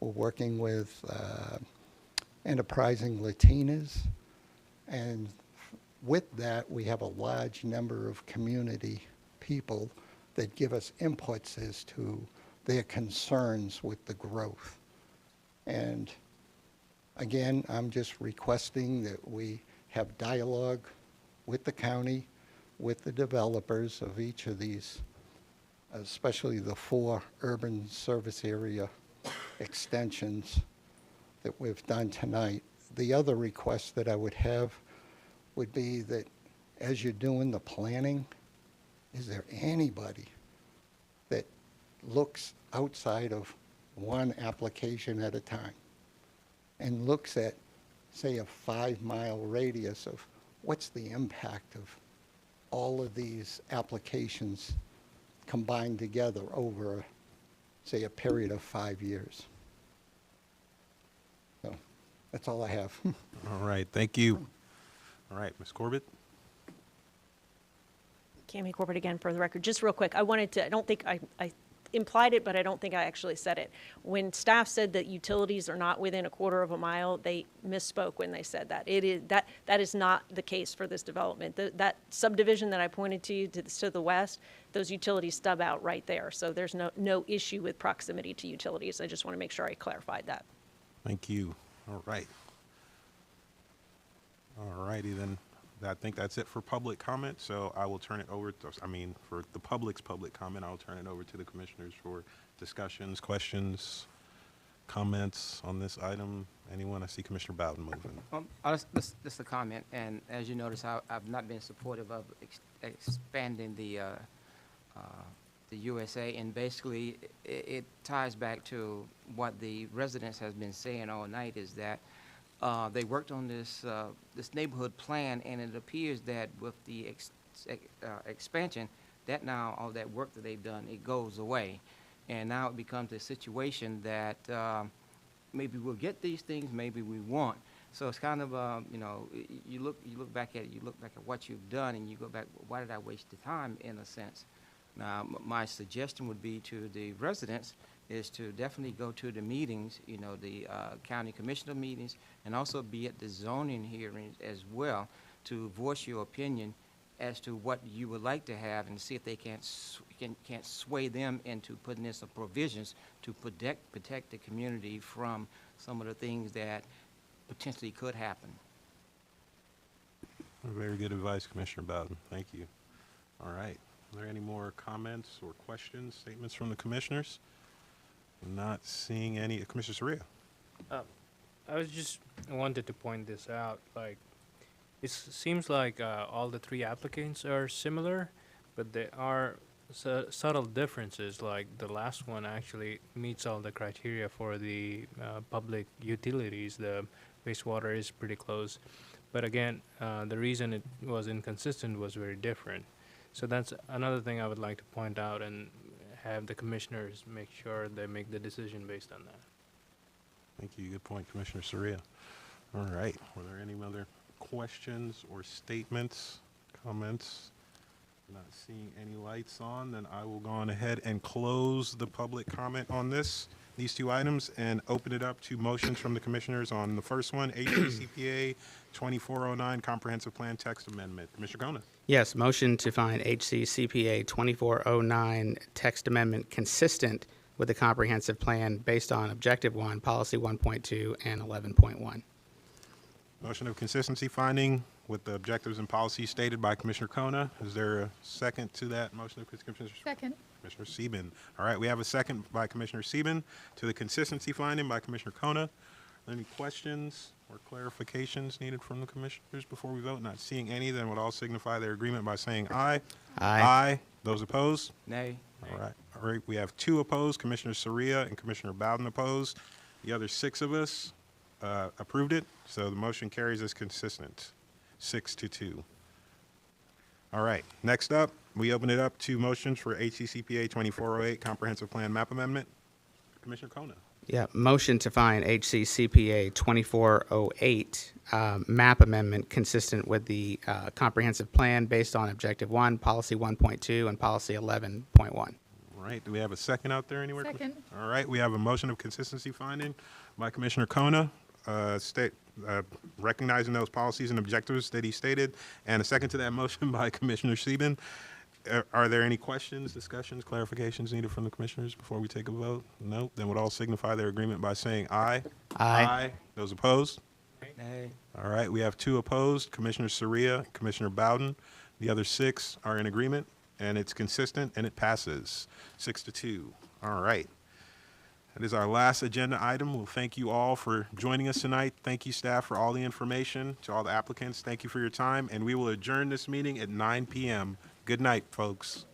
We're working with Enterprising Latinas. And with that, we have a large number of community people that give us inputs as to their concerns with the growth. And again, I'm just requesting that we have dialogue with the county, with the developers of each of these, especially the 4 urban service area extensions that we've done tonight. The other request that I would have would be that as you're doing the planning, is there anybody that looks outside of one application at a time and looks at, say, a 5-mile radius of what's the impact of all of these applications combined together over, say, a period of 5 years? So that's all I have. All right, thank you. All right, Ms. Corbett? Cami Corbett again for the record. Just real quick, I wanted to, I don't think I implied it, but I don't think I actually said it. When staff said that utilities are not within a quarter of a mile, they misspoke when they said that. It is, that is not the case for this development. That subdivision that I pointed to you to the west, those utilities stub out right there. So there's no issue with proximity to utilities. I just want to make sure I clarified that. Thank you. All right. All righty then. I think that's it for public comment, so I will turn it over to, for the public's public comment, I'll turn it over to the commissioners for discussions, questions, comments on this item. Anyone? I see Commissioner Bowden moving. Just a comment, and as you notice, I've not been supportive of expanding the USA, and basically it ties back to what the residents has been saying all night, is that they worked on this neighborhood plan, and it appears that with the expansion, that now all that work that they've done, it goes away, and now it becomes a situation that maybe we'll get these things, maybe we won't. So it's kind of you look back at what you've done, and you go back, why did I waste the time, in a sense. Now, my suggestion would be to the residents is to definitely go to the meetings, the county commissioner meetings, and also be at the zoning hearings as well, to voice your opinion as to what you would like to have, and see if they can't sway them into putting in some provisions to protect the community from some of the things that potentially could happen. Very good advice, Commissioner Bowden. Thank you. All right. Are there any more comments or questions, statements from the commissioners? Not seeing any. Commissioner Soria. I was just wanted to point this out. Like, it seems like all the three applicants are similar, but there are subtle differences. Like the last one actually meets all the criteria for the public utilities. The wastewater is pretty close, but again, the reason it was inconsistent was very different. So that's another thing I would like to point out, and have the commissioners make sure they make the decision based on that. Thank you. Good point, Commissioner Soria. All right. Were there any other questions or statements, comments? Not seeing any lights on, then I will go on ahead and close the public comment on these two items, and open it up to motions from the commissioners on the first one, HCCPA 2409 Comprehensive Plan Text Amendment. Commissioner Kona. Yes, motion to find HCCPA 2409 text amendment consistent with the comprehensive plan based on Objective 1, Policy 1.2, and 11.1. Motion of consistency finding with the objectives and policies stated by Commissioner Kona. Is there a second to that motion of Commissioner? Second. Commissioner Sieben. All right, we have a second by Commissioner Sieben to the consistency finding by Commissioner Kona. Any questions or clarifications needed from the commissioners before we vote? Not seeing any, then would all signify their agreement by saying aye. Aye. Aye. Those opposed? Nay. All right. All right. We have 2 opposed, Commissioner Soria and Commissioner Bowden opposed. The other 6 of us approved it, so the motion carries as consistent, 6-2. All right. Next up, we open it up to motions for HCCPA 2408 Comprehensive Plan Map Amendment. Commissioner Kona. Yeah, motion to find HCCPA 2408 map amendment consistent with the comprehensive plan based on Objective 1, Policy 1.2, and Policy 11.1. All right, do we have a second out there anywhere? Second. All right, we have a motion of consistency finding by Commissioner Kona, recognizing those policies and objectives that he stated, and a second to that motion by Commissioner Sieben. Are there any questions, discussions, clarifications needed from the commissioners before we take a vote? No? Then would all signify their agreement by saying aye. Aye. Aye. Those opposed? Nay. All right, we have 2 opposed, Commissioner Soria and Commissioner Bowden. The other 6 are in agreement, and it's consistent, and it passes 6-2. All right. That is our last agenda item. We'll thank you all for joining us tonight. Thank you, staff, for all the information. To all the applicants, thank you for your time, and we will adjourn this meeting at 9 p.m. Good night, folks.